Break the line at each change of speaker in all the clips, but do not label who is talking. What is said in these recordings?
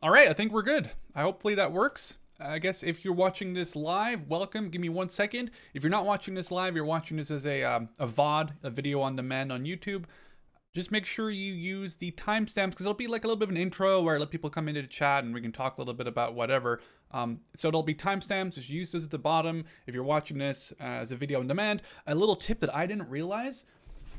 All right, I think we're good. Hopefully that works. I guess if you're watching this live, welcome. Give me 1 second. If you're not watching this live, you're watching this as a VOD, a video on demand on YouTube. Just make sure you use the timestamps because it'll be like a little bit of an intro where I let people come into the chat and we can talk a little bit about whatever. So it'll be timestamps. Just use those at the bottom if you're watching this as a video on demand. A little tip that I didn't realize: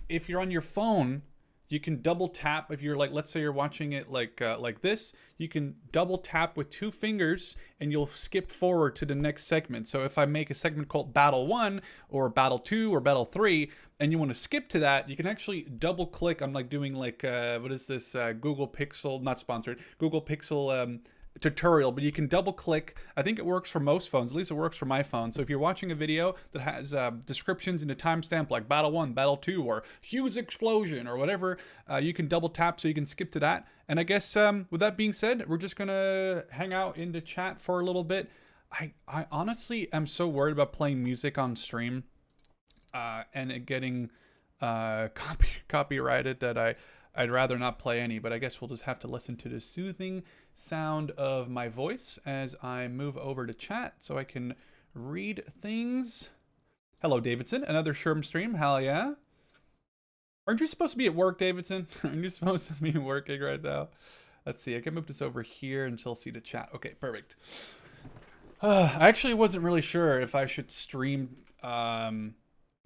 if you're on your phone, you can double tap. If you're like, let's say you're watching it like this, you can double tap with 2 fingers and you'll skip forward to the next segment. So if I make a segment called Battle 1 or Battle 2 or Battle 3 and you want to skip to that, you can actually double click. I'm like doing like, what is this? Google Pixel, not sponsored, Google Pixel tutorial, but you can double click. I think it works for most phones, at least it works for my phone. So if you're watching a video that has descriptions in the timestamp like Battle 1, Battle 2, or huge explosion or whatever, you can double tap so you can skip to that. And I guess with that being said, we're just gonna hang out in the chat for a little bit. I honestly am so worried about playing music on stream and it getting copyrighted that I'd rather not play any, but I guess we'll just have to listen to the soothing sound of my voice as I move over to chat so I can read things. Hello, Davidson. Another Sherman stream. Hell yeah. Aren't you supposed to be at work, Davidson? Aren't you supposed to be working right now? Let's see. I can move this over here and she'll see the chat. Okay, perfect. I actually wasn't really sure if I should stream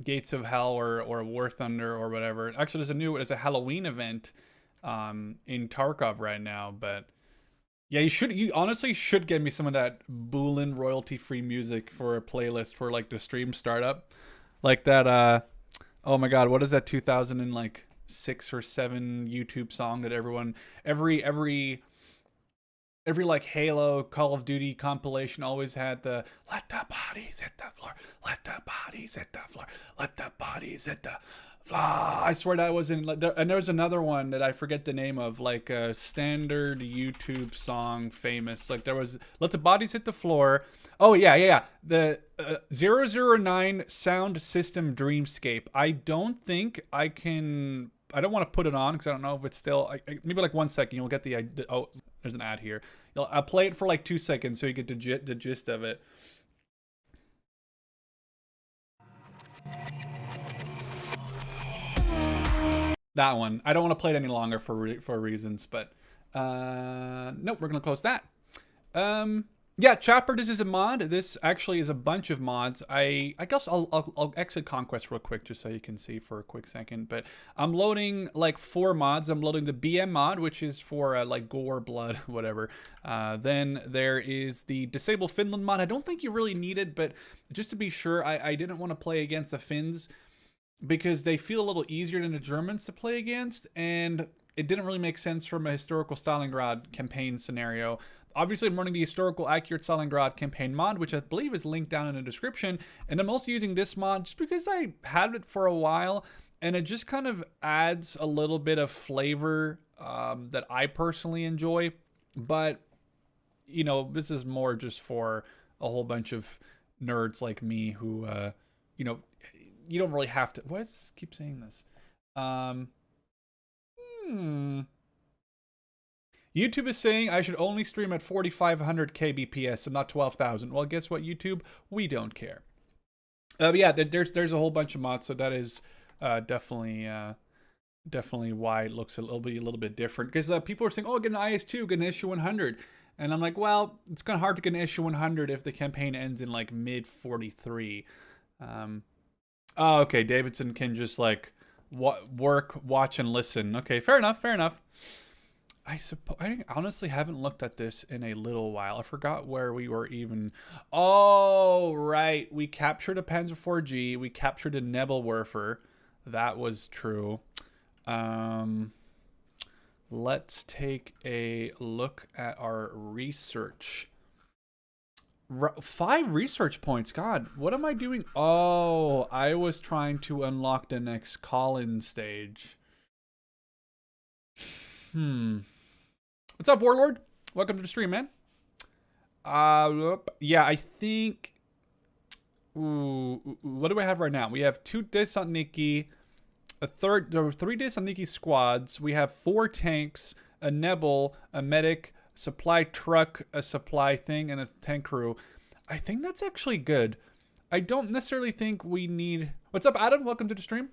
Gates of Hell or War Thunder or whatever. Actually, there's a Halloween event in Tarkov right now, but yeah, you honestly should get me some of that Boolin royalty-free music for a playlist for like the stream startup. Like that oh my god, what is that 2006 or 7 YouTube song that everyone every like Halo, Call of Duty compilation always had the "Let the bodies hit the floor, let the bodies hit the floor, let the bodies hit the floor." I swear that was in, and there was another one that I forget the name of, like a standard YouTube song famous. Like there was "Let the bodies hit the floor." Oh yeah. The 009 Sound System Dreamscape. I don't think I can. I don't want to put it on because I don't know if it's still. Maybe like 1 second, you'll get the. Oh, there's an ad here. I'll play it for like 2 seconds so you get the gist of it. That one. I don't want to play it any longer for reasons, but nope, we're gonna close that. Yeah, Chopper, this is a mod. This actually is a bunch of mods. I guess I'll exit Conquest real quick just so you can see for a quick second. But I'm loading like 4 mods. I'm loading the BM mod, which is for like gore, blood, whatever. Then there is the Disable Finland mod. I don't think you really need it, but just to be sure, I didn't want to play against the Finns because they feel a little easier than the Germans to play against, and it didn't really make sense from a historical Stalingrad campaign scenario. Obviously, I'm running the historical accurate Stalingrad campaign mod, which I believe is linked down in the description. And I'm also using this mod just because I had it for a while, and it just kind of adds a little bit of flavor that I personally enjoy. But, you know, this is more just for a whole bunch of nerds like me who, you know, you don't really have to. Why does it keep saying this? YouTube is saying I should only stream at 4,500 kbps and not 12,000. Well, guess what, YouTube? We don't care. But yeah, there's a whole bunch of mods, so that is definitely why it looks a little bit different. Because people are saying, "Oh, get an IS-2, get an issue 100," and I'm like, well, it's kind of hard to get an issue 100 if the campaign ends in like mid 43. Oh, okay, Davidson can just like work, watch, and listen. Okay, fair enough. I honestly haven't looked at this in a little while. I forgot where we were even. Oh, right. We captured a Panzer IV-G. We captured a Nebelwerfer. That was true. Let's take a look at our research. 5 research points. God, what am I doing? Oh, I was trying to unlock the next call-in stage. What's up, Warlord? Welcome to the stream, man. Yeah, I think... Ooh, what do I have right now? We have 2 Desantniki, there were 3 Desantniki squads. We have 4 tanks, a Nebel, a medic, supply truck, a supply thing, and a tank crew. I think that's actually good. I don't necessarily think we need... What's up, Adam? Welcome to the stream.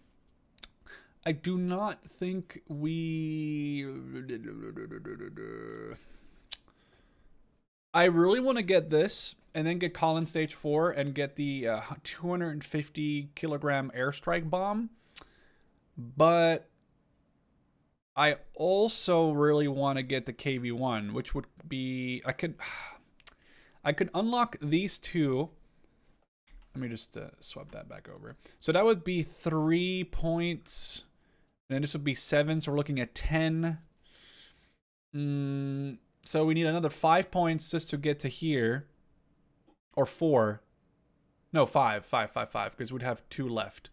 I do not think we... I really want to get this and then get Colin Stage 4 and get the 250 kilogram airstrike bomb. But I also really want to get the KV-1, which would be... I could unlock these two. Let me just swap that back over. So that would be 3 points. And then this would be 7, so we're looking at 10. So we need another 5 points just to get to here. Or 4. No, 5, because we'd have 2 left.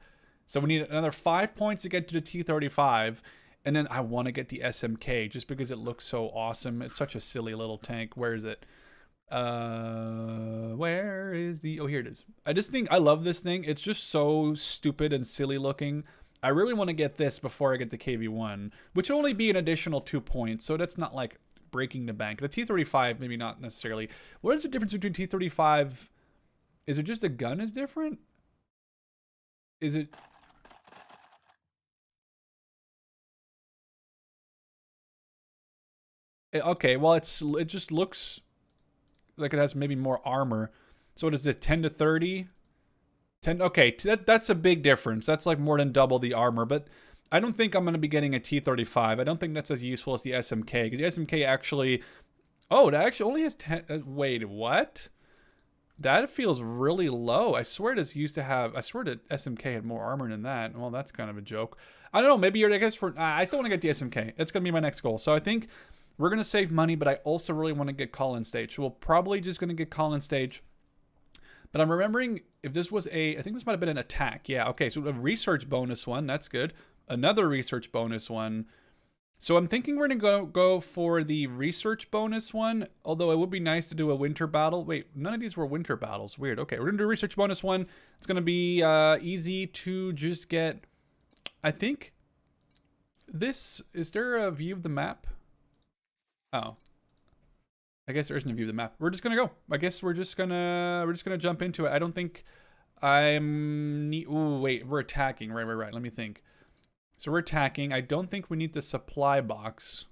So we need another 5 points to get to the T-35. And then I want to get the SMK just because it looks so awesome. It's such a silly little tank. Where is it? Where is the... Oh, here it is. I love this thing. It's just so stupid and silly looking. I really want to get this before I get the KV-1, which will only be an additional 2 points. So that's not like breaking the bank. The T-35, maybe not necessarily. What is the difference between T-35? Is it just the gun is different? Is it... Okay, well, it just looks like it has maybe more armor. So what is it, 10 to 30? 10, okay, that's a big difference. That's like more than double the armor, but I don't think I'm going to be getting a T-35. I don't think that's as useful as the SMK, because the SMK actually... Oh, it actually only has 10... wait, what? That feels really low. I swear this used to have... I swear that SMK had more armor than that. Well, that's kind of a joke. I don't know, maybe you're... I guess for... I still want to get the SMK. It's going to be my next goal. So I think... We're going to save money, but I also really want to get Colin Stage. So we're probably just going to get Colin Stage. But I'm remembering if this was a... I think this might have been an attack. Yeah, okay. So a research bonus one. That's good. Another research bonus one. So I'm thinking we're going to go for the research bonus one. Although it would be nice to do a winter battle. Wait, none of these were winter battles. Weird. Okay, we're going to do a research bonus one. It's going to be easy to just get... I think... This... Is there a view of the map? Oh, I guess there isn't a view of the map. We're just gonna go. I guess we're just gonna jump into it. I don't think I'm... Ooh, wait, we're attacking. Right. Let me think. So we're attacking. I don't think we need the supply box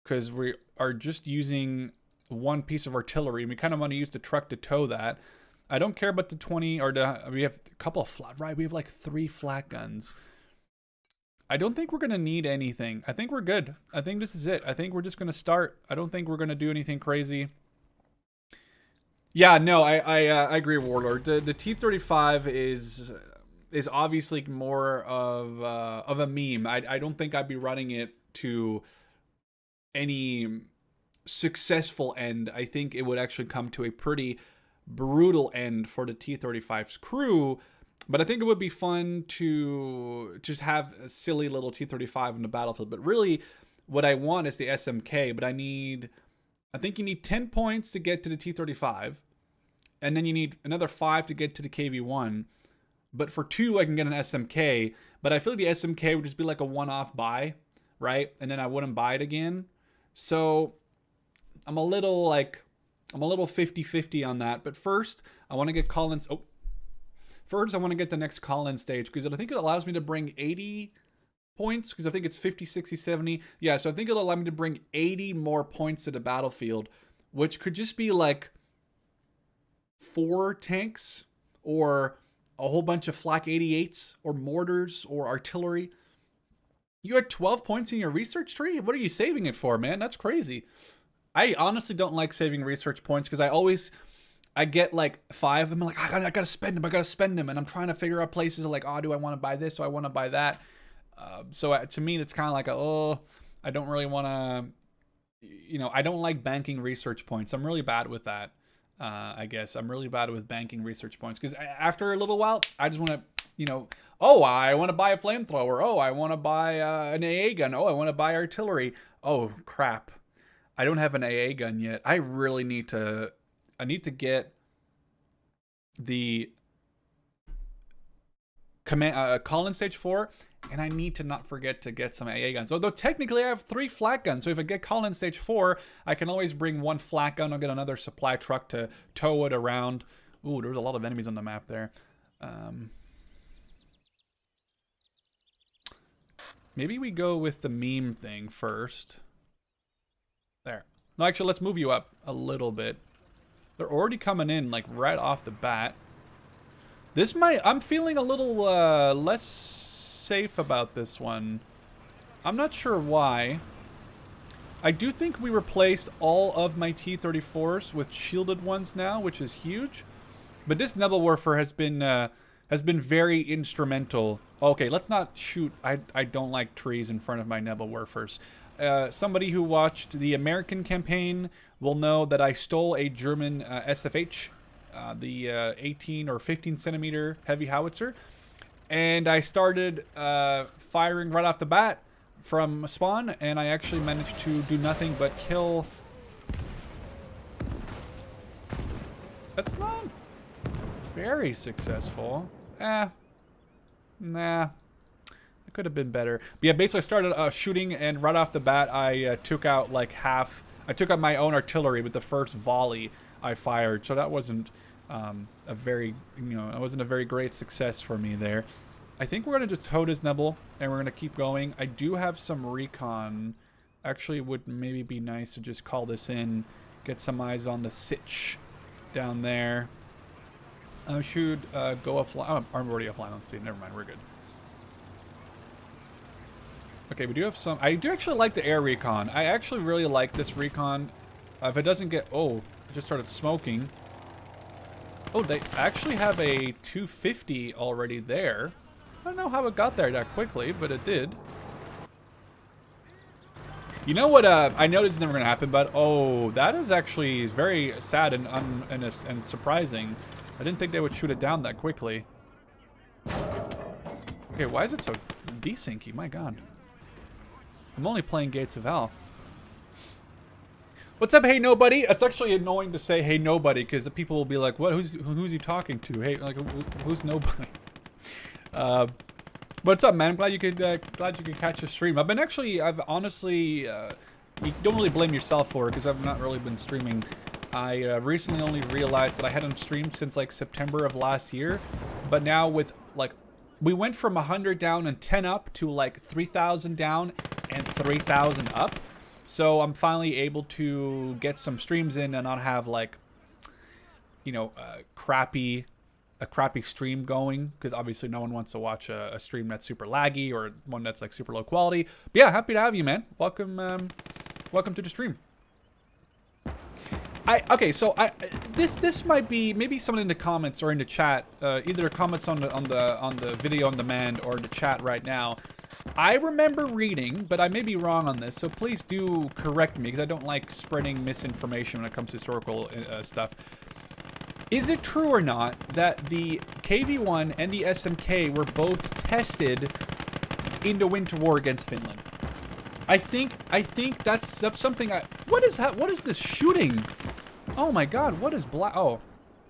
because we are just using one piece of artillery, and we kind of want to use the truck to tow that. I don't care about the 20 or the... We have a couple of flat... Right, we have like 3 flat guns. I don't think we're going to need anything. I think we're good. I think this is it. I think we're just going to start. I don't think we're going to do anything crazy. Yeah, no, I agree, Warlord. The T-35 is obviously more of a meme. I don't think I'd be running it to any successful end. I think it would actually come to a pretty brutal end for the T-35's crew. But I think it would be fun to just have a silly little T-35 in the battlefield. But really, what I want is the SMK. But I think you need 10 points to get to the T-35. And then you need another 5 to get to the KV-1. But for 2, I can get an SMK. But I feel like the SMK would just be like a one-off buy, right? And then I wouldn't buy it again. So I'm a little 50-50 on that. But first, I want to get Collins... Oh. First, I want to get the next Colin Stage because I think it allows me to bring 80 points because I think it's 50, 60, 70. Yeah, so I think it'll allow me to bring 80 more points to the battlefield, which could just be like 4 tanks or a whole bunch of flak 88s or mortars or artillery. You had 12 points in your research tree? What are you saving it for, man? That's crazy. I honestly don't like saving research points because I get like 5 of them. I'm like, I gotta spend them. And I'm trying to figure out places like, oh, do I want to buy this? Do I want to buy that? So to me, it's kind of like, I don't really want to, I don't like banking research points. I'm really bad with that. I guess I'm really bad with banking research points because after a little while, I just want to, I want to buy a flamethrower. Oh, I want to buy an AA gun. Oh, I want to buy artillery. Oh, crap. I don't have an AA gun yet. I really need to... I need to get the call in stage 4, and I need to not forget to get some AA guns. Although technically I have 3 flak guns, so if I get call in stage 4, I can always bring 1 flak gun. I'll get another supply truck to tow it around. Ooh, there's a lot of enemies on the map there. Maybe we go with the meme thing first. There. No, actually, let's move you up a little bit. They're already coming in, like, right off the bat. This might... I'm feeling a little less safe about this one. I'm not sure why. I do think we replaced all of my T-34s with shielded ones now, which is huge. But this Nebelwerfer has been very instrumental. Okay, let's not shoot. I don't like trees in front of my Nebelwerfers. Somebody who watched the American campaign will know that I stole a German SFH, the 18 or 15 centimeter heavy howitzer, and I started firing right off the bat from spawn, and I actually managed to do nothing but kill. That's not very successful. Nah. It could have been better. But yeah, basically I started shooting, and right off the bat I took out like half. I took out my own artillery with the first volley I fired. So that wasn't a very, it wasn't a very great success for me there. I think we're going to just tow this Nebel, and we're going to keep going. I do have some recon. Actually, it would maybe be nice to just call this in, get some eyes on the sitch down there. I should go offline. Oh, I'm already offline on Steam. Never mind, we're good. Okay, we do have some. I do actually like the air recon. I actually really like this recon. If it doesn't get... Oh, it just started smoking. Oh, they actually have a 250 already there. I don't know how it got there that quickly, but it did. You know what I know this is never going to happen, but oh, that is actually very sad and surprising. I didn't think they would shoot it down that quickly. Okay, why is it so desyncy? My god. I'm only playing Gates of Hell. What's up, hey nobody? It's actually annoying to say hey nobody, because the people will be like, what? Who's you talking to? Hey, like, who's nobody? What's up, man? I'm glad you could catch a stream. I've honestly, you don't really blame yourself for it, because I've not really been streaming. I recently only realized that I hadn't streamed since like September of last year, but now with like, we went from 100 down and 10 up to like 3,000 down and 3,000 up. So I'm finally able to get some streams in and not have like, a crappy stream going, because obviously no one wants to watch a stream that's super laggy or one that's like super low quality. But yeah, happy to have you, man. Welcome to the stream. This might be maybe someone in the comments or in the chat, either comments on the video on demand or the chat right now. I remember reading, but I may be wrong on this, so please do correct me, because I don't like spreading misinformation when it comes to historical stuff. Is it true or not that the KV-1 and the SMK were both tested in the Winter War against Finland? I think that's something. What is that? What is this shooting? Oh my god! What is Oh,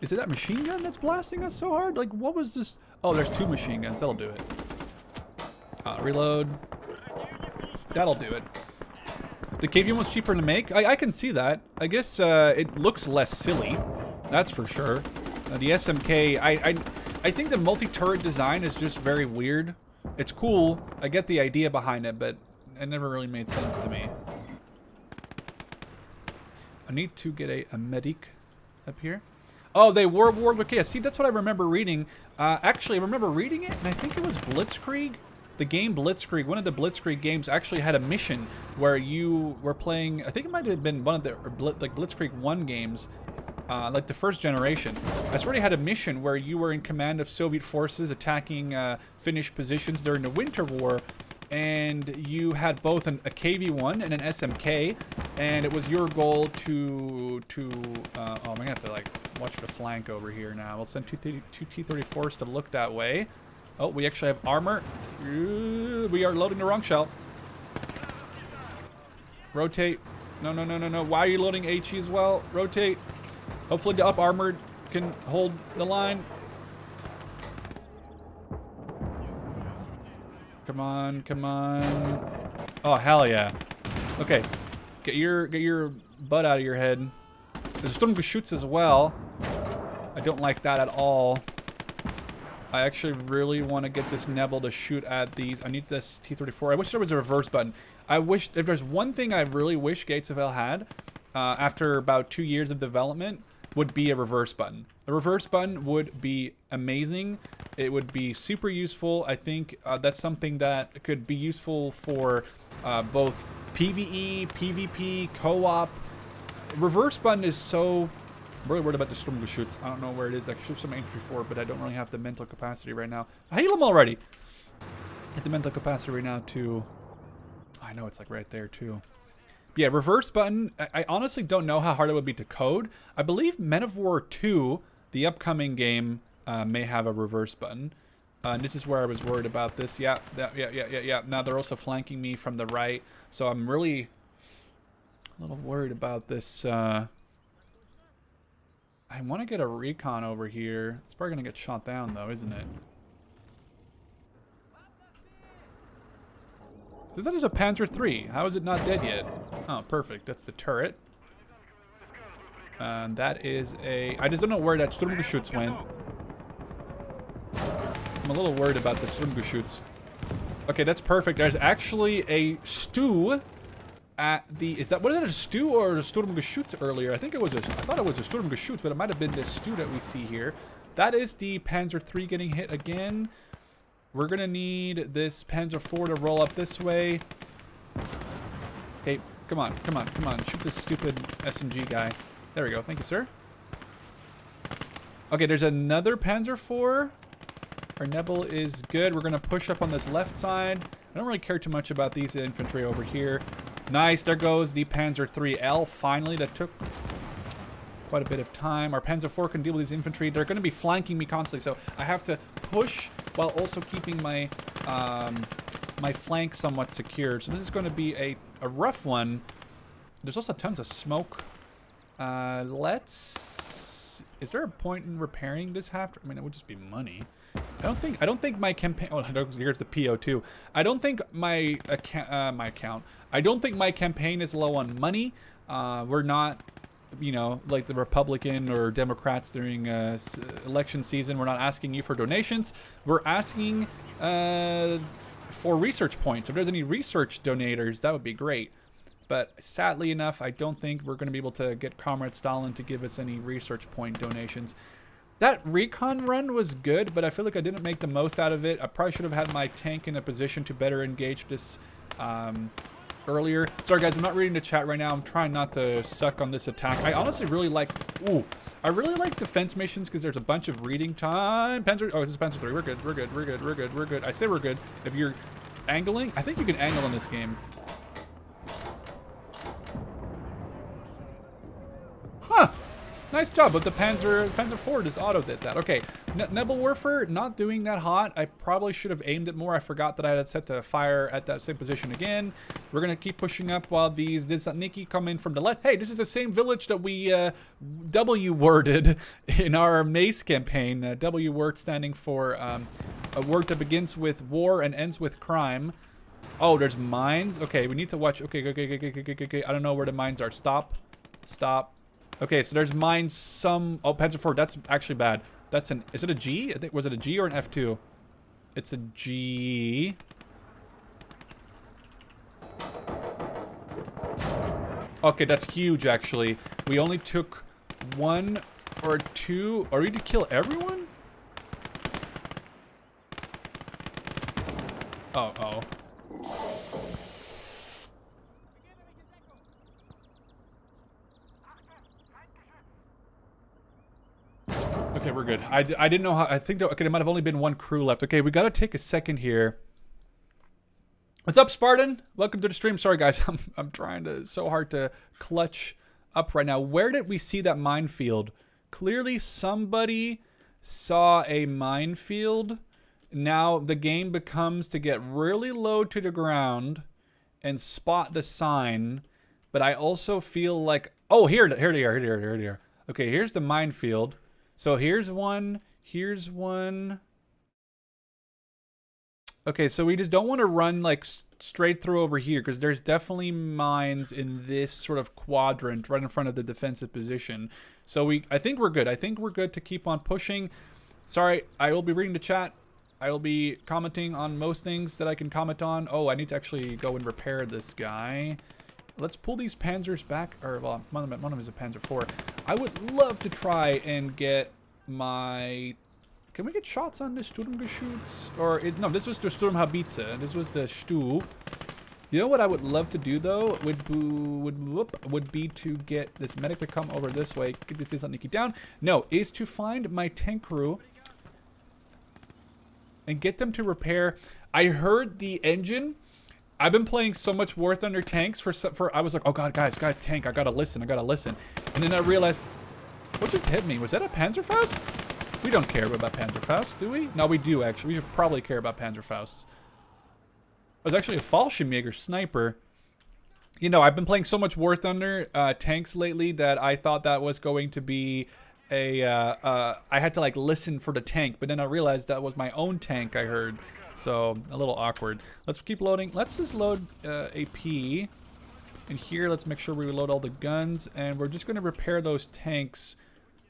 is it that machine gun that's blasting us so hard? Like, what was this? Oh, there's 2 machine guns. That'll do it. Reload. That'll do it. The KV-1 was cheaper to make. I can see that. I guess it looks less silly. That's for sure. The SMK. I think the multi-turret design is just very weird. It's cool. I get the idea behind it, but it never really made sense to me. I need to get a medic up here. Oh, they were war. Okay, see, that's what I remember reading. Actually, I remember reading it, and I think it was Blitzkrieg. The game Blitzkrieg, one of the Blitzkrieg games, actually had a mission where you were playing. I think it might have been one of the Blitzkrieg 1 games, like the first generation. That's already had a mission where you were in command of Soviet forces attacking Finnish positions during the Winter War. And you had both a KV-1 and an SMK, and it was your goal to oh, I'm gonna have to like watch the flank over here now. We'll send two T-34s to look that way. Oh, we actually have armor. We are loading the wrong shell. Rotate. No. Why are you loading HE as well? Rotate. Hopefully the up armored can hold the line. Come on, come on. Oh, hell yeah. Okay. Get your butt out of your head. There's Sturmgeschütz as well. I don't like that at all. I actually really want to get this Nebel to shoot at these. I need this T-34. I wish there was a reverse button. I wish, if there's one thing I really wish Gates of Hell had, after about 2 years of development, would be a reverse button. A reverse button would be amazing. It would be super useful. I think that's something that could be useful for both PvE, PvP, co-op. Reverse button is so... I'm really worried about the Sturmgeschütz. I don't know where it is. I should have some infantry for it, but I don't really have the mental capacity right now. I heal him already. Get the mental capacity right now to... I know it's like right there too. But yeah, reverse button. I honestly don't know how hard it would be to code. I believe Men of War 2, the upcoming game, may have a reverse button. And this is where I was worried about this. Yeah. Now they're also flanking me from the right, so I'm really a little worried about this. I want to get a recon over here. It's probably going to get shot down, though, isn't it? Since that is a Panzer III. How is it not dead yet? Oh, perfect. That's the turret. And that is a... I just don't know where that Sturmgeschütz went. I'm a little worried about the Sturmgeschütz. Okay, that's perfect. There's actually a stew at the... Is that... Was that a stew or a Sturmgeschütz earlier? I think it was a... I thought it was a Sturmgeschütz, but it might have been this stew that we see here. That is the Panzer III getting hit again. We're gonna need this Panzer IV to roll up this way. Okay, come on, come on, come on. Shoot this stupid SMG guy. There we go. Thank you, sir. Okay, there's another Panzer IV. Our Nebel is good. We're gonna push up on this left side. I don't really care too much about these infantry over here. Nice, there goes the Panzer IIIL. Finally, that took quite a bit of time. Our Panzer IV can deal with these infantry. They're going to be flanking me constantly, so I have to push while also keeping my my flank somewhat secure. So this is going to be a rough one. There's also tons of smoke. Let's... Is there a point in repairing this half? I mean, it would just be money. I don't think my campaign... Oh, here's the PO too. I don't think my account... I don't think my campaign is low on money. We're not, you know, like the Republican or Democrats during election season. We're not asking you for donations. We're asking for research points. If there's any research donators, that would be great. But sadly enough, I don't think we're going to be able to get Comrade Stalin to give us any research point donations. That recon run was good, but I feel like I didn't make the most out of it. I probably should have had my tank in a position to better engage this earlier. Sorry guys, I'm not reading the chat right now. I'm trying not to suck on this attack. I honestly really like... Ooh. I really like defense missions because there's a bunch of reading time. Panzer... Oh, this is Panzer III. We're good. We're good. We're good. We're good. We're good. I say we're good. If you're angling... I think you can angle in this game. Huh. Nice job, but the Panzer IV just auto-did that. Okay, Nebelwerfer, not doing that hot. I probably should have aimed it more. I forgot that I had it set to fire at that same position again. We're going to keep pushing up while these Desantniki come in from the left. Hey, this is the same village that we W-worded in our Mace campaign. W-word standing for a word that begins with war and ends with crime. Oh, there's mines? Okay, we need to watch. Okay. I don't know where the mines are. Stop. Stop. Okay, so there's mines some... Oh, Panzer IV, that's actually bad. That's an... Is it a G? I think... Was it a G or an F2? It's a G. Okay, that's huge, actually. We only took one or two... Are we to kill everyone? Uh-oh. Okay, we're good. I didn't know how... I think okay, there might have only been one crew left. Okay, we got to take a second here. What's up, Spartan? Welcome to the stream. Sorry, guys. I'm trying to... So hard to clutch up right now. Where did we see that minefield? Clearly, somebody saw a minefield. Now, the game becomes to get really low to the ground and spot the sign. But I also feel like... Oh, here they are. Okay, here's the minefield. So here's one. Here's one. Okay, so we just don't want to run like straight through over here because there's definitely mines in this sort of quadrant right in front of the defensive position. So I think we're good. I think we're good to keep on pushing. Sorry, I will be reading the chat. I will be commenting on most things that I can comment on. Oh, I need to actually go and repair this guy. Let's pull these panzers back. Or, well, one of them is a Panzer IV. I would love to try and get my... Can we get shots on the Sturmgeschütz? Or, no, this was the Sturmhaubitze. This was the Stu. You know what I would love to do, though? Would be to get this medic to come over this way. Get this Thessaloniki down. No, is to find my tank crew and get them to repair. I heard the engine. I've been playing so much War Thunder tanks for I was like, oh god, guys, tank, I gotta listen. And then I realized, what just hit me? Was that a Panzerfaust? We don't care about Panzerfaust, do we? No, we do, actually. We should probably care about Panzerfausts. It was actually a Fallschirmjäger sniper. You know, I've been playing so much War Thunder tanks lately that I thought that was going to be a... I had to, like, listen for the tank, but then I realized that was my own tank I heard. So, a little awkward. Let's keep loading. Let's just load AP. And here, let's make sure we load all the guns. And we're just going to repair those tanks.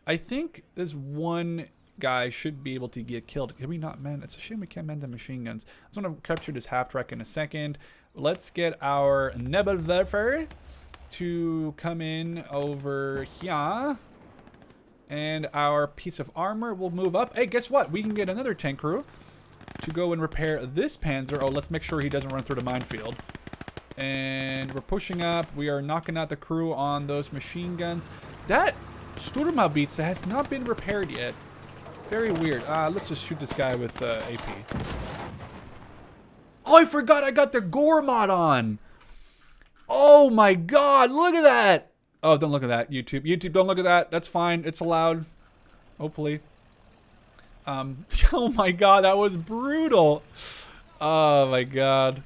I think this one guy should be able to get killed. Can we not man? It's a shame we can't man the machine guns. I just want to capture this half-track in a second. Let's get our Nebelwerfer to come in over here. And our piece of armor will move up. Hey, guess what? We can get another tank crew to go and repair this Panzer. Oh, let's make sure he doesn't run through the minefield. And we're pushing up. We are knocking out the crew on those machine guns. That Sturmhaubitze has not been repaired yet. Very weird. Let's just shoot this guy with AP. Oh, I forgot I got the gore mod on. Oh my god, look at that. Oh, don't look at that, YouTube. YouTube, don't look at that. That's fine. It's allowed. Hopefully. Oh my god, that was brutal. Oh my god.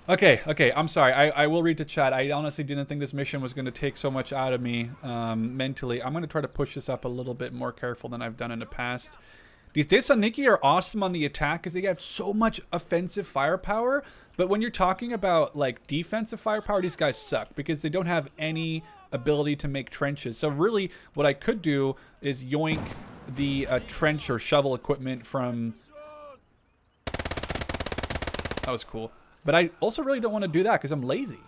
Okay, I'm sorry. I will read the chat. I honestly didn't think this mission was going to take so much out of me mentally. I'm going to try to push this up a little bit more careful than I've done in the past. These Thessaloniki are awesome on the attack because they have so much offensive firepower. But when you're talking about like defensive firepower, these guys suck because they don't have any ability to make trenches. So really what I could do is yoink the trench or shovel equipment from... That was cool. But I also really don't want to do that because I'm lazy.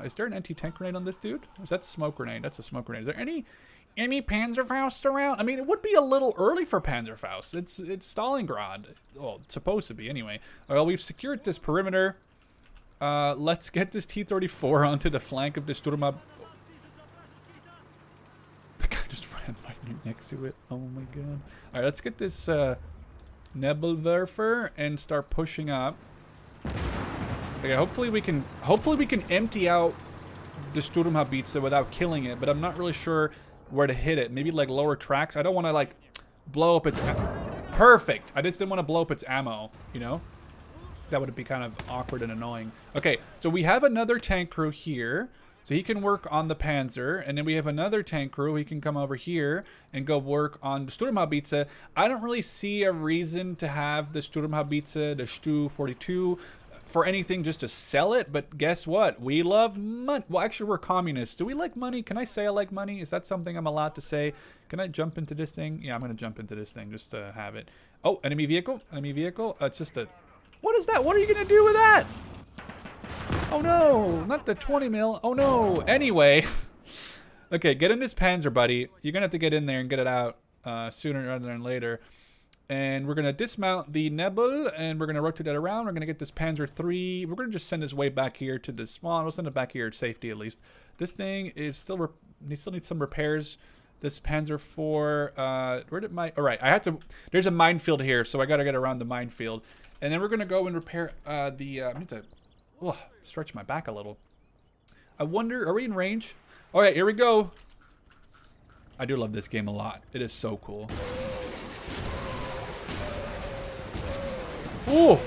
Is there an anti-tank grenade on this dude? Or is that a smoke grenade? That's a smoke grenade. Is there any Panzerfaust around? I mean, it would be a little early for Panzerfaust. It's Stalingrad. Well, it's supposed to be anyway. Well, we've secured this perimeter. Let's get this T-34 onto the flank of the Sturmab. The guy just ran right next to it. Oh my god. All right, let's get this Nebelwerfer and start pushing up. Okay, hopefully we can empty out the Sturmhaubitze without killing it, but I'm not really sure where to hit it. Maybe like lower tracks. I don't want to like blow up its... Perfect! I just didn't want to blow up its ammo, you know? That would be kind of awkward and annoying. Okay, so we have another tank crew here. So he can work on the Panzer, and then we have another tank crew. He can come over here and go work on the Sturmhaubitze. I don't really see a reason to have the Sturmhaubitze, the Stu 42, for anything just to sell it. But guess what? We love money. Well, actually, we're communists. Do we like money? Can I say I like money? Is that something I'm allowed to say? Can I jump into this thing? Yeah, I'm going to jump into this thing just to have it. Oh, enemy vehicle. Enemy vehicle. It's just a... What is that? What are you going to do with that? Oh no, not the 20 mil. Oh no. Anyway. Okay, get in this Panzer, buddy. You're going to have to get in there and get it out sooner rather than later. And we're going to dismount the Nebel, and we're going to rotate that around. We're going to get this Panzer III. We're going to just send his way back here to the spawn. We'll send it back here at safety at least. This thing is still needs some repairs. This Panzer IV, where did my... All right, I had to... There's a minefield here, so I got to get around the minefield. And then we're going to go and repair I need to... stretch my back a little. I wonder, are we in range? All right, here we go. I do love this game a lot. It is so cool. Oh,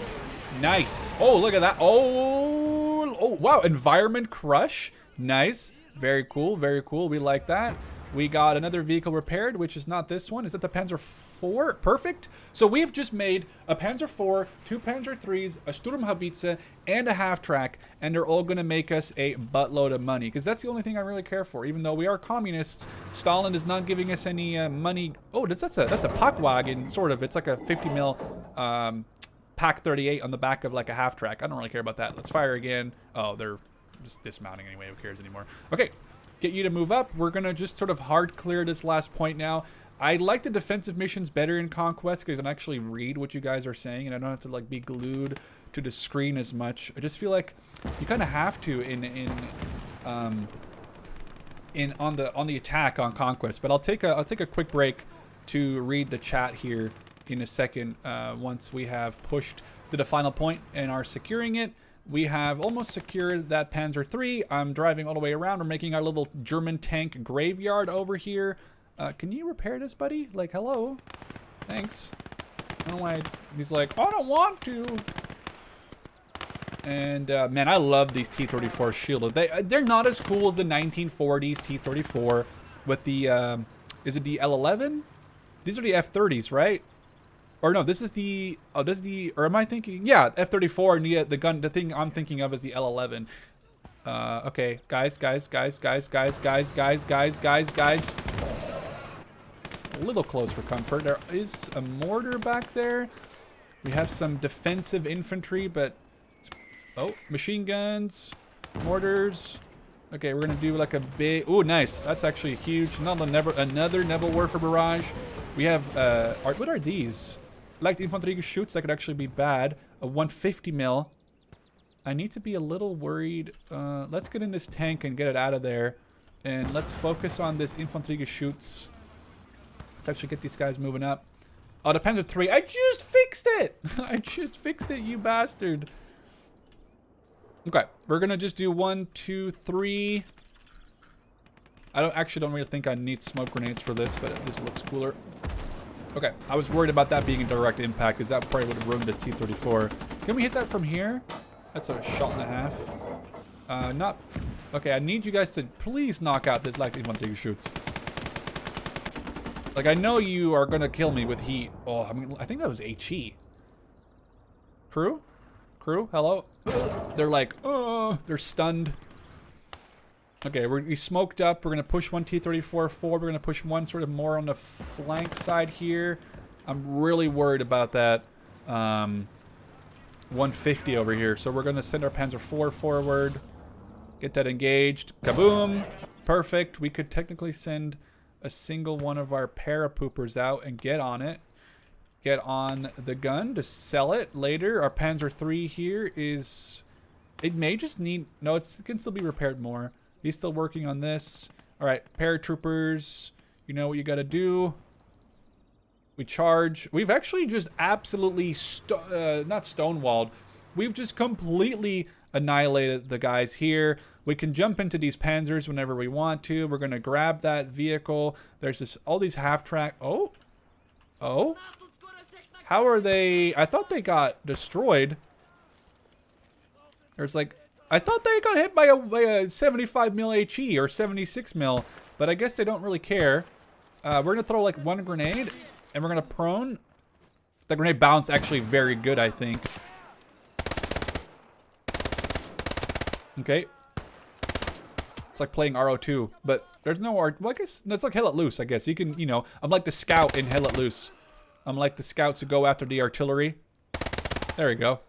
nice. Oh, look at that. Oh, wow. Environment crush. Nice. Very cool. Very cool. We like that. We got another vehicle repaired, which is not this one. Is that the Panzer IV? Perfect. So we've just made a Panzer IV, 2 Panzer IIIs, a Sturmhaubitze, and a half-track, and they're all going to make us a buttload of money, because that's the only thing I really care for. Even though we are communists, Stalin is not giving us any money. Oh, that's a Packwagen, sort of. It's like a 50 mil Pack 38 on the back of like a half-track. I don't really care about that. Let's fire again. Oh, they're just dismounting anyway. Who cares anymore? Okay. Get you to move up. We're going to just sort of hard clear this last point now. I like the defensive missions better in Conquest because I can actually read what you guys are saying and I don't have to like be glued to the screen as much. I just feel like you kind of have to on the attack on Conquest. But I'll take a quick break to read the chat here in a second once we have pushed to the final point and are securing it. We have almost secured that Panzer III. I'm driving all the way around. We're making our little German tank graveyard over here. Can you repair this, buddy? Like, hello? Thanks. I don't know why. He's like, I don't want to. And, man, I love these T-34 shields. They're not as cool as the 1940s T-34 with the, is it the L11? These are the F-30s, right? Or no, this is the, or am I thinking? Yeah, F-34, and the gun, the thing I'm thinking of is the L11. Okay, guys. A little close for comfort. There is a mortar back there. We have some defensive infantry, but, oh, machine guns, mortars. Okay, we're gonna do like a big, oh, nice. That's actually huge. Another Nebelwerfer barrage. We have, what are these? Light infantry shoots, that could actually be bad. A 150 mil. I need to be a little worried. Let's get in this tank and get it out of there. And let's focus on this infantry shoots. Let's actually get these guys moving up. Oh, the Panzer III. I just fixed it! I just fixed it, you bastard. Okay, we're gonna just do 1, 2, 3. I don't really think I need smoke grenades for this, but this looks cooler. Okay, I was worried about that being a direct impact because that probably would have ruined this T-34. Can we hit that from here? That's a shot and a half. Not... Okay, I need you guys to please knock out this light infantry shoots. Like, I know you are going to kill me with heat. Oh, I mean, I think that was HE. Crew? Crew? Hello? They're like, oh, they're stunned. Okay, we smoked up. We're going to push one T-34 forward. We're going to push one sort of more on the flank side here. I'm really worried about that 150 over here. So we're going to send our Panzer IV forward. Get that engaged. Kaboom! Perfect. We could technically send a single one of our parapoopers out and get on it. Get on the gun to sell it later. Our Panzer III here is... It may just need... No, it can still be repaired more. He's still working on this. All right, paratroopers, you know what you got to do. We charge. We've actually just absolutely, not stonewalled. We've just completely annihilated the guys here. We can jump into these panzers whenever we want to. We're going to grab that vehicle. There's all these half-track. Oh. Oh. How are they? I thought they got destroyed. There's like... I thought they got hit by a 75 mil HE or 76 mil, but I guess they don't really care. We're going to throw like one grenade, and we're going to prone. The grenade bounced actually very good, I think. Okay. It's like playing RO2, but there's no well, I guess that's like Hell Let Loose, I guess. You can, you know, I'm like the scout in Hell Let Loose. I'm like the scouts who go after the artillery. There we go.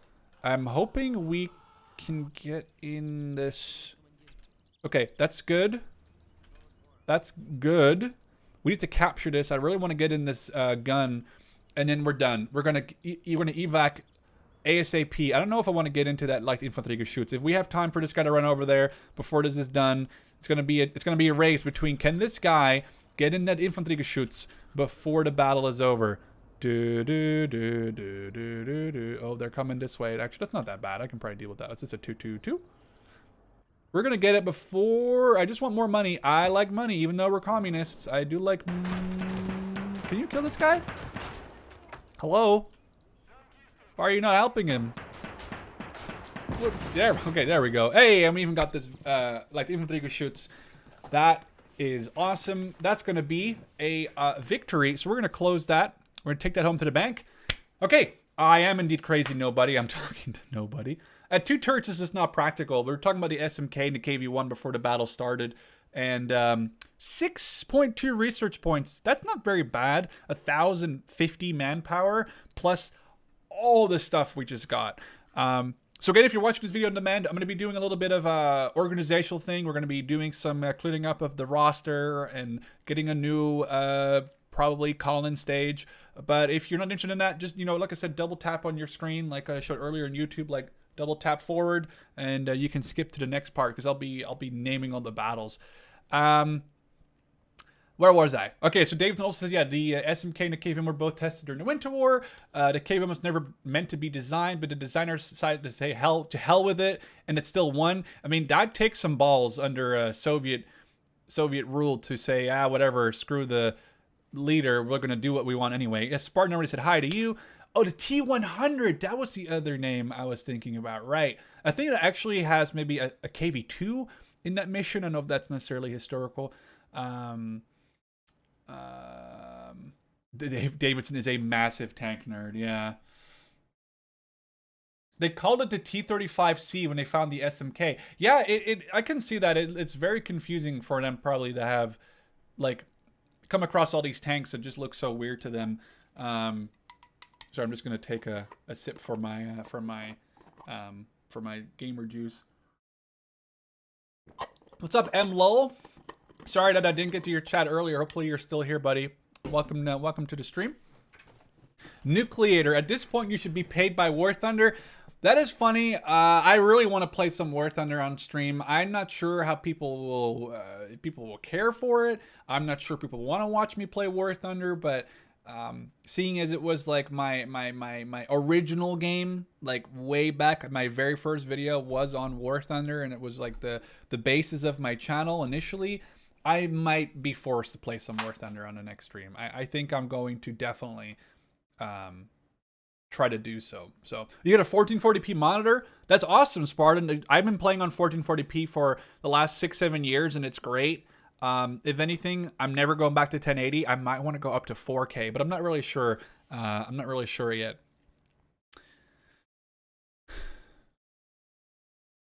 I'm hoping we can get in this. Okay, that's good. That's good. We need to capture this. I really want to get in this gun, and then we're done. We're gonna evac ASAP. I don't know if I want to get into that light infantry shoots. If we have time for this guy to run over there before this is done, it's gonna be a race between can this guy get in that infantry shoots before the battle is over. Oh, they're coming this way. Actually, that's not that bad. I can probably deal with that. It's just a 2-2-2. We're going to get it before... I just want more money. I like money, even though we're communists. I do like... Can you kill this guy? Hello? Why are you not helping him? There, okay, there we go. Hey, and we even got this, like, infantry shoots. That is awesome. That's going to be a victory. So we're going to close that. We're going to take that home to the bank. Okay, I am indeed crazy nobody. I'm talking to nobody. At 2 turrets, this is not practical. We were talking about the SMK and the KV-1 before the battle started. And 6.2 research points. That's not very bad. 1,050 manpower plus all the stuff we just got. So again, if you're watching this video on demand, I'm going to be doing a little bit of a organizational thing. We're going to be doing some cleaning up of the roster and getting a new probably call-in stage. But if you're not interested in that, just, you know, like I said, double tap on your screen like I showed earlier in YouTube, like double tap forward, and you can skip to the next part because I'll be naming all the battles. Where was I? Okay, so Davidson also said, yeah, the SMK and the KVM were both tested during the Winter War. The KVM was never meant to be designed, but the designers decided to say to hell with it, and it still won. I mean, that takes some balls under Soviet rule to say, whatever, screw the leader, we're going to do what we want anyway. Yes, Spartan already said hi to you. Oh, the T100, that was the other name I was thinking about, right? I think it actually has maybe a KV2 in that mission. I don't know if that's necessarily historical. Davidson is a massive tank nerd, yeah. They called it the T-35C when they found the SMK. Yeah, I can see that. It's very confusing for them probably to have, like, come across all these tanks that just look so weird to them. So I'm just gonna take a sip for my gamer juice. What's up, M Lowell? Sorry that I didn't get to your chat earlier. Hopefully you're still here, buddy. Welcome to the stream. Nucleator. At this point, you should be paid by War Thunder. That is funny. I really want to play some War Thunder on stream. I'm not sure how people will care for it. I'm not sure people want to watch me play War Thunder, but seeing as it was like my original game, like way back, my very first video was on War Thunder, and it was like the basis of my channel initially. I might be forced to play some War Thunder on the next stream. I think I'm going to definitely try to do so. So you get a 1440p monitor. That's awesome, Spartan. I've been playing on 1440p for the last 6-7 years, and it's great. If anything, I'm never going back to 1080. I might want to go up to 4K, but I'm not really sure. I'm not really sure yet.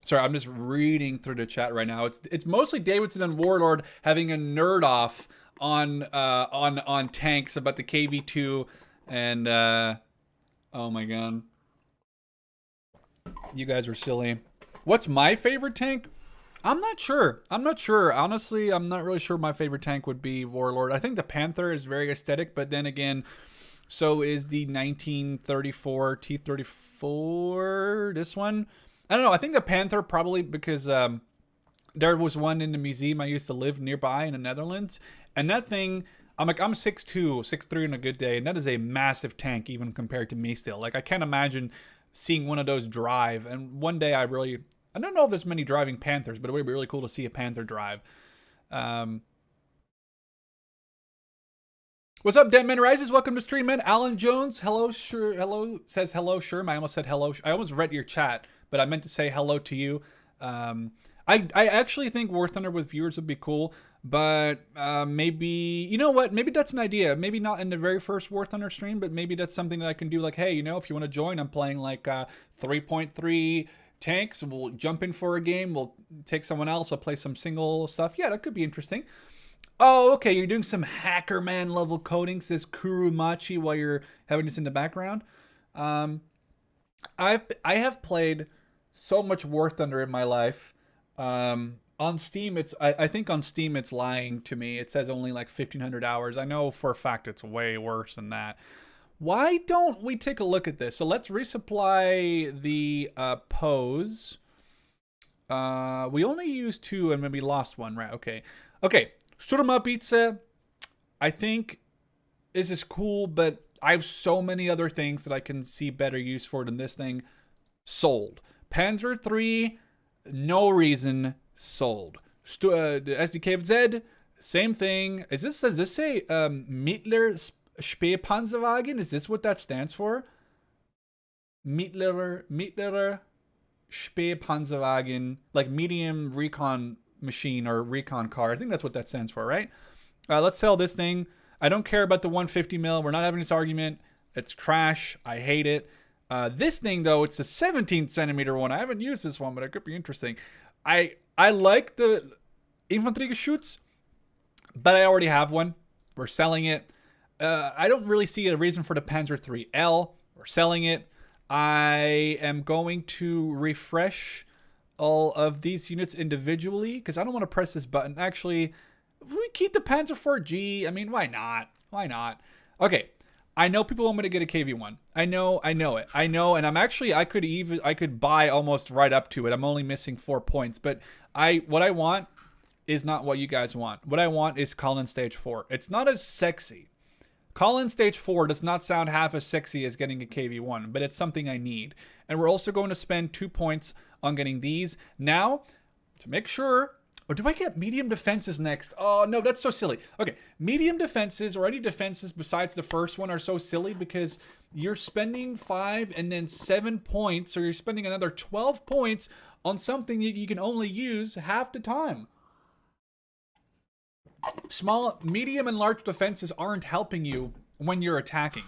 Sorry, I'm just reading through the chat right now. It's mostly Davidson and Warlord having a nerd off on tanks about the KV2 and oh my god. You guys are silly. What's my favorite tank? I'm not sure. Honestly, I'm not really sure my favorite tank would be Warlord. I think the Panther is very aesthetic, but then again, so is the 1934 T-34, this one. I don't know. I think the Panther probably because there was one in the museum I used to live nearby in the Netherlands. And that thing, I'm 6'2", 6'3" on a good day. And that is a massive tank even compared to me still. Like, I can't imagine seeing one of those drive. And one day I don't know if there's many driving Panthers, but it would be really cool to see a Panther drive. What's up, Deadman Rises? Welcome to stream, man. Alan Jones, hello, says hello, Sherman. I almost said hello. I almost read your chat, but I meant to say hello to you. I actually think War Thunder with viewers would be cool, but maybe, you know what? Maybe that's an idea. Maybe not in the very first War Thunder stream, but maybe that's something that I can do. Like, hey, you know, if you want to join, I'm playing like 3.3 tanks. We'll jump in for a game. We'll take someone else. I'll play some single stuff. Yeah, that could be interesting. Oh, okay. You're doing some hacker man level coding, says Kurumachi, while you're having this in the background. I have played so much War Thunder in my life. On Steam, I think on Steam it's lying to me. It says only like 1,500 hours. I know for a fact it's way worse than that. Why don't we take a look at this? So let's resupply the pose. We only used 2 and maybe lost 1, right? Okay. Okay. Surma Pizza, I think this is cool, but I have so many other things that I can see better use for than this thing. Sold. Panzer III, no reason, sold. The SDKZ, same thing. Does this say Mittler Spähpanzerwagen? Is this what that stands for? Mittlerer Spähpanzerwagen, like medium recon machine or recon car. I think that's what that stands for, right? Let's sell this thing. I don't care about the 150 mil. We're not having this argument. It's trash. I hate it. This thing, though, it's a 17 centimeter one. I haven't used this one, but it could be interesting. I like the Infanteriegeschütz, but I already have one. We're selling it. I don't really see a reason for the Panzer IIIL. We're selling it. I am going to refresh all of these units individually because I don't want to press this button. Actually, if we keep the Panzer IV-G, I mean, why not? Why not? Okay. I know people want me to get a KV-1. I know it. I know, and I could buy almost right up to it. I'm only missing 4 points, but what I want is not what you guys want. What I want is Colin Stage 4. It's not as sexy. Colin Stage 4 does not sound half as sexy as getting a KV-1, but it's something I need. And we're also going to spend 2 points on getting these. Now, to make sure... Or do I get medium defenses next? Oh, no, that's so silly. Okay, medium defenses or any defenses besides the first one are so silly because you're spending 5 and then 7 points, or you're spending another 12 points on something that you can only use half the time. Small, medium, and large defenses aren't helping you when you're attacking.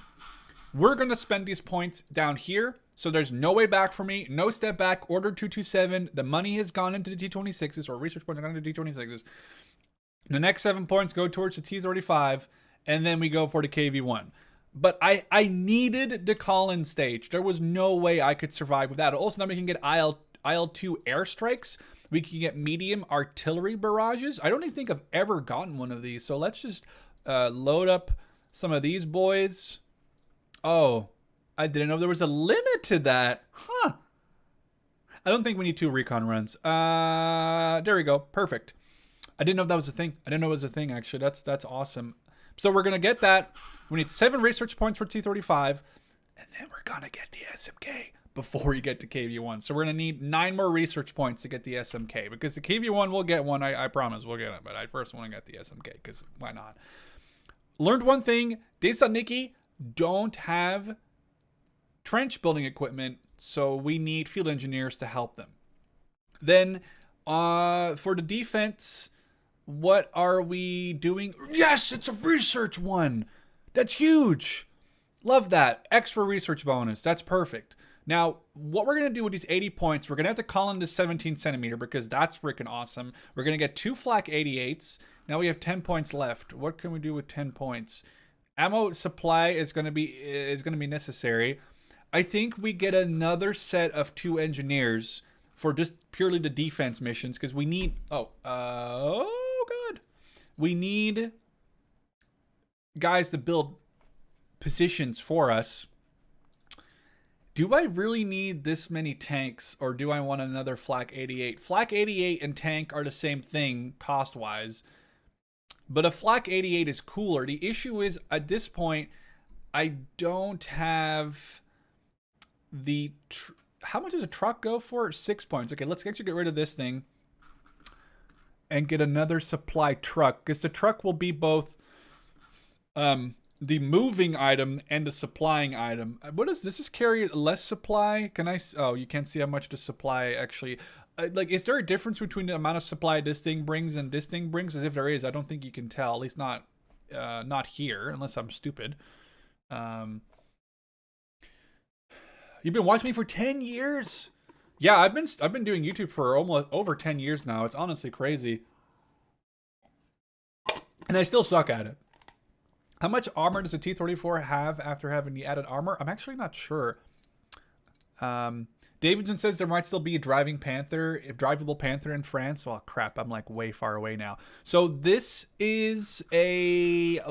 We're going to spend these points down here. So there's no way back for me. No step back. Order 227. The money has gone into the T26s, or research points have gone into the T26s. The next 7 points go towards the T35, and then we go for the KV-1. But I needed the Colin stage. There was no way I could survive without it. Also, now we can get IL-2 airstrikes. We can get medium artillery barrages. I don't even think I've ever gotten one of these. So let's just load up some of these boys. Oh, I didn't know there was a limit to that. Huh. I don't think we need 2 recon runs. There we go. Perfect. I didn't know that was a thing. I didn't know it was a thing, actually. That's awesome. So we're going to get that. We need 7 research points for T35. And then we're going to get the SMK before you get to KV-1. So we're going to need 9 more research points to get the SMK. Because the KV-1, we'll get one. I promise we'll get it. But I first want to get the SMK. Because why not? Learned one thing. Desaniki don't have trench building equipment, so we need field engineers to help them. Then for the defense, what are we doing? Yes, it's a research one. That's huge. Love that. Extra research bonus. That's perfect. Now, what we're going to do with these 80 points, we're going to have to call in this 17 centimeter because that's freaking awesome. We're going to get 2 flak 88s. Now we have 10 points left. What can we do with 10 points? Ammo supply is going to be necessary. I think we get another set of 2 engineers for just purely the defense missions because we need... Oh, God. We need guys to build positions for us. Do I really need this many tanks, or do I want another Flak 88? Flak 88 and tank are the same thing cost-wise, but a Flak 88 is cooler. The issue is, at this point, I don't have... how much does a truck go for? 6 points. Okay, let's actually get rid of this thing and get another supply truck, because the truck will be both the moving item and the supplying item. What is this? Is carry less supply? Can I... Oh, you can't see how much the supply actually... like, is there a difference between the amount of supply this thing brings and this thing brings? As if there is, I don't think you can tell. At least not here, unless I'm stupid. You've been watching me for 10 years? Yeah, I've been doing YouTube for almost over 10 years now. It's honestly crazy. And I still suck at it. How much armor does a T-34 have after having the added armor? I'm actually not sure. Davidson says there might still be a drivable Panther in France. Oh, crap. I'm like way far away now. So this is a... The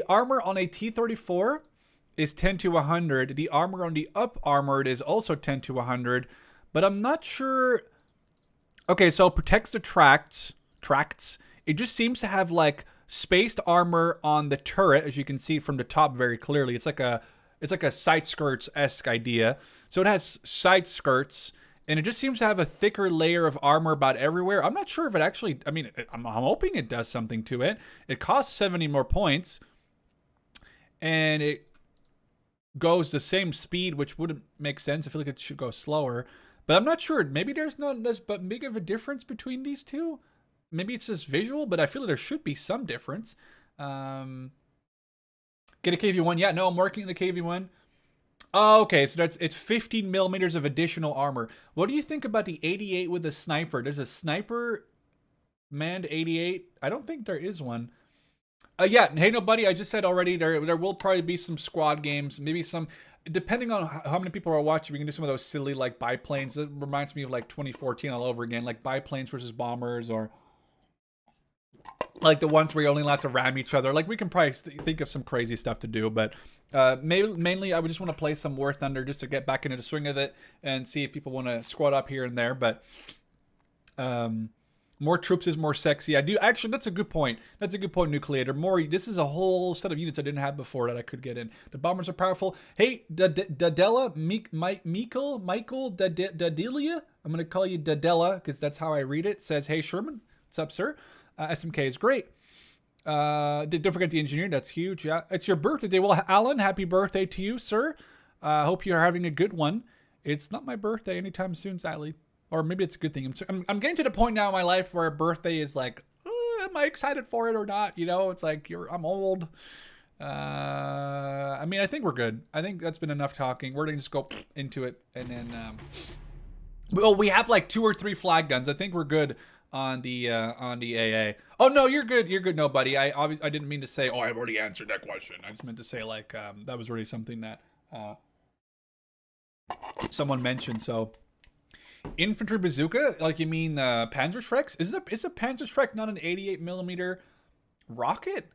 armor on a T-34 is 10 to 100. The armor on the up armored is also 10 to 100. But I'm not sure... Okay, so it protects the tracts. It just seems to have like spaced armor on the turret, as you can see from the top very clearly. It's like a side skirts-esque idea. So it has side skirts, and it just seems to have a thicker layer of armor about everywhere. I'm not sure if it actually... I mean, I'm hoping it does something to it. It costs 70 more points, and it goes the same speed, which wouldn't make sense. I feel like it should go slower. But I'm not sure. Maybe there's not as but big of a difference between these two. Maybe it's just visual, but I feel like there should be some difference. Get a KV1. Yeah, no, I'm working on the KV1. Oh, okay, so it's 15 millimeters of additional armor. What do you think about the 88 with a sniper? There's a sniper manned 88. I don't think there is one. Yeah, hey, no, buddy, I just said already there will probably be some squad games, maybe some, depending on how many people are watching, we can do some of those silly, like, biplanes. It reminds me of, like, 2014 all over again, like biplanes versus bombers, or like the ones where you're only allowed to ram each other. Like, we can probably think of some crazy stuff to do, but mainly I would just want to play some War Thunder just to get back into the swing of it and see if people want to squad up here and there. But more troops is more sexy. I do actually. That's a good point. That's a good point, Nucleator. More. This is a whole set of units I didn't have before that I could get in. The bombers are powerful. Hey, Dadella, Michael Dadelia. I'm gonna call you Dadella because that's how I read it. Says, hey Sherman, what's up, sir? SMK is great. Don't forget the engineer. That's huge. Yeah, it's your birthday today. Well, Alan, happy birthday to you, sir. Hope you're having a good one. It's not my birthday anytime soon, sadly. Or maybe it's a good thing. I'm getting to the point now in my life where a birthday is like, am I excited for it or not? You know, it's like I'm old. I mean, I think we're good. I think that's been enough talking. We're gonna just go into it, and then well, we have like 2 or 3 flag guns. I think we're good on the AA. Oh no, you're good. You're good. No, buddy. I didn't mean to say. Oh, I've already answered that question. I just meant to say like that was really something that someone mentioned. So. Infantry bazooka? Like you mean Panzerschrecks? Is a Panzerschreck not an 88 millimeter rocket?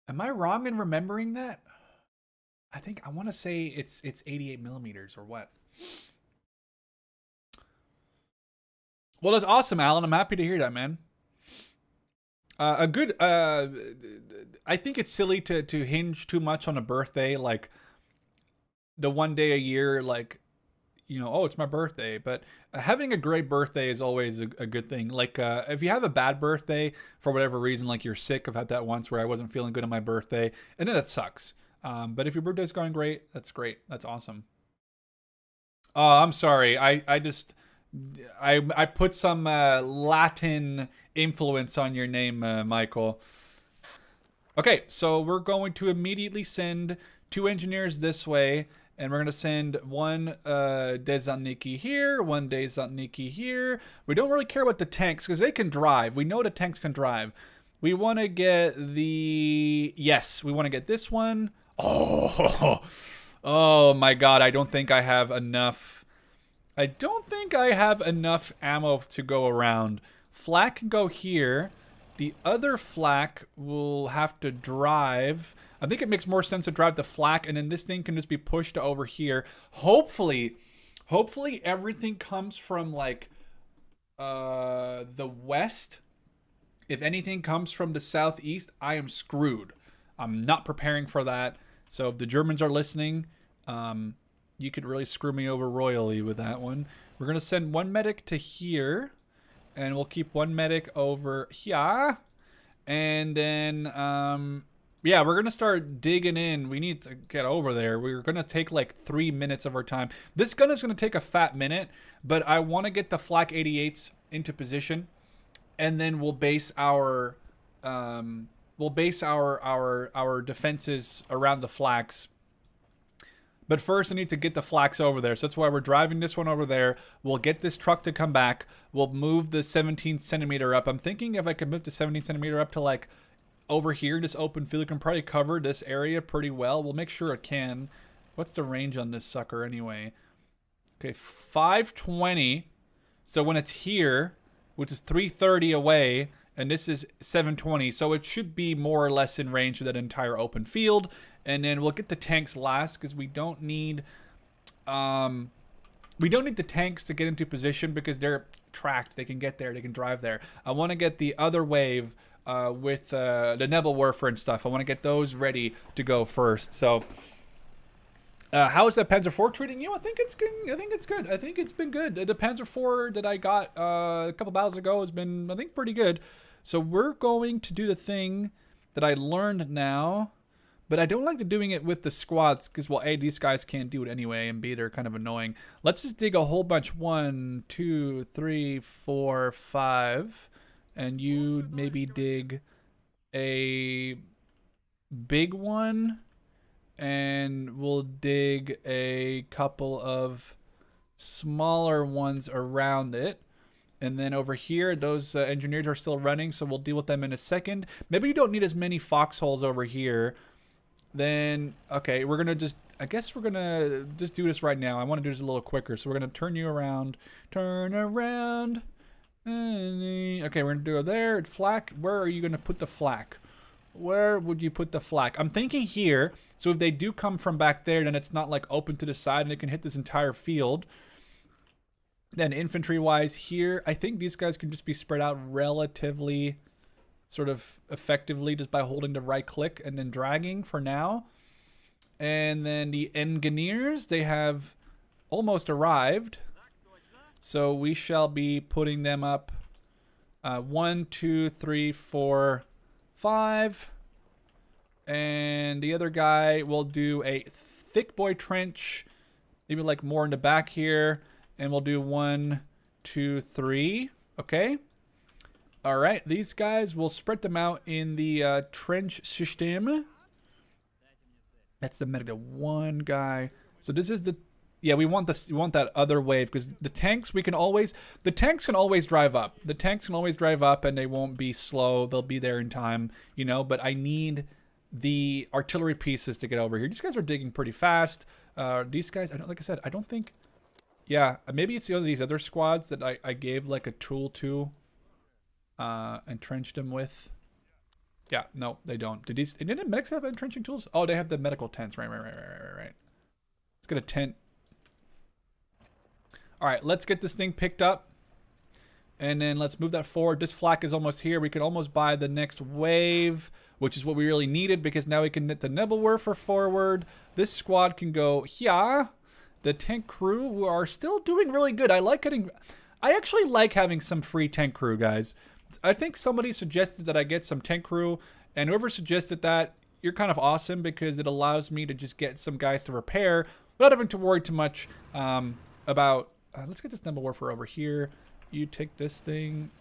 Am I wrong in remembering that? I think I want to say it's 88 millimeters or what? Well, that's awesome, Alan. I'm happy to hear that, man. A good. I think it's silly to hinge too much on a birthday, like the one day a year, like. You know, oh, it's my birthday. But having a great birthday is always a good thing. Like, if you have a bad birthday for whatever reason, like you're sick, I've had that once where I wasn't feeling good on my birthday, and then it sucks. But if your birthday's going great, that's great. That's awesome. Oh, I'm sorry. I put some Latin influence on your name, Michael. Okay, so we're going to immediately send 2 engineers this way. And we're going to send one Desantniki here, one Desantniki here. We don't really care about the tanks because they can drive. We know the tanks can drive. We want to get the... Yes, we want to get this one. Oh, oh my God. I don't think I have enough. I don't think I have enough ammo to go around. Flak can go here. The other flak will have to drive... I think it makes more sense to drive the flak, and then this thing can just be pushed to over here. Hopefully everything comes from like the west. If anything comes from the southeast, I am screwed. I'm not preparing for that. So if the Germans are listening, you could really screw me over royally with that one. We're gonna send 1 medic to here, and we'll keep 1 medic over here, and then yeah, we're going to start digging in. We need to get over there. We're going to take like 3 minutes of our time. This gun is going to take a fat minute, but I want to get the Flak 88s into position, and then we'll base our defenses around the Flaks. But first, I need to get the Flaks over there. So that's why we're driving this one over there. We'll get this truck to come back. We'll move the 17 centimeter up. I'm thinking if I could move the 17 centimeter up to like over here, this open field, it can probably cover this area pretty well. We'll make sure it can. What's the range on this sucker anyway? Okay, 520. So when it's here, which is 330 away, and this is 720, so it should be more or less in range of that entire open field. And then we'll get the tanks last because we don't need the tanks to get into position because they're tracked. They can get there. They can drive there. I want to get the other wave with the Nebelwerfer and stuff. I want to get those ready to go first. So, how is that Panzer IV treating you? I think it's good. I think it's good. I think it's been good. The Panzer IV that I got a couple battles ago has been, I think, pretty good. So we're going to do the thing that I learned now But I don't like doing it with the squads because, well, A, these guys can't do it anyway, and B, they're kind of annoying. Let's just dig a whole bunch. 1, 2, 3, 4, 5. And you maybe dig a big one. And we'll dig a couple of smaller ones around it. And then over here, those engineers are still running, so we'll deal with them in a second. Maybe you don't need as many foxholes over here. Then, okay, we're going to just, I guess we're going to just do this right now. I want to do this a little quicker, so we're going to turn you around. Turn around. Okay, we're going to do it there. Flak, where are you going to put the flak? Where would you put the flak? I'm thinking here, so if they do come from back there, then it's not like open to the side and it can hit this entire field. Then infantry-wise here, I think these guys can just be spread out relatively sort of effectively just by holding the right click and then dragging for now. And then the engineers, they have almost arrived. So we shall be putting them up 1, 2, 3, 4, 5. And the other guy will do a thick boy trench, maybe like more in the back here. And we'll do 1, 2, 3. Okay. All right. These guys, we'll spread them out in the trench system. That's the medic. One guy. So this is the. Yeah, we want this. We want that other wave because the tanks. We can always. The tanks can always drive up. The tanks can always drive up, and they won't be slow. They'll be there in time. You know. But I need the artillery pieces to get over here. These guys are digging pretty fast. These guys. I don't. Like I said, I don't think. Yeah, maybe it's these other squads that I gave like a tool to and trenched them with. Yeah, no, they don't. Didn't the medics have entrenching tools? Oh, they have the medical tents. Right. Let's get a tent. All right, let's get this thing picked up. And then let's move that forward. This flak is almost here. We can almost buy the next wave, which is what we really needed because now we can knit the Nebelwerfer forward. This squad can go here. The tank crew who are still doing really good. I actually like having some free tank crew, guys. I think somebody suggested that I get some tank crew, and whoever suggested that, you're kind of awesome because it allows me to just get some guys to repair without having to worry too much about. Let's get this Nebelwerfer over here. You take this thing.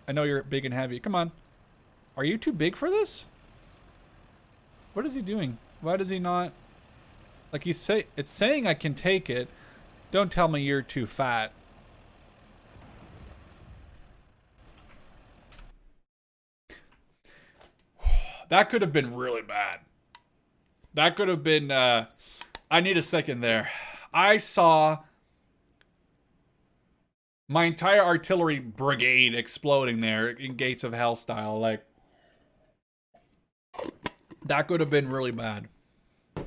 I know you're big and heavy. Come on. Are you too big for this? What is he doing? Why does he not? Like it's saying I can take it. Don't tell me you're too fat. That could have been really bad. That could have been, I need a second there. I saw my entire artillery brigade exploding there in Gates of Hell style. Like, that could have been really bad. Do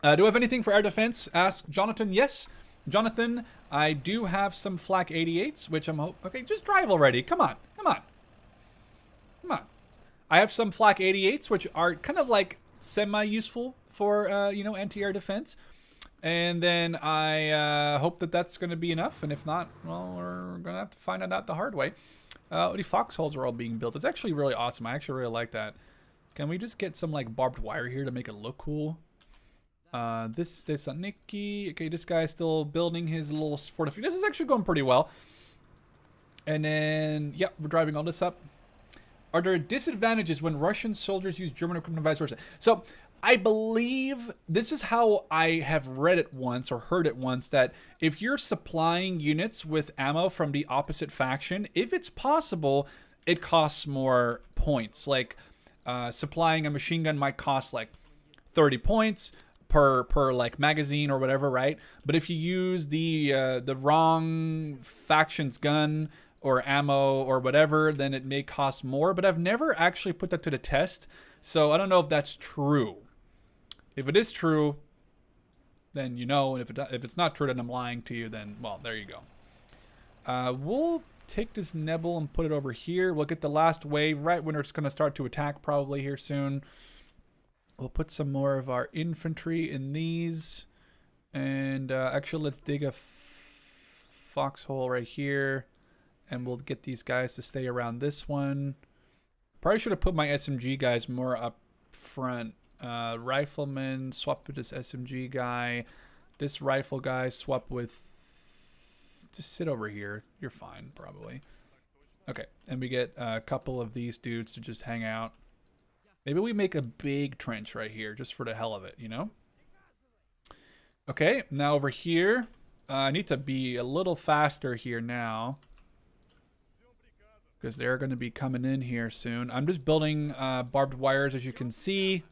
I have anything for air defense? Ask Jonathan. Yes, Jonathan, I do have some Flak 88s, which I'm okay, just drive already. Come on. I have some Flak 88s, which are kind of like semi-useful for, anti-air defense. And then I hope that that's going to be enough. And if not, well, we're going to have to find it out the hard way. The foxholes are all being built. It's actually really awesome. I actually really like that. Can we just get some like barbed wire here to make it look cool? This on Nikki. Okay, this guy's still building his little fortification. This is actually going pretty well. And then, yeah, we're driving all this up. Are there disadvantages when Russian soldiers use German equipment and vice versa? So, I believe this is how I have read it once or heard it once, that if you're supplying units with ammo from the opposite faction, if it's possible, it costs more points. Like, supplying a machine gun might cost like 30 points per like magazine or whatever, right? But if you use the wrong faction's gun or ammo or whatever, then it may cost more. But I've never actually put that to the test, so I don't know if that's true. If it is true, then you know, and if it's not true, then I'm lying to you. Then, well, there you go. We'll take this Nebel and put it over here. We'll get the last wave right when it's going to start to attack, probably here soon. We'll put some more of our infantry in these. And actually, let's dig a foxhole right here. And we'll get these guys to stay around this one. Probably should have put my SMG guys more up front. Rifleman, swap with this SMG guy. This rifle guy, swap with... Just sit over here. You're fine, probably. Okay, and we get a couple of these dudes to just hang out. Maybe we make a big trench right here, just for the hell of it, you know? Okay, now over here. I need to be a little faster here now, because they're going to be coming in here soon. I'm just building barbed wires, as you can see.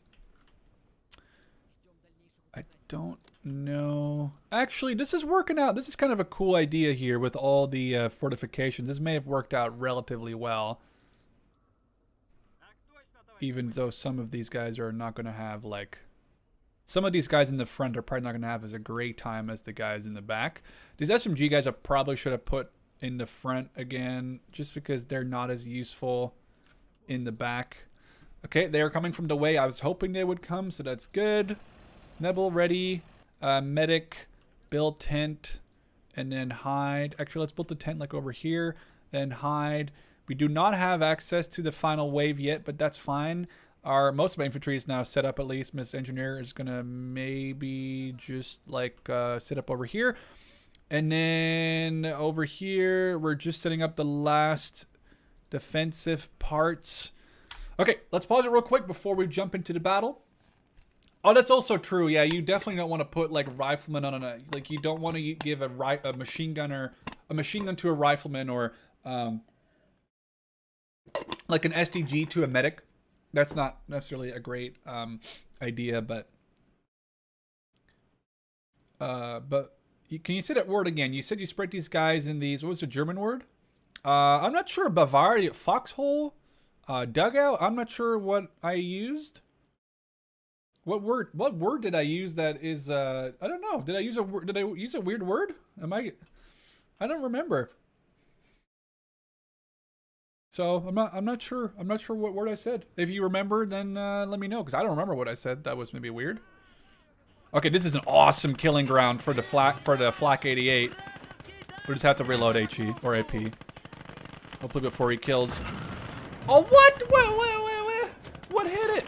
I don't know. Actually, this is working out. This is kind of a cool idea here with all the fortifications. This may have worked out relatively well. Even though some of these guys are not going to have, like... Some of these guys in the front are probably not going to have as a great time as the guys in the back. These SMG guys I probably should have put in the front again, just because they're not as useful in the back. Okay, they are coming from the way I was hoping they would come, so that's good. Nebel ready. Medic, build tent, and then hide. Actually, let's build the tent like over here, then hide. We do not have access to the final wave yet, but that's fine. Most of my infantry is now set up at least. Miss Engineer is going to maybe just like sit up over here. And then over here, we're just setting up the last defensive parts. Okay, let's pause it real quick before we jump into the battle. Oh, that's also true. Yeah, you definitely don't want to put like riflemen on a, like you don't want to give a machine gun to a rifleman, or like an SDG to a medic. That's not necessarily a great idea, but can you say that word again? You said you spread these guys in these, what was the German word? I'm not sure. Bavaria, foxhole, dugout. I'm not sure what I used. What word did I use that is, I don't know. Did I use a weird word? I don't remember. So I'm not sure what word I said. If you remember, then let me know, because I don't remember what I said. That was maybe weird. Okay, this is an awesome killing ground for the flak 88. We just have to reload HE or AP. Hopefully before he kills. Oh, what? What hit it?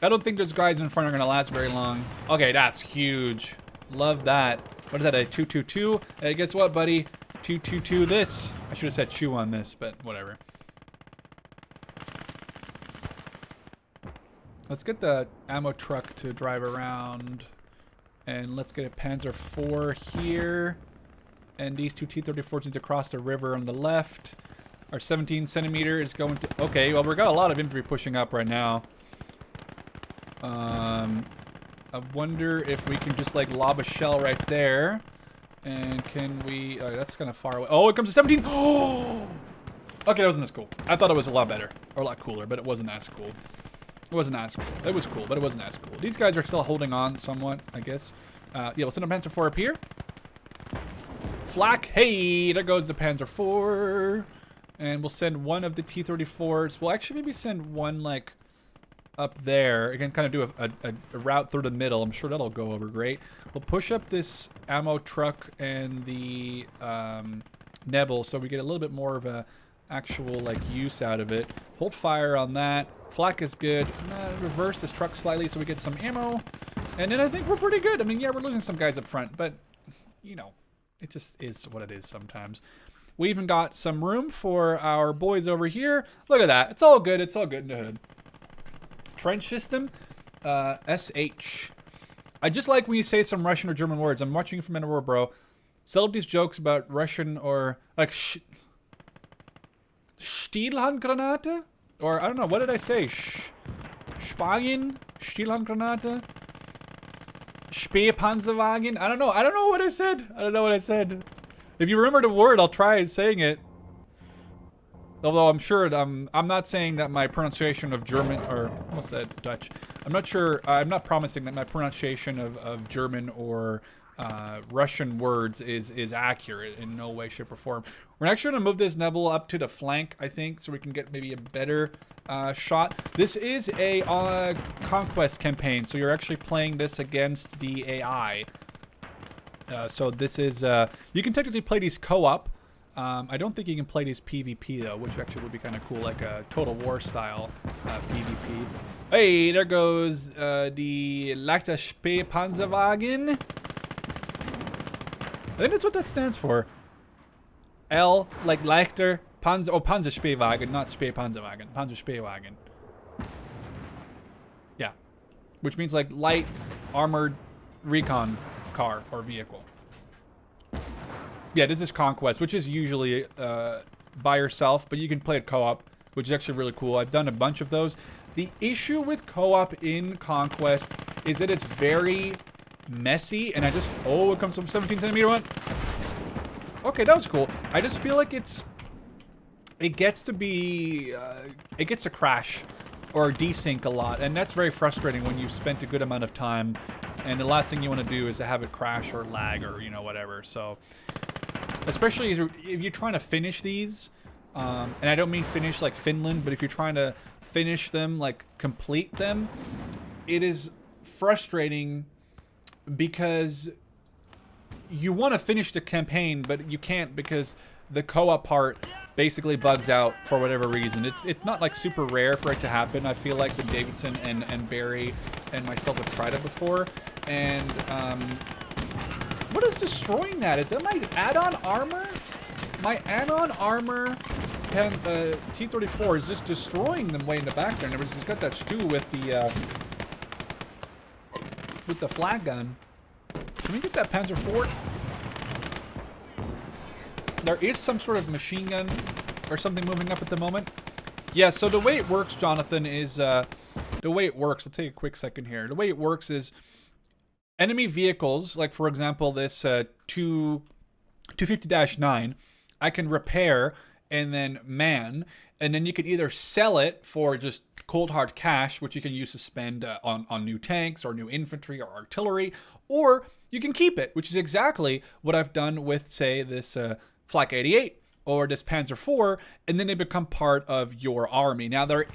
I don't think those guys in front are gonna last very long. Okay, that's huge. Love that. What is that? A 222? Hey, guess what, buddy? 222 this. I should have said chew on this, but whatever. Let's get the ammo truck to drive around. And let's get a Panzer IV here. And these two T-34s need to cross the river on the left. Our 17 centimeter is going to... Okay, well, we've got a lot of infantry pushing up right now. I wonder if we can just, like, lob a shell right there. And can we... Oh, that's kind of far away. Oh, it comes to 17! Oh! Okay, that wasn't as cool. I thought it was a lot better. Or a lot cooler, but it wasn't as cool. It wasn't as cool. It was cool, but it wasn't as cool. These guys are still holding on somewhat, I guess. Yeah, we'll send a Panzer IV up here. Flak! Hey! There goes the Panzer IV. And we'll send one of the T-34s. We'll actually maybe send one, like... up there. Again, kind of do a route through the middle. I'm sure that'll go over great. We'll push up this ammo truck and the Nebel so we get a little bit more of a actual like use out of it. Hold fire on that. Flak is good. Reverse this truck slightly so we get some ammo. And then I think we're pretty good. I mean, yeah, we're losing some guys up front, but you know, it just is what it is sometimes. We even got some room for our boys over here. Look at that. It's all good. It's all good in the hood. Trench system, SH. I just like when you say some Russian or German words. I'm watching you from War, bro. Sell up these jokes about Russian or like Stielhandgranate? Or I don't know, what did I say? Spanien? Stielhandgranate? Spähpanzerwagen? I don't know what I said. I don't know what I said. If you remember the word, I'll try saying it. Although I'm sure, I'm not saying that my pronunciation of German, or what's that, Dutch? I'm not sure, I'm not promising that my pronunciation of German or Russian words is accurate in no way, shape, or form. We're actually going to move this Nebel up to the flank, I think, so we can get maybe a better shot. This is a Conquest campaign, so you're actually playing this against the AI. So this is, you can technically play these co-op. I don't think you can play these PvP though, which actually would be kind of cool, like a Total War style PvP. Hey, there goes the Leichter Spähpanzerwagen. I think that's what that stands for. L, like Leichter Panzer, oh, Panzerspähwagen, not Spähpanzerwagen, Panzerspähwagen. Yeah, which means like light armored recon car or vehicle. Yeah, this is Conquest, which is usually by yourself, but you can play it co-op, which is actually really cool. I've done a bunch of those. The issue with co-op in Conquest is that it's very messy, and I just... Oh, it comes from 17 centimeter one. Okay, that was cool. I just feel like it gets to be... it gets to crash or desync a lot, and that's very frustrating when you've spent a good amount of time, and the last thing you want to do is to have it crash or lag or, you know, whatever. So... Especially if you're trying to finish these, and I don't mean finish like Finland, but if you're trying to finish them, like complete them, it is frustrating because you want to finish the campaign, but you can't because the co-op part basically bugs out for whatever reason. It's not like super rare for it to happen. I feel like the Davidson and Barry and myself have tried it before, and what is destroying that? Is that my add-on armor? My add-on armor T-34 is just destroying them way in the background. It's just got that stew with the flag gun. Can we get that Panzer IV? There is some sort of machine gun or something moving up at the moment. Yeah, so the way it works, Jonathan, is the way it works. Let's take a quick second here. The way it works is enemy vehicles, like for example this 250-9, I can repair and then man, and then you can either sell it for just cold hard cash, which you can use to spend on new tanks or new infantry or artillery, or you can keep it, which is exactly what I've done with, say, this Flak 88 or this Panzer IV, and then they become part of your army. Now there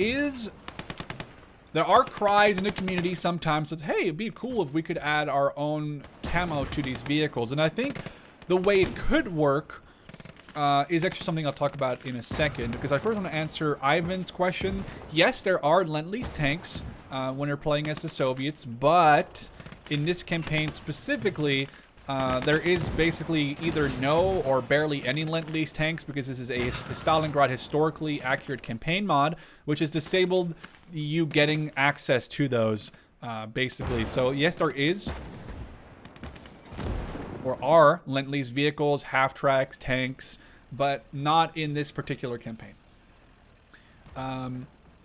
are cries in the community sometimes that, hey, it'd be cool if we could add our own camo to these vehicles. And I think the way it could work is actually something I'll talk about in a second, because I first want to answer Ivan's question. Yes, there are Lend-Lease tanks when you're playing as the Soviets, but in this campaign specifically, there is basically either no or barely any Lend-Lease tanks, because this is a Stalingrad historically accurate campaign mod, which has disabled you getting access to those, basically. So yes, there is or are Lend-Lease vehicles, half-tracks, tanks, but not in this particular campaign.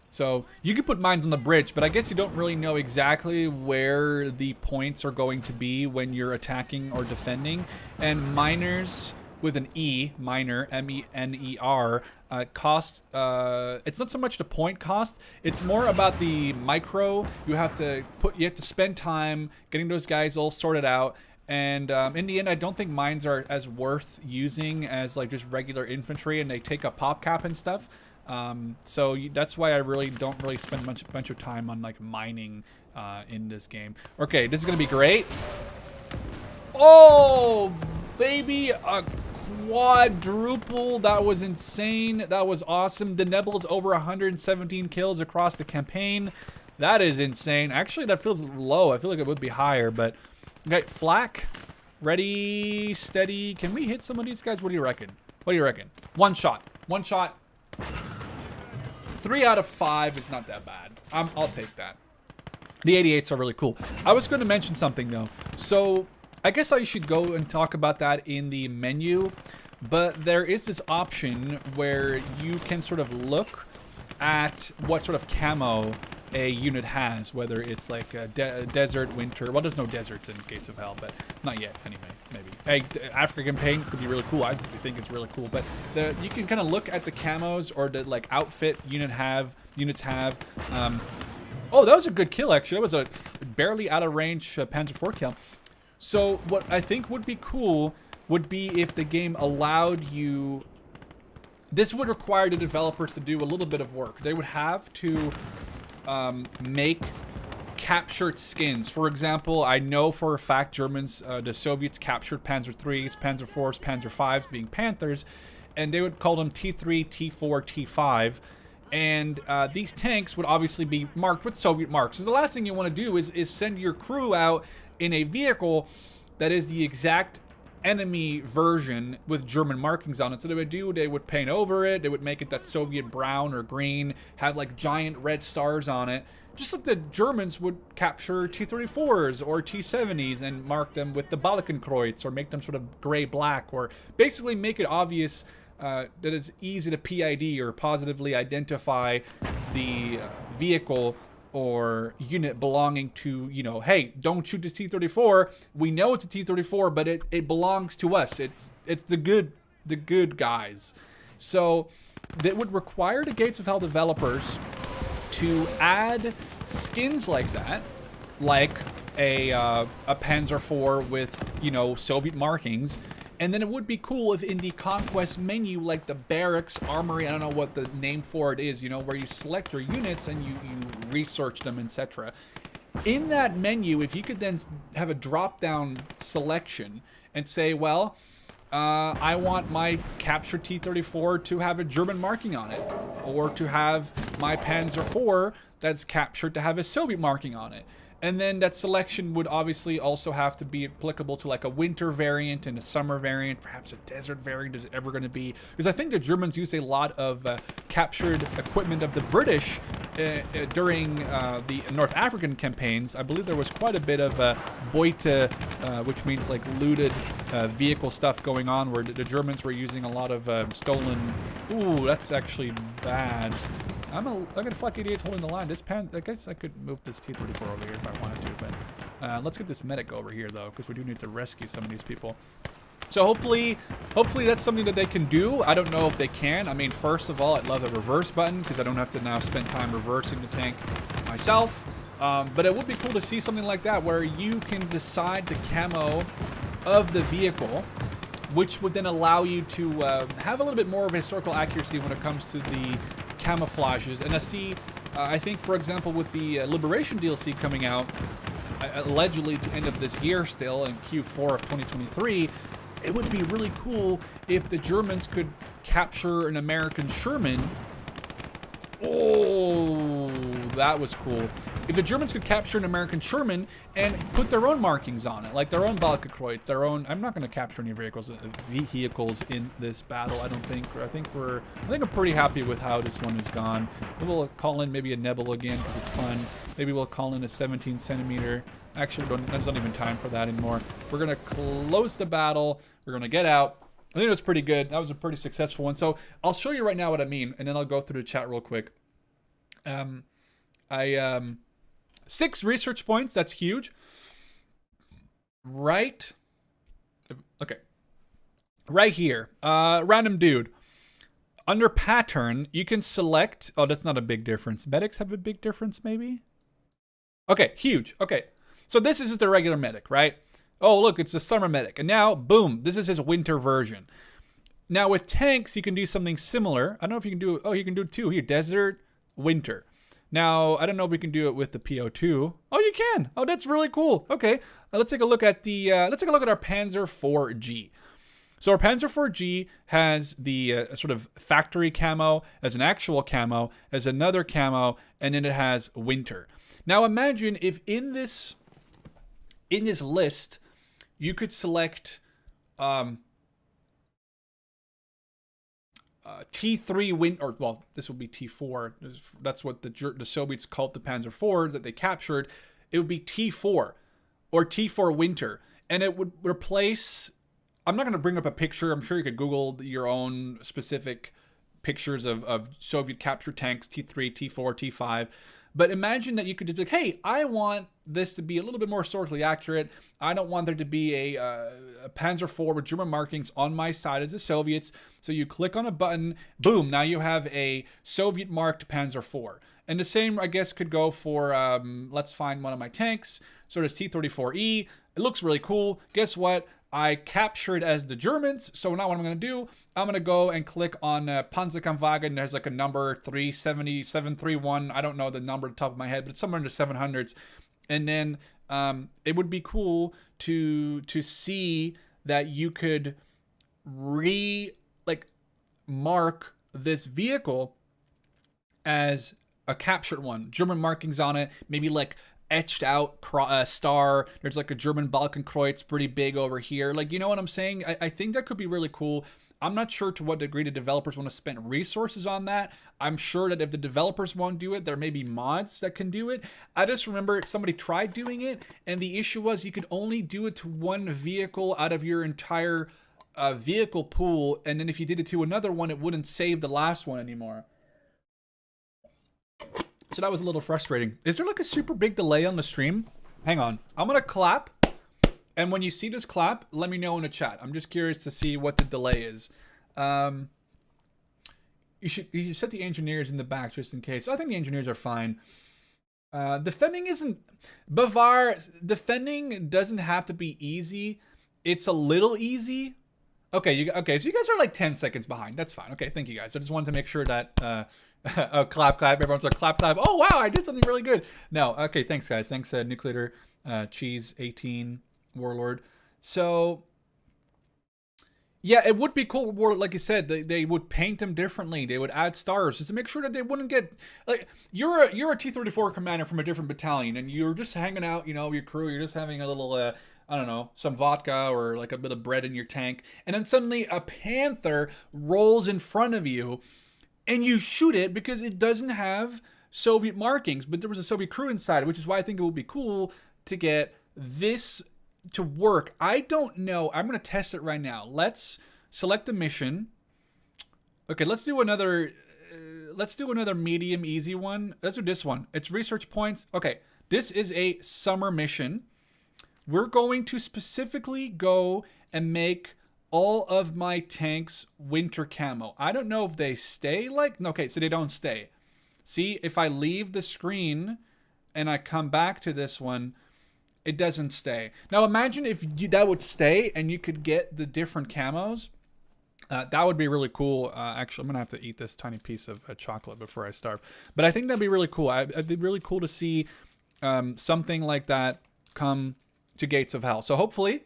So you can put mines on the bridge, but I guess you don't really know exactly where the points are going to be when you're attacking or defending. And miners with an E, miner, M-E-N-E-R, cost, it's not so much the point cost, it's more about the micro. You have to spend time getting those guys all sorted out. And in the end, I don't think mines are as worth using as like just regular infantry, and they take up pop cap and stuff. So that's why I really don't spend a bunch of time on like mining in this game. Okay, this is gonna be great. Oh, baby, a quadruple. That was insane. That was awesome. The Nebel's over 117 kills across the campaign. That is insane. Actually, that feels low. I feel like it would be higher, but okay, Flak, ready, steady. Can we hit some of these guys? What do you reckon? What do you reckon? One shot. 3 out of 5 is not that bad. I'll take that. The 88s are really cool. I was going to mention something though. So I guess I should go and talk about that in the menu, but there is this option where you can sort of look at what sort of camo a unit has, whether it's like a desert, winter. Well, there's no deserts in Gates of Hell, but not yet anyway, maybe. Hey, Africa campaign could be really cool. I think it's really cool, but you can kind of look at the camos or the like outfit units have. Oh, that was a good kill actually. That was a barely out of range Panzer IV kill. So what I think would be cool would be if the game allowed you. This would require the developers to do a little bit of work. They would have to make captured skins. For example, I know for a fact Germans, the Soviets captured Panzer IIIs, Panzer IVs, Panzer Vs being Panthers, and they would call them T3, T4, T5. And these tanks would obviously be marked with Soviet marks. So the last thing you want to do is send your crew out in a vehicle that is the exact enemy version with German markings on it. So they would paint over it, they would make it that Soviet brown or green, have like giant red stars on it, just like the Germans would capture T-34s or T-70s and mark them with the Balkenkreuz, or make them sort of gray-black, or basically make it obvious that it's easy to PID or positively identify the vehicle or unit belonging to, you know, hey, don't shoot this T-34. We know it's a T-34, but it belongs to us. It's the good guys. So that would require the Gates of Hell developers to add skins like that, like a Panzer IV with, you know, Soviet markings. And then it would be cool if in the Conquest menu, like the barracks, armory, I don't know what the name for it is, you know, where you select your units and you research them, etc. In that menu, if you could then have a drop-down selection and say, well, I want my captured T-34 to have a German marking on it, or to have my Panzer IV that's captured to have a Soviet marking on it. And then that selection would obviously also have to be applicable to like a winter variant and a summer variant, perhaps a desert variant is ever going to be. Because I think the Germans use a lot of captured equipment of the British during the North African campaigns. I believe there was quite a bit of Beute, which means like looted vehicle stuff going on, where the Germans were using a lot of stolen... Ooh, that's actually bad. I got a Flak 88's holding the line. I guess I could move this T-34 over here if I wanted to, but let's get this medic over here though, because we do need to rescue some of these people. So hopefully that's something that they can do. I don't know if they can. I mean, first of all, I'd love a reverse button, because I don't have to now spend time reversing the tank myself. But it would be cool to see something like that, where you can decide the camo of the vehicle, which would then allow you to have a little bit more of historical accuracy when it comes to the camouflages. And I think, for example, with the Liberation DLC coming out, allegedly at the end of this year still, in Q4 of 2023, it would be really cool if the Germans could capture an American Sherman. Oh, that was cool. If the Germans could capture an American Sherman and put their own markings on it, like their own Balkenkreuz, their own... I'm not going to capture any vehicles in this battle, I don't think. I think I'm pretty happy with how this one has gone. We'll call in maybe a Nebula again, because it's fun. Maybe we'll call in a 17 centimeter. Actually, there's not even time for that anymore. We're going to close the battle. We're going to get out. I think it was pretty good. That was a pretty successful one. So I'll show you right now what I mean, and then I'll go through the chat real quick. 6 research points. That's huge. Right. Okay. Right here. Random dude. Under pattern, you can select... Oh, that's not a big difference. Medics have a big difference, maybe? Okay, huge. Okay. So this is just the regular medic, right? Oh, look, it's the summer medic. And now, boom, this is his winter version. Now, with tanks, you can do something similar. I don't know if you can do... Oh, you can do it too. Here, desert, winter. Now, I don't know if we can do it with the PO2. Oh, you can. Oh, that's really cool. Okay, let's take a look at the our Panzer IV-G. So our Panzer IV-G has the sort of factory camo, as an actual camo, as another camo, and then it has winter. Now, imagine if in this list you could select T3 or well, this would be T4. That's what the Soviets called the Panzer IV that they captured. It would be T4 or T4 Winter, and it would replace... I'm not going to bring up a picture. I'm sure you could Google your own specific pictures of Soviet captured tanks, T3, T4, T5. But imagine that you could just be like, hey, I want this to be a little bit more historically accurate. I don't want there to be a Panzer IV with German markings on my side as the Soviets. So you click on a button, boom, now you have a Soviet marked Panzer IV. And the same, I guess, could go for, let's find one of my tanks. So there's T-34E. It looks really cool. Guess what? I captured as the Germans. So now what I'm going to do, I'm going to go and click on Panzerkampfwagen. There's like a number 370, 731. I don't know the number at the top of my head, but it's somewhere in the 700s. And then it would be cool to see that you could mark this vehicle as a captured one. German markings on it, maybe like etched out star. There's like a German Balkenkreuz pretty big over here. Like, you know what I'm saying? I think that could be really cool. I'm not sure to what degree the developers want to spend resources on that. I'm sure that if the developers won't do it, there may be mods that can do it. I just remember somebody tried doing it, and the issue was you could only do it to one vehicle out of your entire vehicle pool, and then if you did it to another one, it wouldn't save the last one anymore. So that was a little frustrating. Is there like a super big delay on the stream? Hang on. I'm going to clap. And when you see this clap, let me know in the chat. I'm just curious to see what the delay is. You should set the engineers in the back just in case. I think the engineers are fine. Defending isn't... Bavar, defending doesn't have to be easy. It's a little easy. Okay, okay, so you guys are like 10 seconds behind. That's fine. Okay, thank you guys. I just wanted to make sure that... oh, clap, clap. Everyone's like, clap, clap. Oh, wow, I did something really good. No, okay, thanks, guys. Thanks, Nuclear Cheese 18 Warlord. So, yeah, it would be cool, like you said, they would paint them differently. They would add stars just to make sure that they wouldn't get... Like, you're a T-34 commander from a different battalion, and you're just hanging out, you know, your crew, you're just having a little... I don't know, some vodka or like a bit of bread in your tank. And then suddenly a panther rolls in front of you and you shoot it because it doesn't have Soviet markings, but there was a Soviet crew inside, which is why I think it would be cool to get this to work. I don't know. I'm going to test it right now. Let's select the mission. Okay, let's do another medium easy one. Let's do this one. It's research points. Okay, this is a summer mission. We're going to specifically go and make all of my tanks winter camo. I don't know if they stay like... Okay, so they don't stay. See, if I leave the screen and I come back to this one, it doesn't stay. Now imagine if that would stay and you could get the different camos. That would be really cool. Actually, I'm going to have to eat this tiny piece of chocolate before I starve. But I think that'd be really cool. It'd be really cool to see something like that come to Gates of Hell. So hopefully...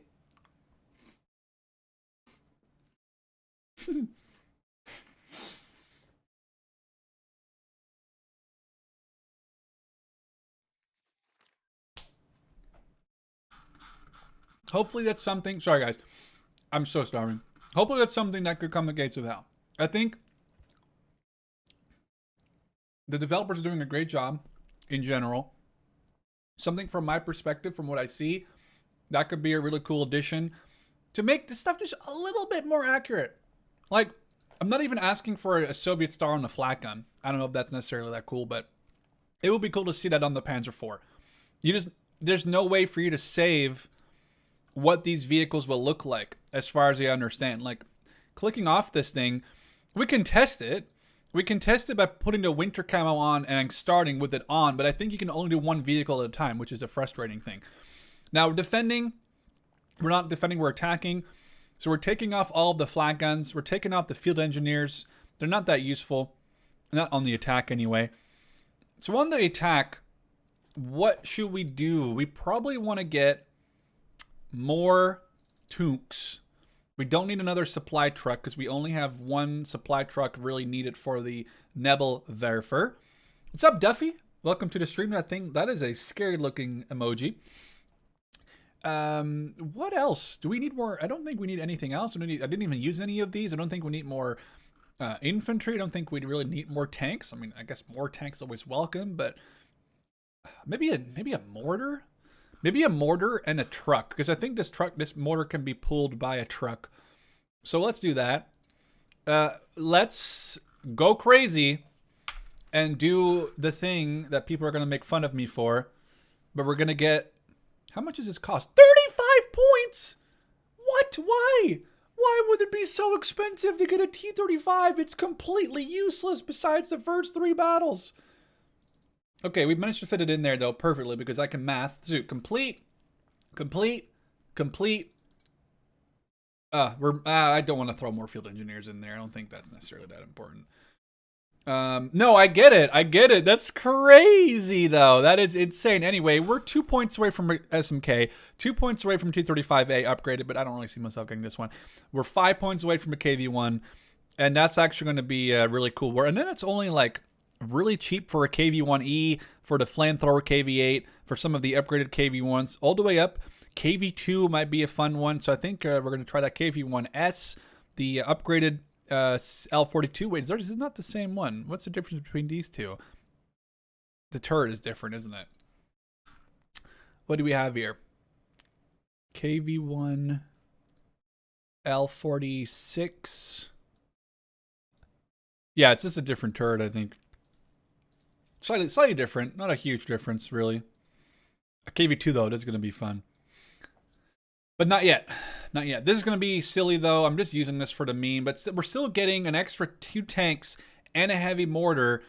hopefully that's something... Sorry, guys. I'm so starving. Hopefully that's something that could come to Gates of Hell. I think the developers are doing a great job in general. Something from my perspective, from what I see, that could be a really cool addition to make this stuff just a little bit more accurate. Like, I'm not even asking for a Soviet star on the flak gun. I don't know if that's necessarily that cool, but it would be cool to see that on the Panzer IV. There's no way for you to save what these vehicles will look like, as far as I understand. Like, clicking off this thing, we can test it. We can test it by putting the winter camo on and starting with it on, but I think you can only do one vehicle at a time, which is a frustrating thing. Now, defending, we're not defending, we're attacking. So we're taking off all of the flak guns. We're taking off the field engineers. They're not that useful. Not on the attack anyway. So on the attack, what should we do? We probably want to get more Tunks. We don't need another supply truck because we only have one supply truck really needed for the Nebelwerfer. What's up, Duffy? Welcome to the stream. That is a scary looking emoji. What else? Do we need more? I don't think we need anything else. I didn't even use any of these. I don't think we need more infantry. I don't think we really need more tanks. I mean, I guess more tanks always welcome, but maybe a mortar? Maybe a mortar and a truck, because I think this mortar can be pulled by a truck. So let's do that. Let's go crazy and do the thing that people are going to make fun of me for, but we're going to get... How much does this cost? 35 points! What? Why? Why would it be so expensive to get a T-35? It's completely useless besides the first 3 battles. Okay, we managed to fit it in there, though, perfectly, because I can math. So, complete. I don't want to throw more field engineers in there. I don't think that's necessarily that important. No, I get it. That's crazy, though. That is insane. Anyway, we're 2 points away from SMK, 2 points away from T-35A upgraded, but I don't really see myself getting this one. We're 5 points away from a KV-1. And that's actually going to be really cool. And then it's only like really cheap for a KV-1E, for the flamethrower KV-8, for some of the upgraded KV-1s, all the way up. KV-2 might be a fun one. So I think we're going to try that KV-1S, the upgraded L42. Wait, this is not the same one. What's the difference between these two? The turret is different, isn't it? What do we have here? KV-1 L46. Yeah, it's just a different turret, I think. Slightly different. Not a huge difference, really. A KV-2, though, it is going to be fun. But not yet. Not yet. This is going to be silly, though. I'm just using this for the meme. But we're still getting an extra 2 tanks and a heavy mortar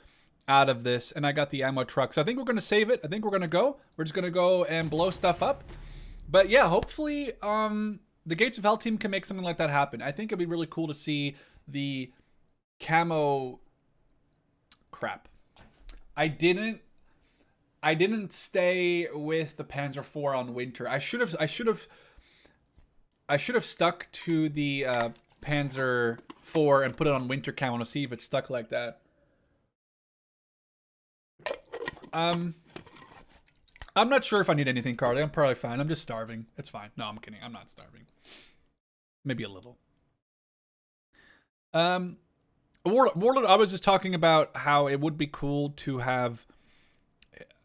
out of this. And I got the ammo truck. So I think we're going to save it. I think we're going to go. We're just going to go and blow stuff up. But yeah, hopefully the Gates of Hell team can make something like that happen. I think it'd be really cool to see the camo... Crap. I didn't stay with the Panzer IV on winter. I should have stuck to the Panzer IV and put it on winter camo to see if it stuck like that. I'm not sure if I need anything, Carly. I'm probably fine. I'm just starving. It's fine. No, I'm kidding. I'm not starving. Maybe a little. Warlord, I was just talking about how it would be cool to have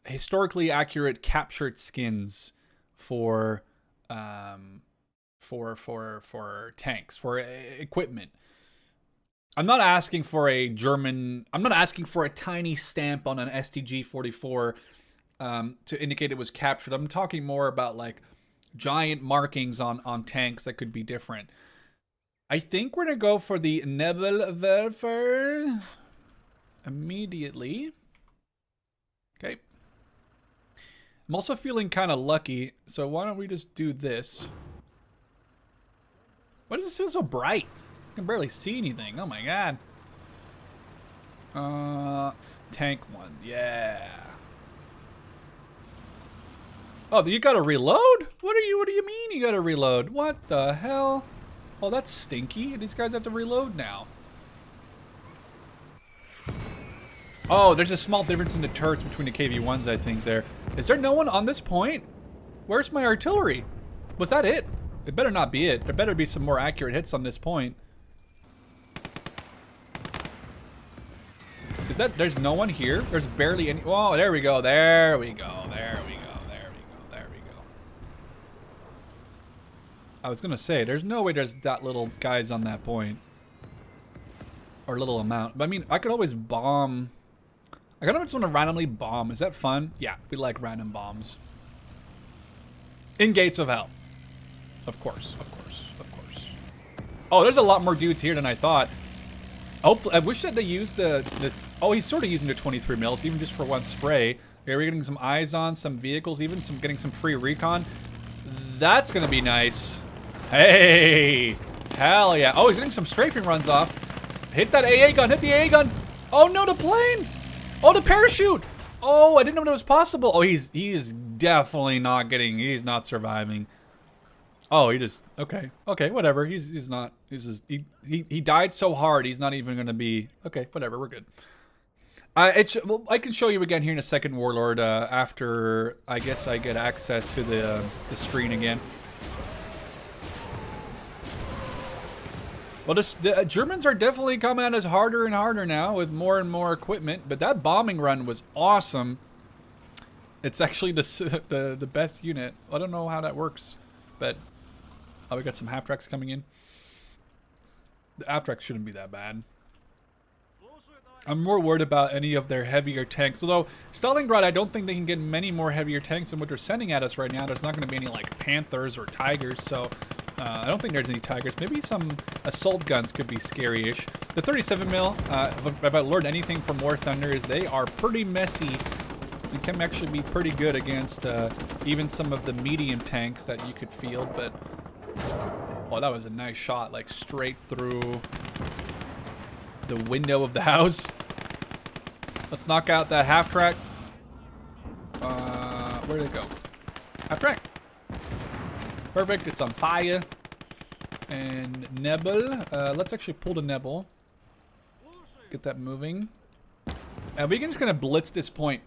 historically accurate captured skins for tanks, for equipment. I'm not asking for a German... I'm not asking for a tiny stamp on an STG-44 to indicate it was captured. I'm talking more about like giant markings on tanks that could be different. I think we're going to go for the Nebelwerfer immediately. Okay. I'm also feeling kind of lucky, so why don't we just do this? Why does this feel so bright? I can barely see anything. Oh my god. Tank one. Yeah. Oh, you gotta reload? What do you mean you gotta reload? What the hell? Oh, that's stinky. These guys have to reload now. Oh, there's a small difference in the turrets between the KV-1s, I think, there. Is there no one on this point? Where's my artillery? Was that it? It better not be it. There better be some more accurate hits on this point. Is that... There's no one here? There's barely any... Oh, there we go. There we go. There we go. There we go. There we go. I was gonna say, there's no way there's that little guys on that point. Or little amount. But I mean, I could always bomb... I kind of just want to randomly bomb. Is that fun? Yeah, we like random bombs. In Gates of Hell. Of course, of course, of course. Oh, there's a lot more dudes here than I thought. Oh, I wish that they used the... Oh, he's sort of using the 23 mils, even just for one spray. Here we're getting some eyes on, some vehicles, even getting some free recon. That's going to be nice. Hey! Hell yeah. Oh, he's getting some strafing runs off. Hit that AA gun, hit the AA gun. Oh no, the plane! Oh, the parachute! Oh, I didn't know that was possible. Oh, he is definitely not getting... He's not surviving. Oh, he just... Okay. Okay, whatever. He's not... He's just... He died so hard, he's not even going to be... Okay, whatever. We're good. Well, I can show you again here in a second, Warlord, after, I guess, I get access to the screen again. Well, the Germans are definitely coming at us harder and harder now with more and more equipment. But that bombing run was awesome. It's actually the best unit. I don't know how that works, but oh, we got some half tracks coming in. The half tracks shouldn't be that bad. I'm more worried about any of their heavier tanks. Although Stalingrad, I don't think they can get many more heavier tanks than what they're sending at us right now. There's not going to be any like Panthers or Tigers, so. I don't think there's any Tigers. Maybe some assault guns could be scary-ish. The 37 mil, if I learned anything from War Thunder, is they are pretty messy and can actually be pretty good against even some of the medium tanks that you could field. But oh, that was a nice shot, like straight through the window of the house. Let's knock out that half track. Where did it go? Half track. Perfect, it's on fire. And Nebel, let's actually pull the Nebel. get that moving. And we can just kind of blitz this point.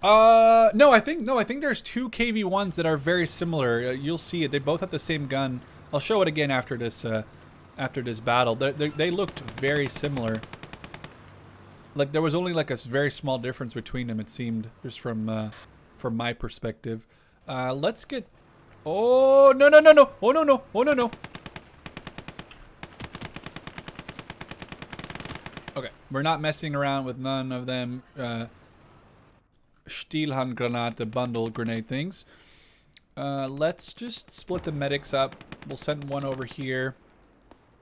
No, I think there's two KV-1s that are very similar. You'll see it. They both have the same gun. I'll show it again after this battle. They looked very similar. Like there was only like a very small difference between them. It seemed, just from my perspective. Let's get. Oh no no no no! Oh no no! Oh no no! Okay, we're not messing around with none of them. Stielhandgranate bundle grenade things. Let's just split the medics up. We'll send one over here.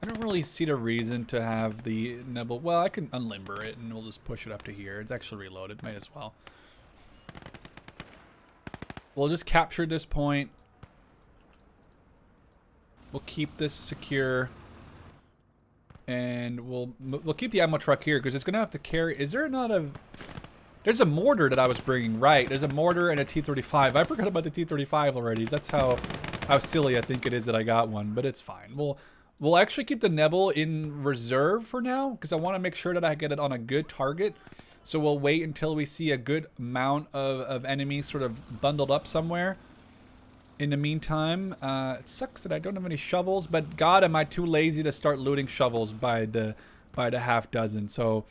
I don't really see the reason to have the Nebel. Well, I can unlimber it and we'll just push it up to here. It's actually reloaded. Might as well. We'll just capture this point. We'll keep this secure. And we'll keep the ammo truck here because it's going to have to carry... Is there not a... There's a mortar that I was bringing, right? There's a mortar and a T-35. I forgot about the T-35 already. That's how silly I think it is that I got one, but it's fine. We'll actually keep the Nebel in reserve for now because I want to make sure that I get it on a good target. So we'll wait until we see a good amount of enemies sort of bundled up somewhere. In the meantime, it sucks that I don't have any shovels, but God, am I too lazy to start looting shovels by the half dozen. So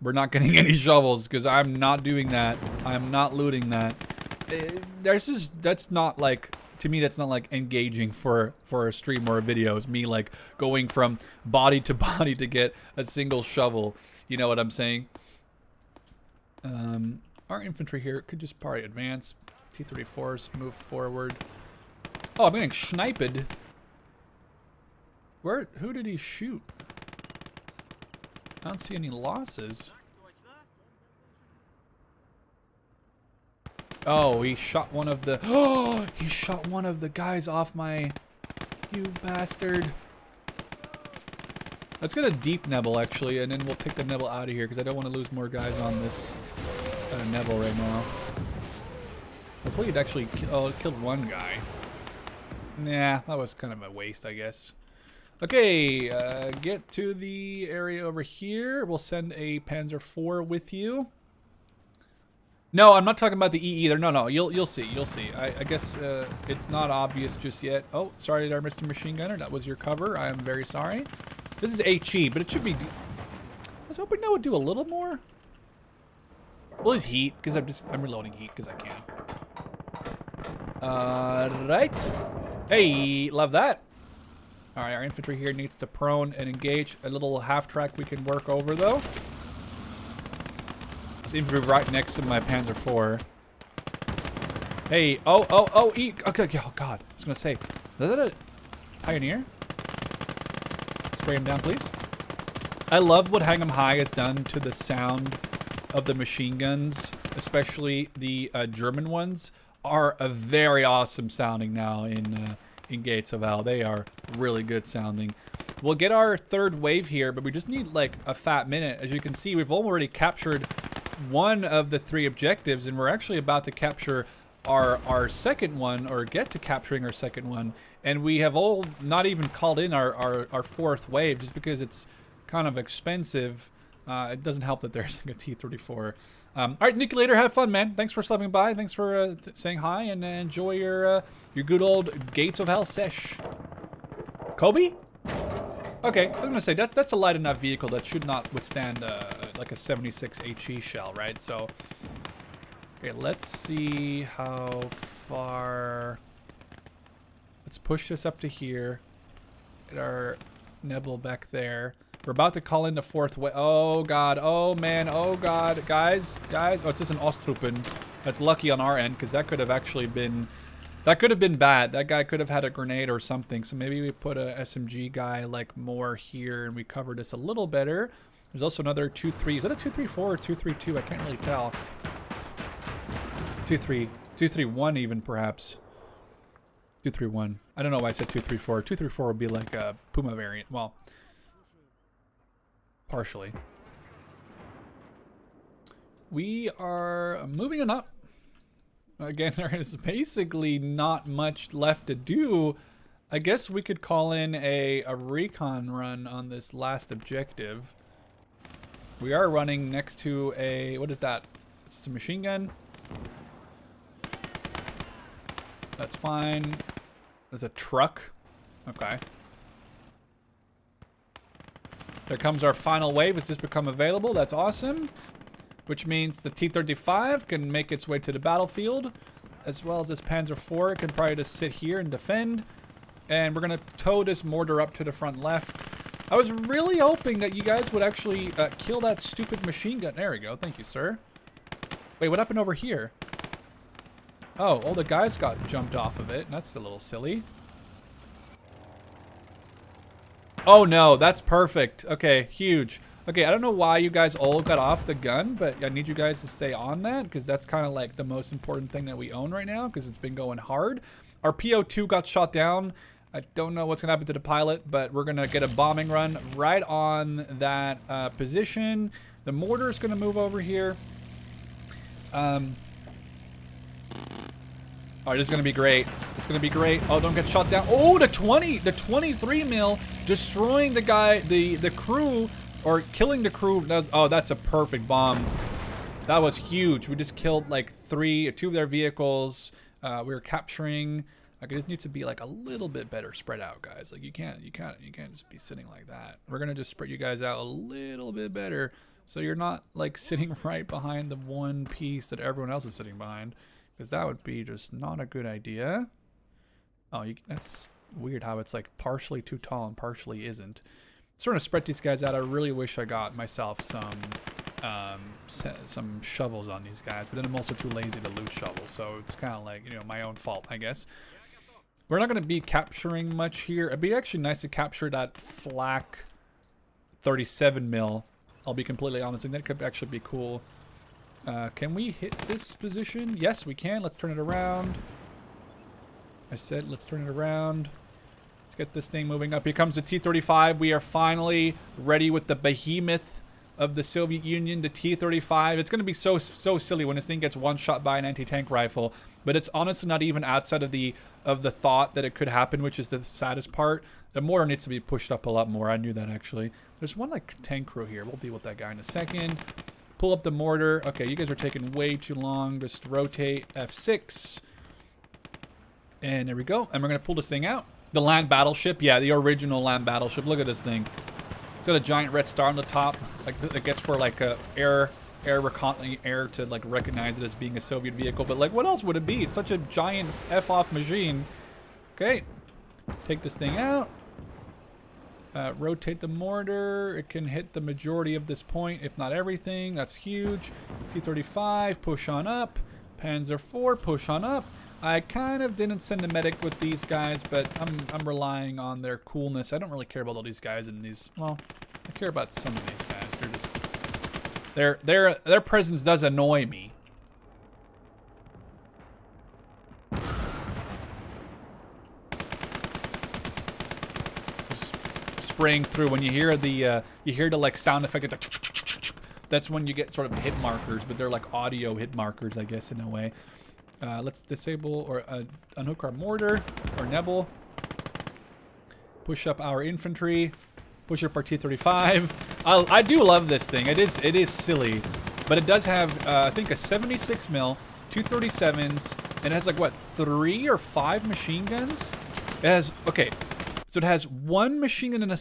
we're not getting any shovels because I'm not doing that. I'm not looting that. That's not like, to me, that's not like engaging for a stream or a video. It's me like going from body to body to get a single shovel. You know what I'm saying? Our infantry here could just probably advance. T-34s move forward. Oh, I'm getting sniped. Who did he shoot? I don't see any losses. Oh, he shot one of the... Oh, he shot one of the guys off my... You bastard. Let's get a deep Nebel, actually, and then we'll take the Nebel out of here, because I don't want to lose more guys on this Nebel right now. Hopefully it actually killed one guy. Nah, that was kind of a waste, I guess. Okay, get to the area over here. We'll send a Panzer IV with you. No, I'm not talking about the E either. No, you'll see. You'll see. I guess it's not obvious just yet. Oh, sorry there, Mr. Machine Gunner. That was your cover. I am very sorry. This is HE, but it should be... I was hoping that would do a little more. Well, it's heat, because I'm reloading heat because I can. Right. Hey, love that. All right, our infantry here needs to prone and engage. A little half track we can work over, though. This infantry right next to my Panzer IV. Hey, oh, okay, oh, God. I was going to say, is that a Pioneer? Spray him down, please. I love what Hang 'em High has done to the sound of the machine guns, especially the German ones, are a very awesome sounding now in Gates of Hell. They are really good sounding. We'll get our third wave here, but we just need like a fat minute. As you can see, we've already captured one of the 3 objectives, and we're actually about to capture our second one, or get to capturing our second one. And we have all not even called in our fourth wave just because it's kind of expensive. It doesn't help that there's like a T-34. All right, Nucleator, have fun, man. Thanks for stopping by. Thanks for saying hi, and enjoy your good old Gates of Hell sesh. Kobe? Okay, I was gonna say that's a light enough vehicle that should not withstand like a 76 HE shell, right? So, okay, let's see how far. Let's push this up to here. Get our Nebel back there. We're about to call in the fourth wave. Oh, God. Oh, man. Oh, God. Guys. Oh, it's just an Osttruppen. That's lucky on our end, because that could have actually been... That could have been bad. That guy could have had a grenade or something. So maybe we put a SMG guy, like, more here, and we cover this a little better. There's also another 2-3. Is that a 2-3-4 or 2-3-2? I can't really tell. 2-3. 2-3-1 even, perhaps. 2-3-1. I don't know why I said 2-3-4. 2-3-4 would be like a Puma variant. Well... Partially. We are moving on up. Again, there is basically not much left to do. I guess we could call in a recon run on this last objective. We are running next to a, what is that? It's a machine gun. That's fine. There's a truck. Okay. There comes our final wave. It's just become available. That's awesome. Which means the T-35 can make its way to the battlefield. As well as this Panzer IV. It can probably just sit here and defend. And we're going to tow this mortar up to the front left. I was really hoping that you guys would actually kill that stupid machine gun. There we go. Thank you, sir. Wait, what happened over here? Oh, all the guys got jumped off of it. That's a little silly. Oh, no. That's perfect. Okay, huge. Okay, I don't know why you guys all got off the gun, but I need you guys to stay on that because that's kind of like the most important thing that we own right now because it's been going hard. Our PO2 got shot down. I don't know what's going to happen to the pilot, but we're going to get a bombing run right on that position. The mortar is going to move over here. Oh, this is going to be great. It's going to be great. Oh, don't get shot down. Oh, the 23 mil destroying the guy, the crew, or killing the crew. Oh, that's a perfect bomb. That was huge. We just killed like two of their vehicles. We were capturing. Like, it just needs to be like a little bit better spread out, guys. Like you can't just be sitting like that. We're gonna just spread you guys out a little bit better, so you're not like sitting right behind the one piece that everyone else is sitting behind, because that would be just not a good idea. Oh, that's weird how it's like partially too tall and partially isn't. Sort of spread these guys out. I really wish I got myself some shovels on these guys, but then I'm also too lazy to loot shovels, so it's kind of like, you know, my own fault, I guess. We're not going to be capturing much here. It'd be actually nice to capture that flak 37 mil. I'll be completely honest, and that could actually be cool. Can we hit this position? Yes, we can. Let's turn it around. I said let's turn it around. Let's get this thing moving up. Here comes the T-35. We are finally ready with the behemoth of the Soviet Union, the T-35. It's going to be so silly when this thing gets one shot by an anti-tank rifle, but it's honestly not even outside of the thought that it could happen, which is the saddest part. The mortar needs to be pushed up a lot more. I knew that, actually. There's one like tank crew here. We'll deal with that guy in a second. Pull up the mortar. Okay, you guys are taking way too long. Just rotate F6. And there we go. And we're going to pull this thing out. The land battleship. Yeah, the original land battleship. Look at this thing. It's got a giant red star on the top. Like, I guess for like air to like recognize it as being a Soviet vehicle. But like, what else would it be? It's such a giant F-off machine. Okay. Take this thing out. Rotate the mortar. It can hit the majority of this point, if not everything. That's huge. T-35, push on up. Panzer IV, push on up. I kind of didn't send a medic with these guys, but I'm relying on their coolness. I don't really care about all these guys in these. Well, I care about some of these guys. They're just their presence does annoy me. Just spraying through. When you hear the like sound effect, that's when you get sort of hit markers, but they're like audio hit markers, I guess, in a way. Let's disable or unhook our mortar or Nebel. Push up our infantry. Push up our T-35. I do love this thing. It is silly, but it does have I think a 76 mil, 237s, and it has like what 3 or 5 machine guns. It has so it has one machine gun in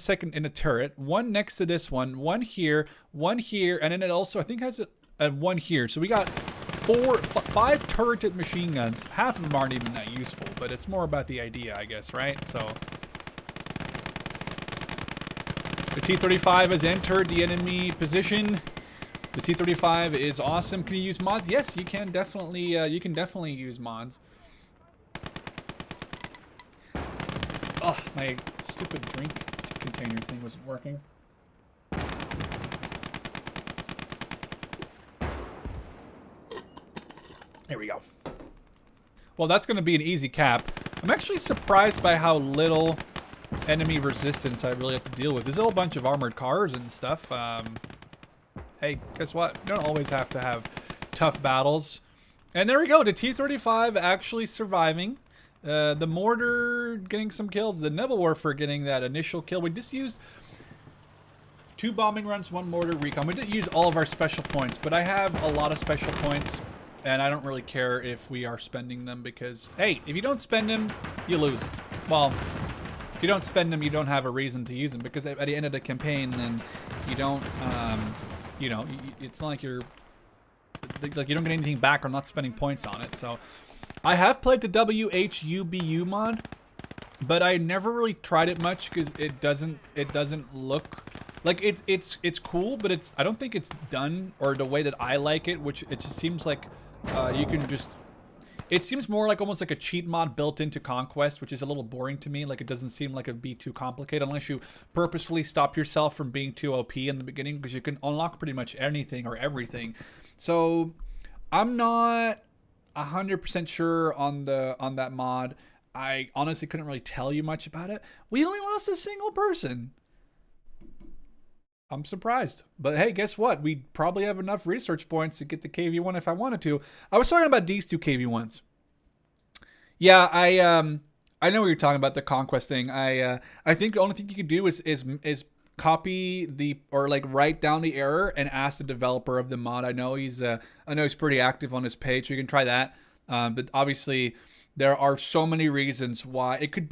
a turret, one next to this one here, and then it also I think has a one here. So we got 5 turreted machine guns. Half of them aren't even that useful, but it's more about the idea, I guess, right? So the T-35 has entered the enemy position. The T-35 is awesome. Can you use mods? Yes, you can definitely. You can definitely use mods. Oh, my stupid drink container thing wasn't working. There we go. Well, that's going to be an easy cap. I'm actually surprised by how little enemy resistance I really have to deal with. There's a whole bunch of armored cars and stuff. Hey, guess what? You don't always have to have tough battles. And there we go. The T-35 actually surviving. The mortar getting some kills. The Nebelwerfer getting that initial kill. We just used 2 bombing runs, 1 mortar recon. We didn't use all of our special points, but I have a lot of special points, and I don't really care if we are spending them because, hey, if you don't spend them, you lose. Well, if you don't spend them, you don't have a reason to use them because at the end of the campaign, then you don't, you know, it's not like you're, like you don't get anything back or not spending points on it. So I have played the WHUBU mod, but I never really tried it much because it doesn't look like it's cool, but I don't think it's done or the way that I like it, which it just seems like you can just, it seems more like almost like a cheat mod built into Conquest, which is a little boring to me. Like it doesn't seem like it'd be too complicated unless you purposefully stop yourself from being too OP in the beginning, because you can unlock pretty much anything or everything. So I'm not 100% sure on that mod. I honestly couldn't really tell you much about it. We only lost a single person. I'm surprised. But hey, guess what? We probably have enough research points to get the KV1 if I wanted to. I was talking about these 2 KV1s. Yeah, I know what you're talking about, the Conquest thing. I think the only thing you could do is copy the, or like write down the error and ask the developer of the mod. I know he's pretty active on his page, so you can try that. But obviously there are so many reasons why it could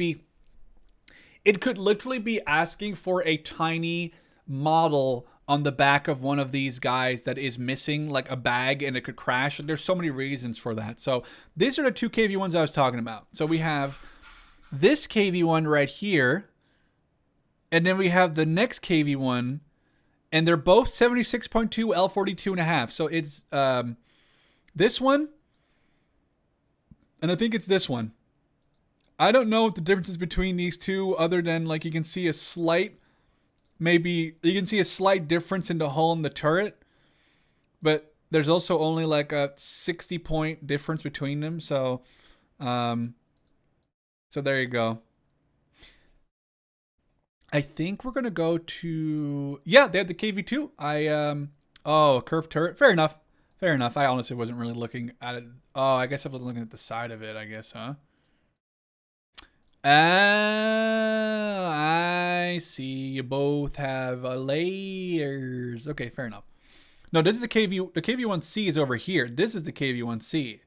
literally be asking for a tiny model on the back of one of these guys that is missing like a bag and it could crash. There's so many reasons for that. So these are the 2 KV1s I was talking about. So we have this KV1 right here, and then we have the next KV1, and they're both 76.2 L42.5. So it's this one, and I think it's this one. I don't know what the difference is between these 2 other than like you can see a slight, maybe you can see a slight difference in the hull and the turret, but there's also only like a 60-point difference between them. So, so there you go. I think we're going to go to, yeah, they had the KV2. Oh, a curved turret. Fair enough. Fair enough. I honestly wasn't really looking at it. Oh, I guess I was looking at the side of it, I guess, huh? I see. You both have layers. Okay, fair enough. No, this is the KV. The KV1C is over here. This is the KV1C.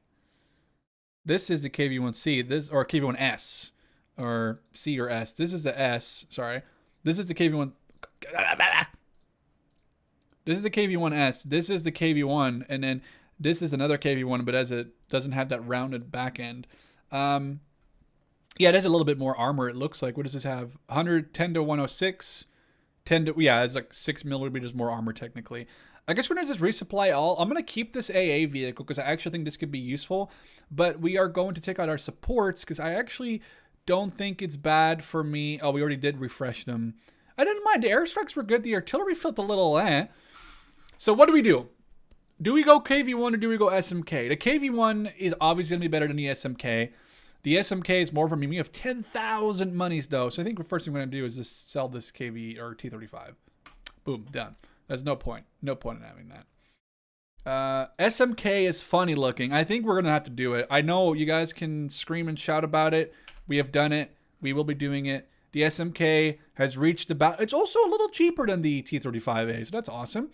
This is the KV1C. This, or KV1S, or C or S. This is the S. Sorry. This is the KV1. This is the KV1S. This is the KV1, and then this is another KV1, but as it doesn't have that rounded back end. Yeah, it has a little bit more armor, it looks like. What does this have? 110 to 106. 10 to, yeah, it's like 6 millimeters more armor, technically. I guess we're going to just resupply all. I'm going to keep this AA vehicle because I actually think this could be useful. But we are going to take out our supports because I actually don't think it's bad for me. Oh, we already did refresh them. I didn't mind. The airstrikes were good. The artillery felt a little So what do? Do we go KV1 or do we go SMK? The KV1 is obviously going to be better than the SMK. The SMK is more for me. We have 10,000 monies though. So I think the first thing we're going to do is just sell this KV or T-35. Boom, done. There's no point. No point in having that. SMK is funny looking. I think we're going to have to do it. I know you guys can scream and shout about it. We have done it. We will be doing it. The SMK has reached about... It's also a little cheaper than the T-35A, so that's awesome.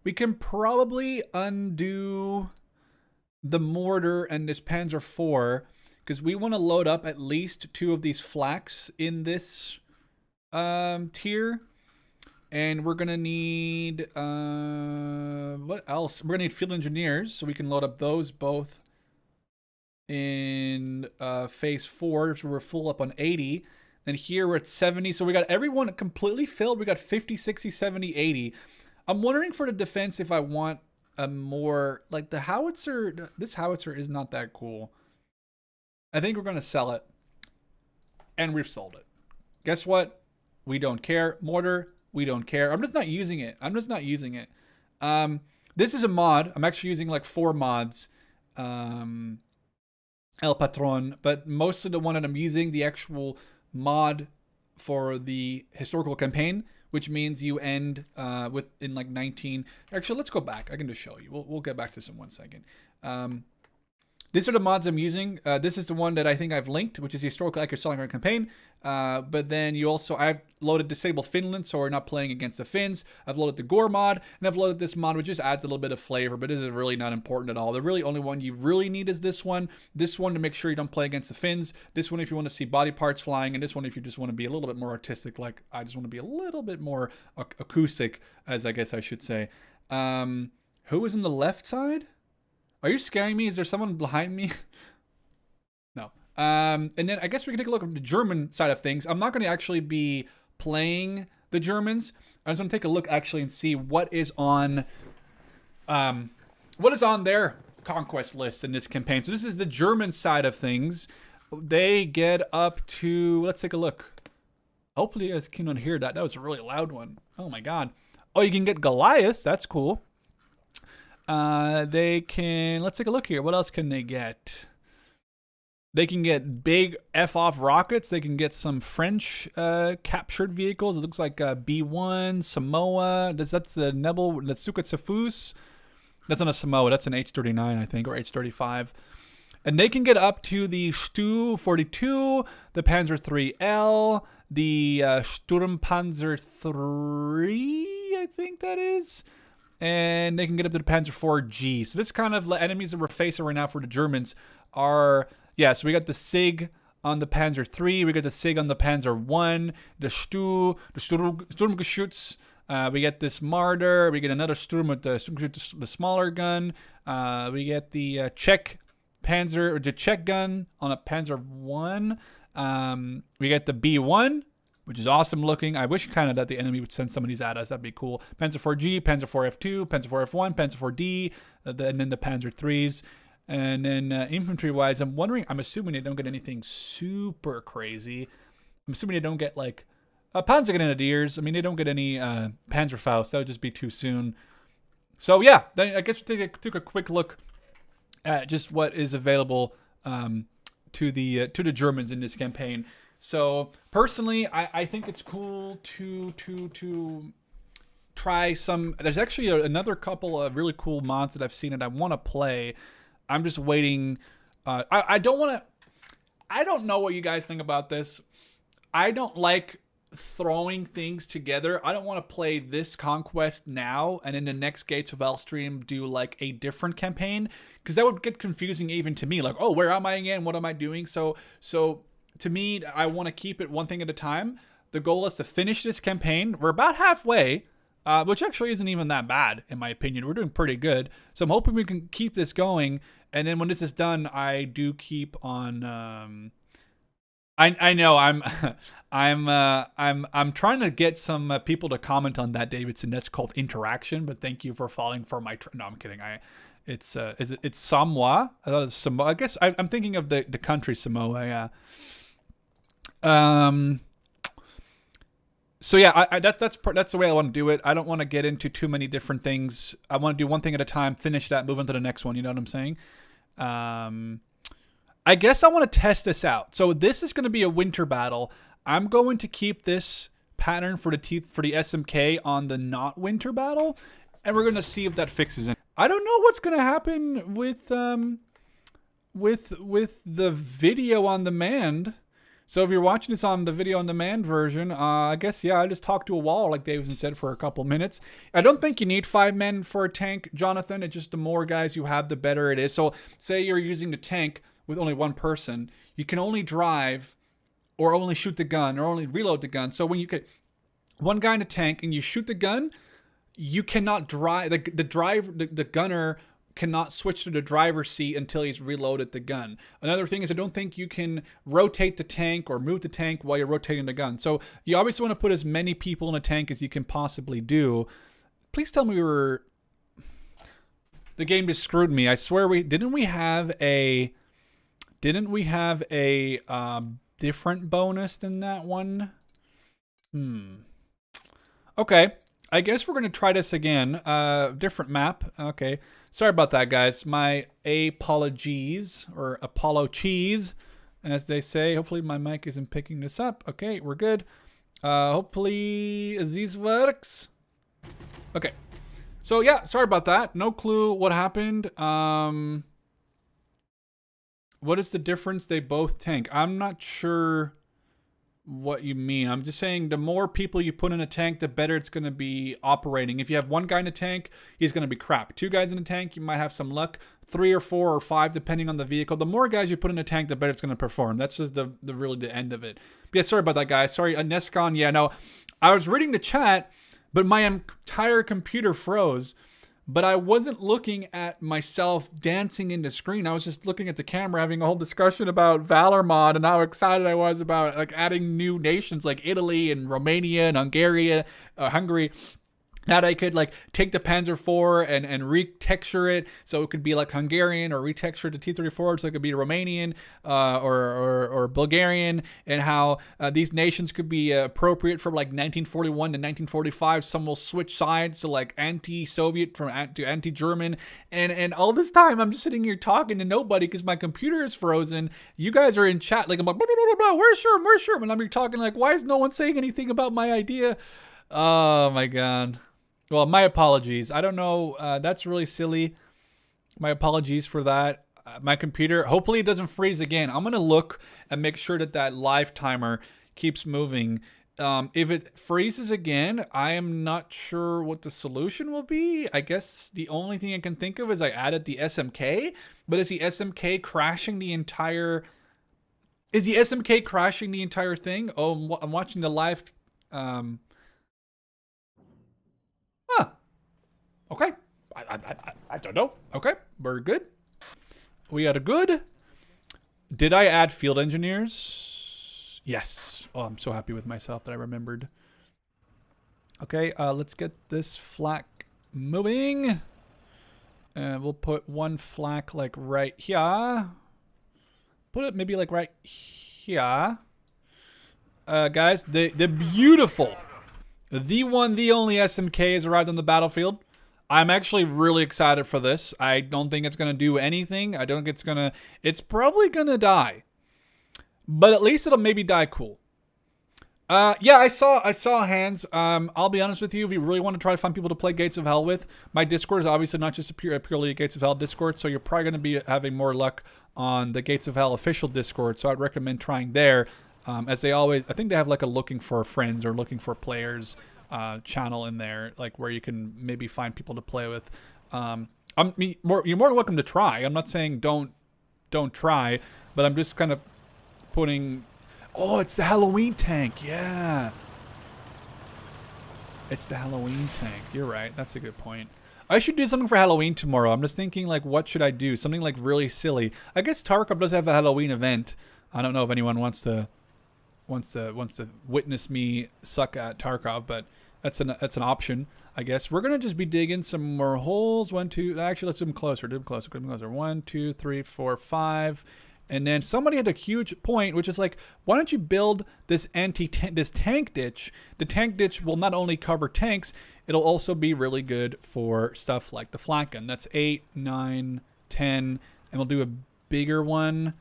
We can probably undo the mortar and this Panzer IV because we want to load up at least 2 of these flaks in this tier. And we're going to need... what else? We're going to need field engineers, so we can load up those both in phase 4, so we're full up on 80. Then here we're at 70, so we got everyone completely filled. We got 50, 60, 70, 80. I'm wondering for the defense if I want a more... Like the howitzer... This howitzer is not that cool. I think we're going to sell it. And we've sold it. Guess what? We don't care. Mortar, we don't care. I'm just not using it. This is a mod. I'm actually using like 4 mods. El Patron. But most of the one that I'm using, the actual mod for the historical campaign, which means you end in like 19. Actually, let's go back. I can just show you. We'll get back to this in 1 second. These are the mods I'm using. This is the one that I think I've linked, which is the historical accurate Stalingrad campaign. But then you also, I've loaded Disable Finland, so we're not playing against the Finns. I've loaded the Gore mod, and I've loaded this mod, which just adds a little bit of flavor, but is really not important at all. The really only one you really need is this one. This one to make sure you don't play against the Finns. This one if you want to see body parts flying, and this one if you just want to be a little bit more artistic, like I just want to be a little bit more acoustic, as I guess I should say. Who is on the left side? Are you scaring me? Is there someone behind me? No. And then I guess we can take a look at the German side of things. I'm not going to actually be playing the Germans. I just want to take a look actually and see what is on their conquest list in this campaign. So this is the German side of things. They get up to, let's take a look. Hopefully you guys can hear that. That was a really loud one. Oh my God. Oh, you can get Goliath. That's cool. They can, let's take a look here. What else can they get? They can get big F-off rockets. They can get some French captured vehicles. It looks like B-1, Samoa. That's the Nebel, the Sukhoi. That's not a Samoa. That's an H-39, I think, or H-35. And they can get up to the Stu-42, the Panzer III-L, the Sturmpanzer III, I think that is. And they can get up to the Panzer IV-G. So this kind of enemies that we're facing right now for the Germans are, yeah, so we got the SIG on the Panzer III, we got the SIG on the Panzer I, the Sturmgeschütz, we get this Marder, we get another Sturm with the smaller gun, we get the Czech Panzer, or the Czech gun on a Panzer I, we get the B1, which is awesome looking. I wish kind of that the enemy would send some of these at us. That'd be cool. Panzer IV-G, Panzer IV-F2, Panzer IV-F1, Panzer IV-D, and then the Panzer IIIs. And then infantry-wise, I'm assuming they don't get anything super crazy. I'm assuming they don't get like Panzergrenadiers. I mean, they don't get any Panzerfaust. That would just be too soon. So yeah, then I guess we took a quick look at just what is available to the Germans in this campaign. So personally, I think it's cool to try some. There's actually another couple of really cool mods that I've seen that I want to play. I'm just waiting. I don't know what you guys think about this. I don't like throwing things together. I don't want to play this conquest now and in the next Gates of Elstream do like a different campaign, because that would get confusing even to me. Like, oh, where am I again? What am I doing? So to me, I want to keep it one thing at a time. The goal is to finish this campaign. We're about halfway, which actually isn't even that bad, in my opinion. We're doing pretty good. So I'm hoping we can keep this going. And then when this is done, I do keep on... I know I'm trying to get some people to comment on that, Davidson. That's called interaction. But thank you for falling for my... No, I'm kidding. It's Samoa. I thought it was Samoa. I guess I'm thinking of the country Samoa. Yeah. So yeah, that's the way I want to do it. I don't want to get into too many different things. I want to do one thing at a time, finish that, move on to the next one. You know what I'm saying? I guess I want to test this out. So this is going to be a winter battle. I'm going to keep this pattern for the SMK on the not winter battle, and we're going to see if that fixes it. I don't know what's going to happen with the video on demand. So if you're watching this on the video on demand version, I guess, yeah, I just talked to a wall, like Davidson said, for a couple minutes. I don't think you need 5 men for a tank, Jonathan. It's just the more guys you have, the better it is. So say you're using the tank with only one person, you can only drive or only shoot the gun or only reload the gun. So when you get one guy in a tank and you shoot the gun, you cannot drive. The gunner cannot switch to the driver's seat until he's reloaded the gun. Another thing is I don't think you can rotate the tank or move the tank while you're rotating the gun. So you obviously want to put as many people in a tank as you can possibly do. Please tell me the game just screwed me. I swear didn't we have a different bonus than that one? Okay. I guess we're going to try this again. Different map. Okay. Sorry about that, guys. My apologies, or Apollo cheese, as they say. Hopefully my mic isn't picking this up. Okay, we're good. Hopefully this works. Okay. So yeah, sorry about that. No clue what happened. What is the difference? They both tank. I'm not sure what you mean. I'm just saying the more people you put in a tank, the better it's going to be operating. If you have one guy in a tank, he's going to be crap. Two guys in a tank, you might have some luck. 3 or 4 or 5, depending on the vehicle. The more guys you put in a tank, the better it's going to perform. That's just the really the end of it. But yeah, sorry about that, guys. Sorry, Nescon. Yeah, no, I was reading the chat, but my entire computer froze. But I wasn't looking at myself dancing in the screen. I was just looking at the camera, having a whole discussion about Valor Mod and how excited I was about like adding new nations like Italy and Romania and Hungary. Now that I could like take the Panzer IV and retexture it so it could be like Hungarian, or retexture it to T-34 so it could be Romanian or Bulgarian, and how these nations could be appropriate from like 1941 to 1945. Some will switch sides to like anti-Soviet to anti-German, and all this time I'm just sitting here talking to nobody because my computer is frozen. You guys are in chat like I'm like, blah, blah, blah, blah, where's Sherman? Where's Sherman? I'm here talking like, why is no one saying anything about my idea? Oh my god. Well, my apologies. I don't know. That's really silly. My apologies for that. My computer, hopefully it doesn't freeze again. I'm going to look and make sure that live timer keeps moving. If it freezes again, I am not sure what the solution will be. I guess the only thing I can think of is I added the SMK. But is the SMK crashing the entire... Is the SMK crashing the entire thing? Oh, I'm watching the live... Okay. I don't know. Okay. We're good. We are good. Did I add field engineers? Yes. Oh, I'm so happy with myself that I remembered. Okay. Let's get this flak moving. We'll put one flak like right here. Put it maybe like right here. Guys, the beautiful, the one, the only SMK has arrived on the battlefield. I'm actually really excited for this. I don't think it's going to do anything. I don't think it's going to... It's probably going to die. But at least it'll maybe die cool. Yeah, I saw hands. I'll be honest with you. If you really want to try to find people to play Gates of Hell with, my Discord is obviously not just purely a Gates of Hell Discord, so you're probably going to be having more luck on the Gates of Hell official Discord, so I'd recommend trying there. As they always... I think they have like a looking for friends or looking for players... channel in there, like where you can maybe find people to play with. You're more than welcome to try. I'm not saying don't try, but I'm just kind of putting... Oh, it's the Halloween tank. Yeah. It's the Halloween tank. You're right. That's a good point. I should do something for Halloween tomorrow. I'm just thinking, like, what should I do? Something, like, really silly. I guess Tarkov does have a Halloween event. I don't know if anyone wants to witness me suck at Tarkov, but that's an option, I guess. We're gonna just be digging some more holes. 1, 2. Actually, let's do them closer. 1, 2, 3, 4, 5. And then somebody had a huge point, which is like, why don't you build this tank ditch? The tank ditch will not only cover tanks, it'll also be really good for stuff like the flak gun. That's 8, 9, 10, and we'll do a bigger one.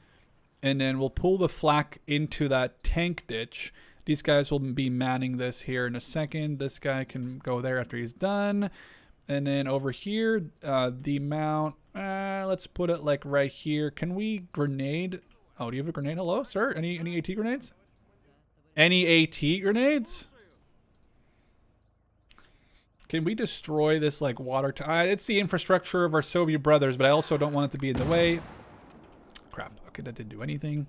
And then we'll pull the flak into that tank ditch. These guys will be manning this here in a second. This guy can go there after he's done. And then over here, the mount, let's put it like right here. Can we grenade? Oh, do you have a grenade? Hello, sir? Any AT grenades? Any AT grenades? Can we destroy this like water? It's the infrastructure of our Soviet brothers, but I also don't want it to be in the way. Crap. Okay, that didn't do anything.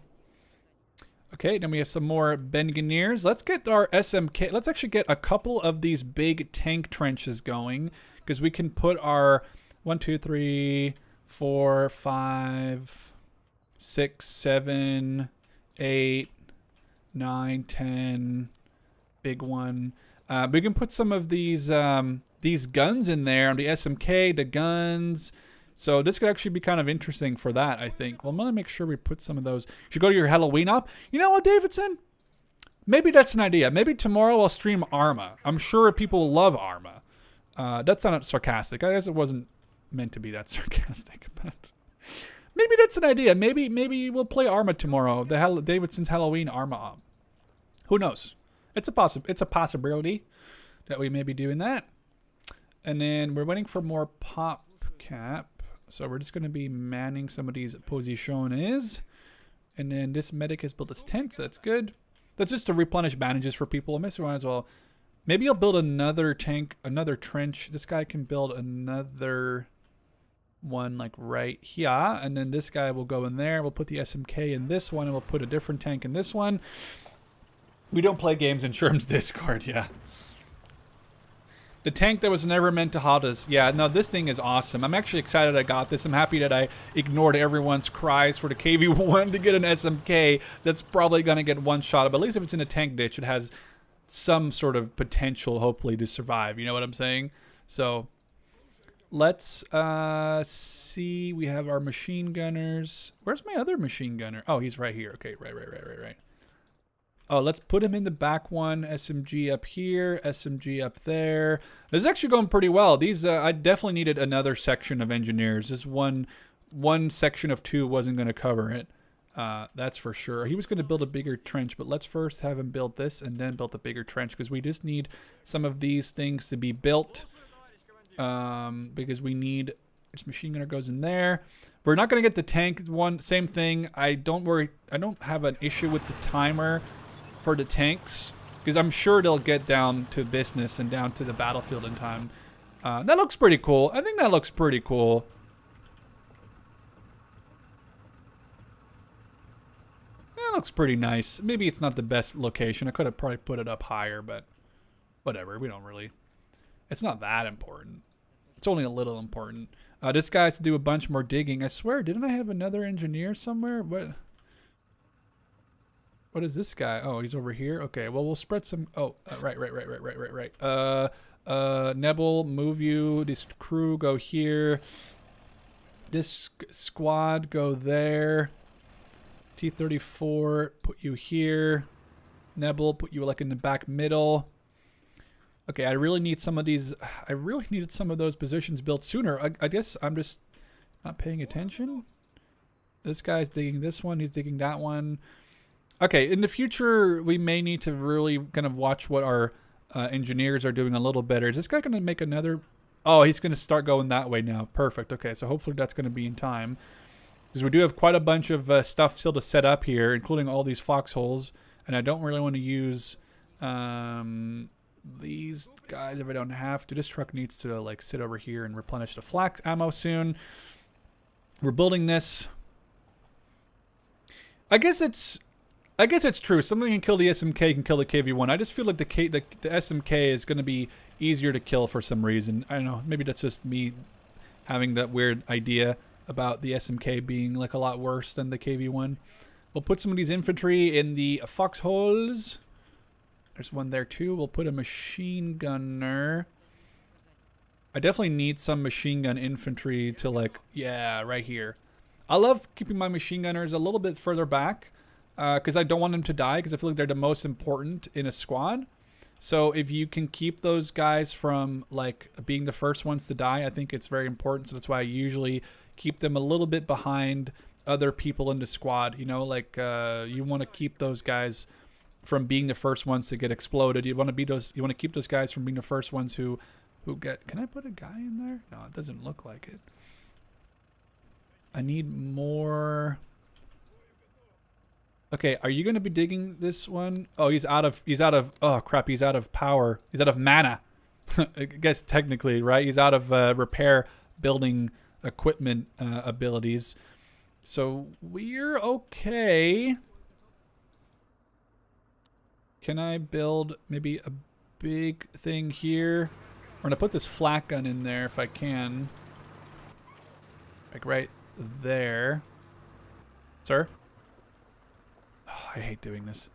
Okay, then we have some more Benganiers. Let's get our SMK. Let's actually get a couple of these big tank trenches going, because we can put our 1, 2, 3, 4, 5, 6, 7, 8, 9, 10. Big one. We can put some of these guns in there on the SMK, the guns. So this could actually be kind of interesting for that, I think. Well, I'm going to make sure we put some of those. You should go to your Halloween op. You know what, Davidson? Maybe that's an idea. Maybe tomorrow I'll stream Arma. I'm sure people love Arma. That's not sarcastic. I guess it wasn't meant to be that sarcastic, but maybe that's an idea. Maybe we'll play Arma tomorrow. Davidson's Halloween Arma op. Who knows? It's a possibility that we may be doing that. And then we're waiting for more pop cap. So we're just going to be manning some of these positions. And then this medic has built his tent, so that's good. That's just to replenish bandages for people. I might as well. Maybe I'll build another tank, another trench. This guy can build another one like right here. And then this guy will go in there. We'll put the SMK in this one, and we'll put a different tank in this one. We don't play games in Sherm's Discord, yeah. The tank that was never meant to halt us. Yeah, no, this thing is awesome. I'm actually excited I got this. I'm happy that I ignored everyone's cries for the KV-1 to get an SMK that's probably going to get one shot. But at least if it's in a tank ditch, it has some sort of potential, hopefully, to survive. You know what I'm saying? So, let's see. We have our machine gunners. Where's my other machine gunner? Oh, he's right here. Okay, right. Oh, let's put him in the back one. SMG up here, SMG up there. This is actually going pretty well. These, I definitely needed another section of engineers. This one section of 2 wasn't going to cover it. That's for sure. He was going to build a bigger trench, but let's first have him build this and then build a bigger trench, because we just need some of these things to be built. Because we need... This machine gunner goes in there. We're not going to get the tank one. Same thing. Don't worry. I don't have an issue with the timer for the tanks, because I'm sure they'll get down to business and down to the battlefield in time. That looks pretty cool. I think that looks pretty cool. That looks pretty nice. Maybe it's not the best location. I could have probably put it up higher, but whatever. We don't really... It's not that important. It's only a little important. This guy has to do a bunch more digging. I swear, didn't I have another engineer somewhere? What is this guy? Oh, he's over here. Okay, well, we'll spread some... Oh, right. Nebel, move you. This crew, go here. This squad, go there. T-34, put you here. Nebel, put you like in the back middle. Okay, I really need some of these... I really needed some of those positions built sooner. I guess I'm just not paying attention. This guy's digging this one. He's digging that one. Okay, in the future, we may need to really kind of watch what our engineers are doing a little better. Is this guy going to make another... Oh, he's going to start going that way now. Perfect. Okay, so hopefully that's going to be in time. Because we do have quite a bunch of stuff still to set up here, including all these foxholes. And I don't really want to use these guys if I don't have to. This truck needs to like sit over here and replenish the flak ammo soon. We're building this. I guess it's true. Something can kill the SMK, can kill the KV-1. I just feel like the SMK is going to be easier to kill for some reason. I don't know. Maybe that's just me having that weird idea about the SMK being like a lot worse than the KV-1. We'll put some of these infantry in the foxholes. There's one there too. We'll put a machine gunner. I definitely need some machine gun infantry to like, yeah, right here. I love keeping my machine gunners a little bit further back. Because I don't want them to die, because I feel like they're the most important in a squad. So if you can keep those guys from like being the first ones to die, I think it's very important. So that's why I usually keep them a little bit behind other people in the squad. You know, like you want to keep those guys from being the first ones to get exploded. You want to be those. You want to keep those guys from being the first ones who get. Can I put a guy in there? No, it doesn't look like it. I need more. Okay, are you going to be digging this one? Oh, he's out of, oh crap, he's out of power. He's out of mana. I guess technically, right? He's out of repair building equipment abilities. So we're okay. Can I build maybe a big thing here? I'm going to put this flak gun in there if I can. Like right there. Sir? I hate doing this.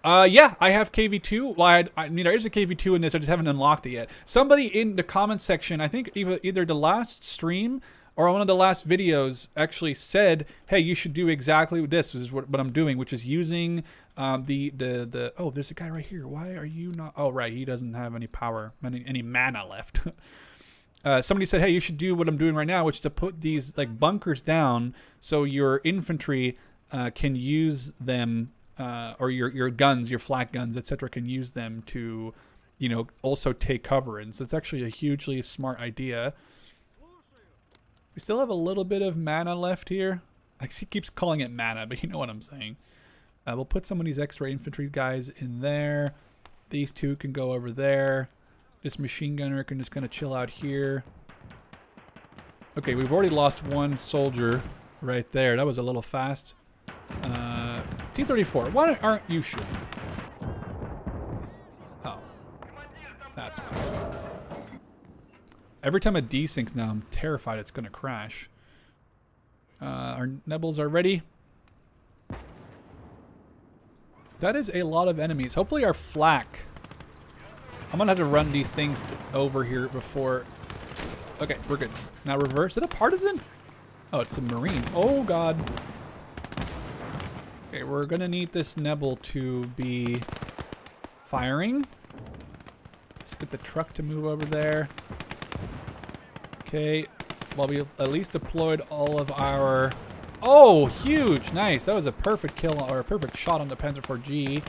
Yeah, I have KV2. Well, I mean, there is a KV2 in this. I just haven't unlocked it yet. Somebody in the comments section, I think either the last stream or one of the last videos actually said, hey, you should do exactly this. This is what I'm doing, which is using oh, there's a guy right here. Why are you not? Oh, right. He doesn't have any power, any mana left. Somebody said, hey, you should do what I'm doing right now, which is to put these like bunkers down so your infantry can use them, or your guns, your flak guns, etc., can use them to, you know, also take cover in. So it's actually a hugely smart idea. We still have a little bit of mana left here. He keeps calling it mana, but you know what I'm saying. We'll put some of these extra infantry guys in there. These two can go over there. This machine gunner can just kind of chill out here. Okay, we've already lost one soldier right there. That was a little fast. T-34, why aren't you shooting? Oh. That's fine. Every time a desinks now, I'm terrified it's going to crash. Our Nebels are ready. That is a lot of enemies. Hopefully our flak. I'm going to have to run these things over here before... Okay, we're good. Now reverse. Is it a partisan? Oh, it's a marine. Oh, God. Okay, we're going to need this Nebel to be firing. Let's get the truck to move over there. Okay. Well, we at least deployed all of our... Oh, huge. Nice. That was a perfect kill or a perfect shot on the Panzer IV-G.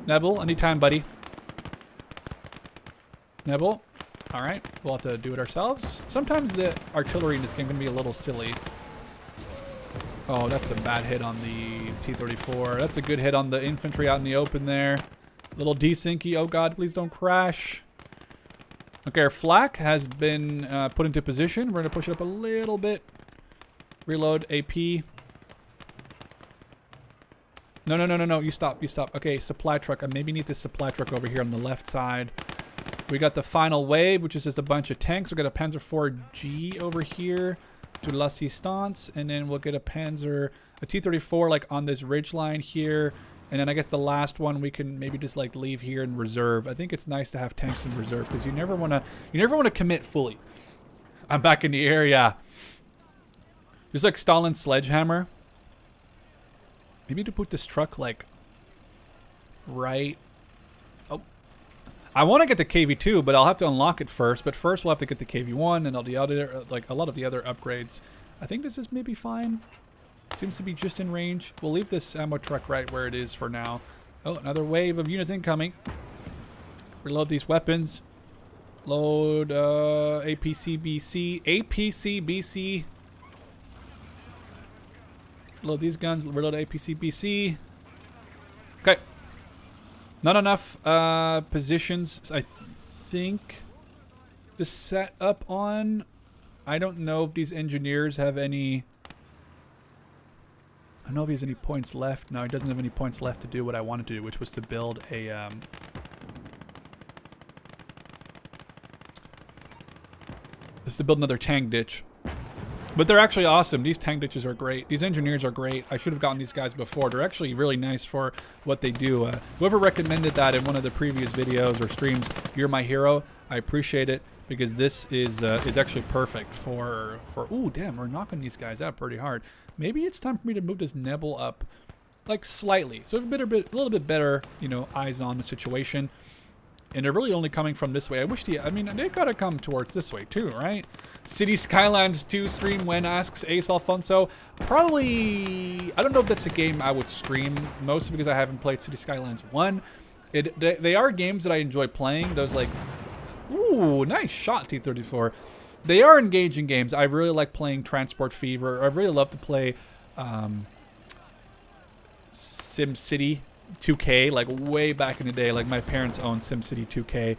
Nebel, anytime, buddy. Nebel. All right. We'll have to do it ourselves. Sometimes the artillery in this game can be a little silly. Oh, that's a bad hit on the T-34. That's a good hit on the infantry out in the open there. Little desinky. Oh, God, please don't crash. Okay, our flak has been put into position. We're going to push it up a little bit. Reload AP. No. You stop. Okay, supply truck. I maybe need this supply truck over here on the left side. We got the final wave, which is just a bunch of tanks. We've got a Panzer IV-G over here to l'assistance. And then we'll get a T-34 like on this ridge line here. And then I guess the last one we can maybe just like leave here in reserve. I think it's nice to have tanks in reserve because you never want to commit fully. I'm back in the area. Just like Stalin's sledgehammer. Maybe to put this truck like right. Oh, I want to get the KV2, but I'll have to unlock it first. But first we'll have to get the KV1 and all the other like a lot of the other upgrades. I think this is maybe fine. Seems to be just in range. We'll leave this ammo truck right where it is for now. Oh, another wave of units incoming. Reload these weapons. Load APC-BC. APC-BC. Reload these guns. Reload APC-BC. Okay. Not enough positions, I think, to set up on. I don't know if these engineers have any... I don't know if he has any points left. No, he doesn't have any points left to do what I wanted to do, which was to build a... Just to build another tank ditch. But they're actually awesome. These tank ditches are great. These engineers are great. I should have gotten these guys before. They're actually really nice for what they do. Whoever recommended that in one of the previous videos or streams, you're my hero. I appreciate it because this is actually perfect for... Ooh, damn, we're knocking these guys out pretty hard. Maybe it's time for me to move this Nebel up, like slightly. So a little bit better, you know, eyes on the situation. And they're really only coming from this way. I mean, they gotta come towards this way too, right? City Skylines 2 stream when, asks Ace Alfonso. Probably, I don't know if that's a game I would stream, mostly because I haven't played City Skylines 1. They are games that I enjoy playing. Those like, ooh, nice shot, T-34. They are engaging games. I really like playing Transport Fever. I really love to play SimCity 2K, like way back in the day. Like my parents owned SimCity 2K.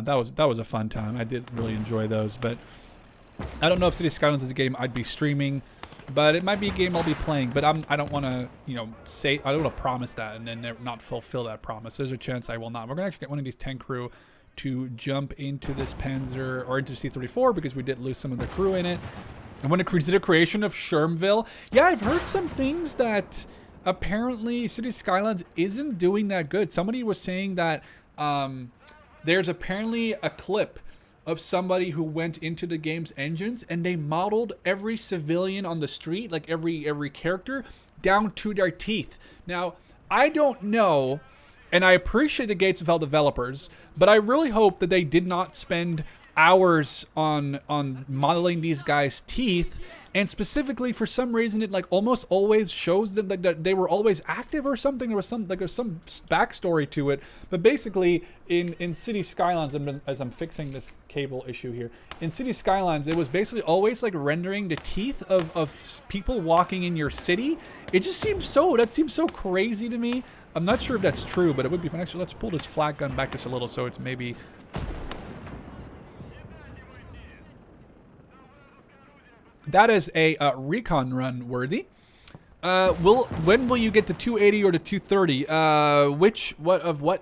That was a fun time. I did really enjoy those. But I don't know if City Skylines is a game I'd be streaming, but it might be a game I'll be playing. But I don't want to, you know, I don't want to promise that and then not fulfill that promise. There's a chance I will not. We're gonna actually get one of these tank crew to jump into this Panzer or into C-34 because we did lose some of the crew in it. And when it did a creation of Shermanville, yeah, I've heard some things that apparently City Skylines isn't doing that good. Somebody was saying that there's apparently a clip of somebody who went into the game's engines and they modeled every civilian on the street, like every character, down to their teeth. Now, I don't know. And I appreciate the Gates of Hell developers, but I really hope that they did not spend hours on modeling these guys' teeth, and specifically for some reason it like almost always shows that they were always active or something. There was some backstory to it, but basically in City Skylines, as I'm fixing this cable issue here, in City Skylines it was basically always like rendering the teeth of people walking in your city. It just seems so, that seems so crazy to me. I'm not sure if that's true, but it would be fun. Actually, let's pull this flak gun back just a little so it's maybe... That is a recon run worthy. When will you get to 280 or to 230?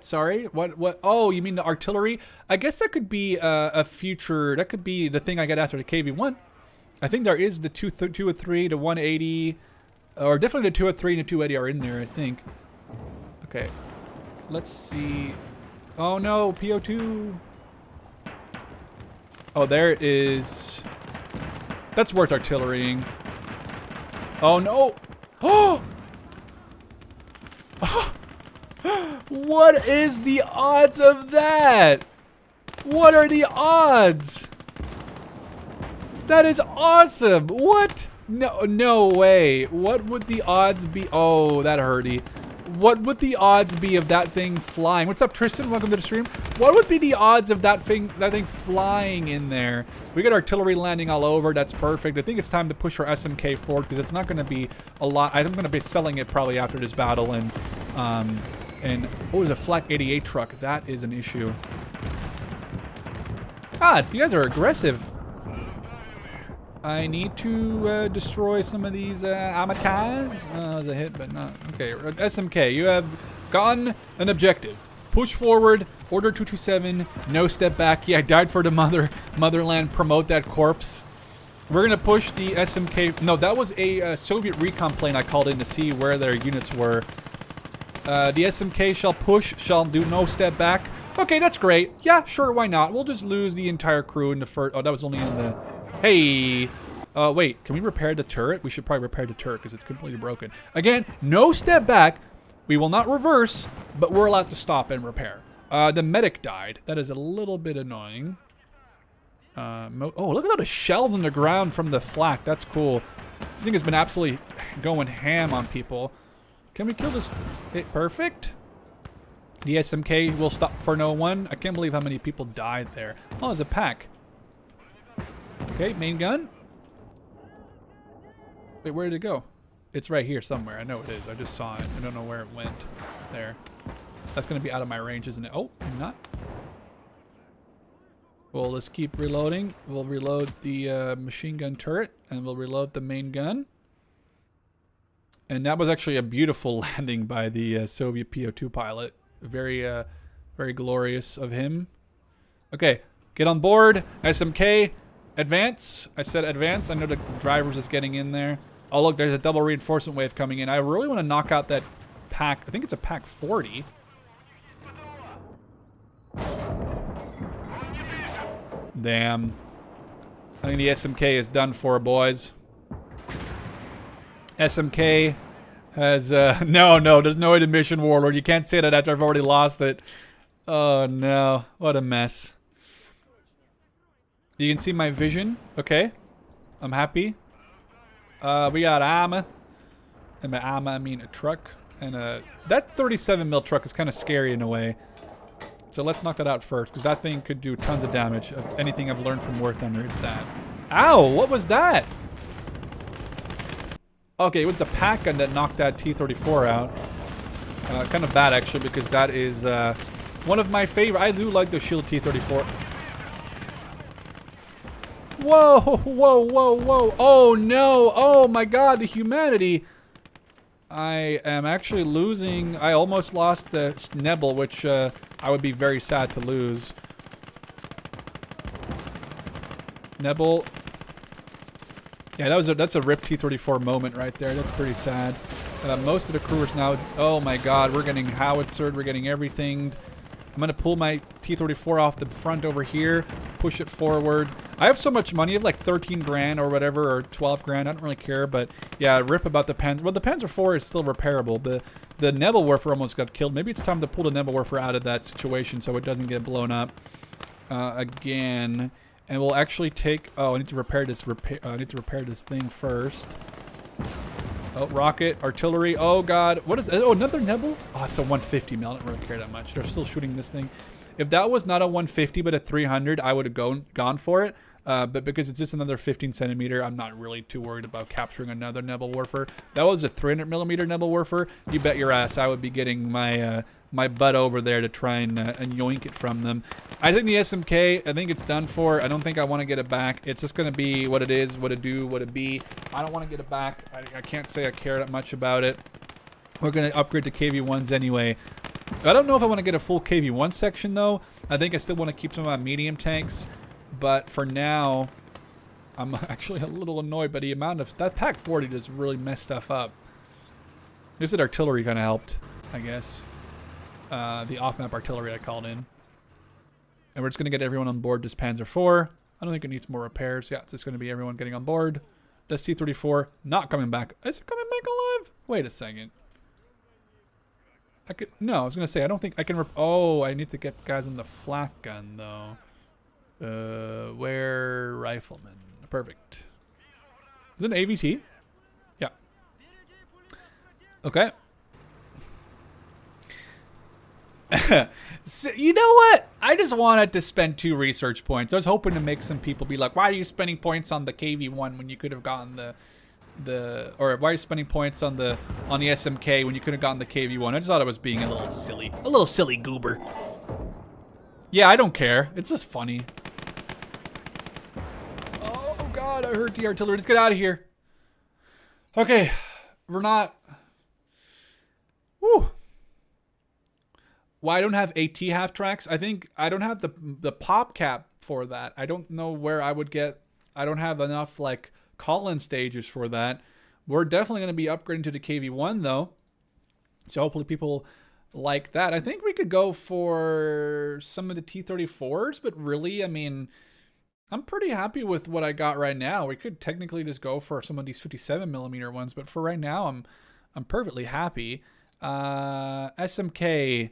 Sorry, what? Oh, you mean the artillery? I guess that could be a future. That could be the thing I get after the KV1. I think there is the 203 to 180, or definitely the 203 and the 280 are in there. I think. Okay, let's see. Oh no, PO2. Oh, there it is. That's worth artillerying. Oh no! Oh! What is the odds of that? What are the odds? That is awesome! What? No way. What would the odds be? Oh, that hurty. What would the odds be of that thing flying? What's up, Tristan? Welcome to the stream. What would be the odds of that thing flying in there? We got artillery landing all over. That's perfect. I think it's time to push our SMK forward because it's not going to be a lot. I'm going to be selling it probably after this battle. And oh, there's a Flak 88 truck. That is an issue. God, you guys are aggressive. I need to destroy some of these amateurs. That was a hit, but not... Okay, SMK, you have gotten an objective. Push forward, order 227, no step back. Yeah, I died for the motherland, promote that corpse. We're going to push the SMK... No, that was a Soviet recon plane I called in to see where their units were. The SMK shall push, shall do no step back. Okay, that's great. Yeah, sure, why not? We'll just lose the entire crew in the first... Oh, that was only in the... Hey, wait, can we repair the turret? We should probably repair the turret because it's completely broken. Again, no step back. We will not reverse, but we're allowed to stop and repair. The medic died. That is a little bit annoying. Oh, look at all the shells on the ground from the flak. That's cool. This thing has been absolutely going ham on people. Can we kill this? Okay, perfect. The SMK will stop for no one. I can't believe how many people died there. Oh, there's a pack. Okay, main gun. Wait, where did it go? It's right here somewhere. I know it is. I just saw it. I don't know where it went. There. That's going to be out of my range, isn't it? Oh, maybe not. Well, let's keep reloading. We'll reload the machine gun turret, and we'll reload the main gun. And that was actually a beautiful landing by the Soviet PO2 pilot. Very, very glorious of him. Okay, get on board. SMK. Advance. I said advance. I know the driver's just getting in there. Oh, look, there's a double reinforcement wave coming in. I really want to knock out that pack. I think it's a pack 40. Damn. I think the SMK is done for, boys. SMK has, no, there's no way to mission Warlord. You can't say that after I've already lost it. Oh, no. What a mess. You can see my vision. Okay. I'm happy. We got armor. And by armor, I mean a truck. And that 37 mil truck is kind of scary in a way. So let's knock that out first, because that thing could do tons of damage. If anything I've learned from War Thunder, it's that. Ow! What was that? Okay, it was the pack gun that knocked that T-34 out. Kind of bad, actually, because that is one of my favorite. I do like the Shield T-34. Whoa, whoa, whoa, whoa. Oh, no. Oh, my God, the humanity. I am actually losing. I almost lost the Nebel, which I would be very sad to lose. Nebel. Yeah, that's a RIP T-34 moment right there. That's pretty sad. Most of the crew is now... Oh, my God. We're getting howitzered. We're getting everything. I'm going to pull my T-34 off the front over here. Push it forward. I have so much money. I have like 13 grand or whatever, or 12 grand. I don't really care, but yeah, rip about the Panzer. Well, the Panzer IV is still repairable. The Nebelwerfer almost got killed. Maybe it's time to pull the Nebelwerfer out of that situation so it doesn't get blown up. again, and we'll actually take. Oh, I need to repair this. I need to repair this thing first. Oh, rocket, artillery. Oh God, what is? Oh, another Nebel. Oh, it's a 150. I don't really care that much. They're still shooting this thing. If that was not a 150 but a 300, I would have gone for it. But because it's just another 15 centimeter, I'm not really too worried about capturing another Nebel Warfer. That was a 300 millimeter Nebel Warfer. You bet your ass I would be getting my my butt over there to try and yoink it from them. I think the SMK, I think it's done for. I don't think I want to get it back. It's just going to be what it is, what it do, what it be. I don't want to get it back. I can't say I care that much about it. We're going to upgrade to KV1s anyway. I don't know if I want to get a full KV1 section though. I think I still want to keep some of my medium tanks. But for now, I'm actually a little annoyed by the amount of... That Pack 40 just really messed stuff up. This artillery kind of helped, I guess. The off-map artillery I called in. And we're just going to get everyone on board this Panzer IV. I don't think it needs more repairs. Yeah, it's just going to be everyone getting on board. This T-34 not coming back. Is it coming back alive? Wait a second. No, I was going to say, I don't think I can... Oh, I need to get guys on the flak gun, though. Where rifleman? Perfect. Is it an AVT? Yeah. Okay. So, you know what? I just wanted to spend 2 research points. I was hoping to make some people be like, why are you spending points on the KV1 when you could have gotten or why are you spending points on the SMK when you could have gotten the KV1? I just thought I was being a little silly goober. Yeah, I don't care. It's just funny. Oh God, I heard the artillery. Let's get out of here. Okay, we're not. Woo. Why I don't have AT half tracks? I think I don't have the pop cap for that. I don't know where I would get. I don't have enough like call-in stages for that. We're definitely going to be upgrading to the KV1 though, so hopefully people like that. I think we could go for some of the T-34s, but really, I mean, I'm pretty happy with what I got right now. We could technically just go for some of these 57 millimeter ones, but for right now, I'm perfectly happy. SMK,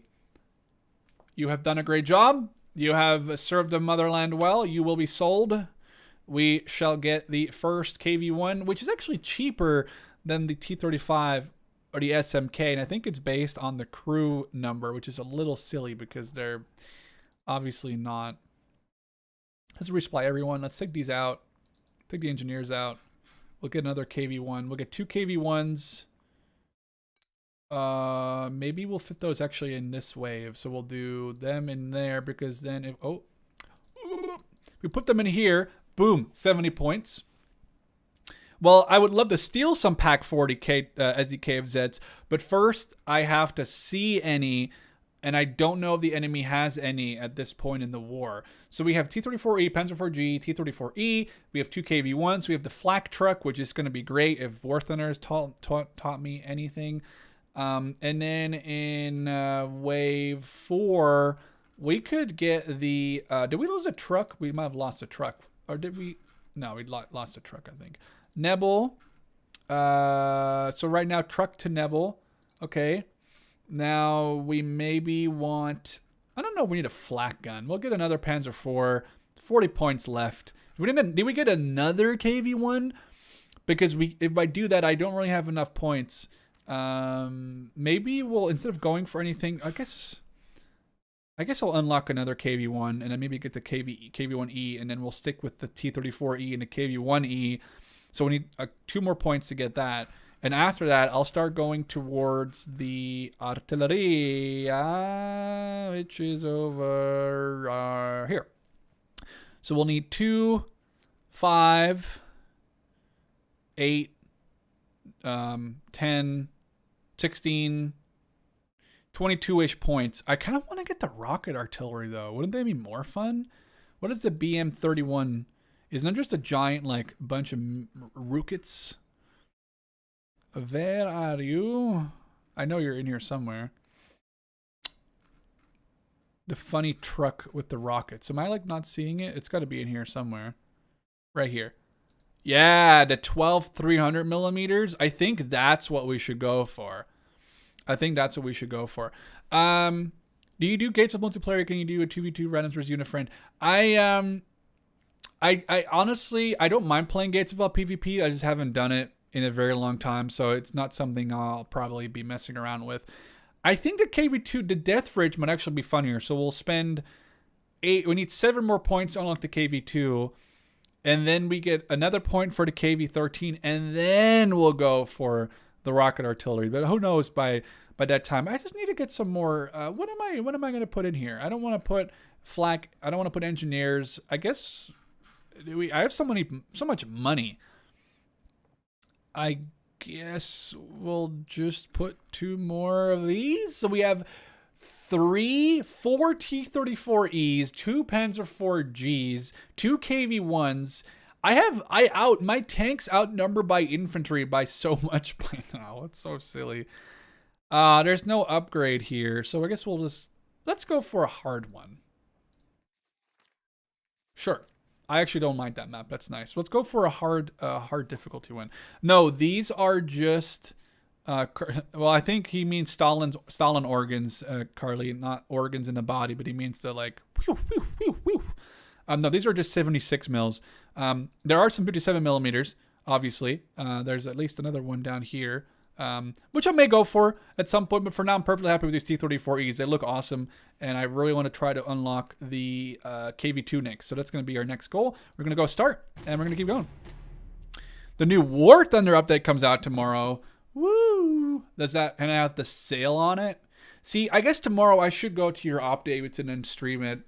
you have done a great job. You have served the motherland well. You will be sold. We shall get the first KV1, which is actually cheaper than the T-35 or the SMK, and I think it's based on the crew number, which is a little silly because they're obviously not. Let's resupply everyone. Let's take these out. Take the engineers out. We'll get another KV1. We'll get 2 KV1s. Maybe we'll fit those actually in this wave. So we'll do them in there because then if we put them in here, boom, 70 points. Well, I would love to steal some Pack 40 SDK of Zeds, but first I have to see any, and I don't know if the enemy has any at this point in the war. So we have T-34E, Panzer IV-G, T-34E, we have 2 KV-1s, we have the flak truck, which is going to be great if Wartheners taught me anything. And then in wave 4, we could get the... did we lose a truck? We might have lost a truck. Or did we... No, we lost a truck, I think. Nebel. So right now, truck to Nebel. Okay. Now we maybe want... I don't know if we need a flak gun. We'll get another Panzer IV. 40 points left. Did we get another KV-1? Because if I do that, I don't really have enough points. Maybe we'll, instead of going for anything, I guess I'll unlock another KV-1 and then maybe get the KV-1E, and then we'll stick with the T-34E and the KV-1E. So we need 2 more points to get that. And after that, I'll start going towards the artillery, which is over here. So we'll need 2, 5, 8, 10, 16, 22-ish points. I kind of want to get the rocket artillery, though. Wouldn't that be more fun? What is the BM-31? Isn't it just a giant, like, bunch of rookets? Where are you? I know you're in here somewhere. The funny truck with the rockets. Am I, like, not seeing it? It's got to be in here somewhere. Right here. Yeah, the 12 300 millimeters. I think that's what we should go for. Do you do gates of multiplayer? Can you do a 2v2 randoms versus unit friend? I honestly, I don't mind playing Gates of All PvP. I just haven't done it in a very long time, so it's not something I'll probably be messing around with. I think the KV2, the Death Fridge might actually be funnier. So we'll spend 8. We need 7 more points to unlock the KV2, and then we get another point for the KV13, and then we'll go for the rocket artillery. But who knows by that time? I just need to get some more. What am I going to put in here? I don't want to put flak. I don't want to put engineers. I guess I have so much money. I guess we'll just put 2 more of these. So we have 4 T-34Es, 2 Panzer IV Gs, 2 KV-1s. My tanks outnumber by infantry by so much by now. It's so silly. There's no upgrade here, so I guess let's go for a hard one. Sure. I actually don't mind that map. That's nice. Let's go for a hard difficulty one. No, these are just well, I think he means Stalin organs, Carly, not organs in the body, but he means to like whew, whew, whew, whew. No, these are just 76 mils. There are some 57 millimeters, obviously. There's at least another one down here. Which I may go for at some point, but for now I'm perfectly happy with these T-34Es. They look awesome, and I really want to try to unlock the KV-2 next. So that's going to be our next goal. We're going to go start, and we're going to keep going. The new War Thunder update comes out tomorrow. Woo! Does that, and I have the sale on it? See, I guess tomorrow I should go to your updates and then stream it.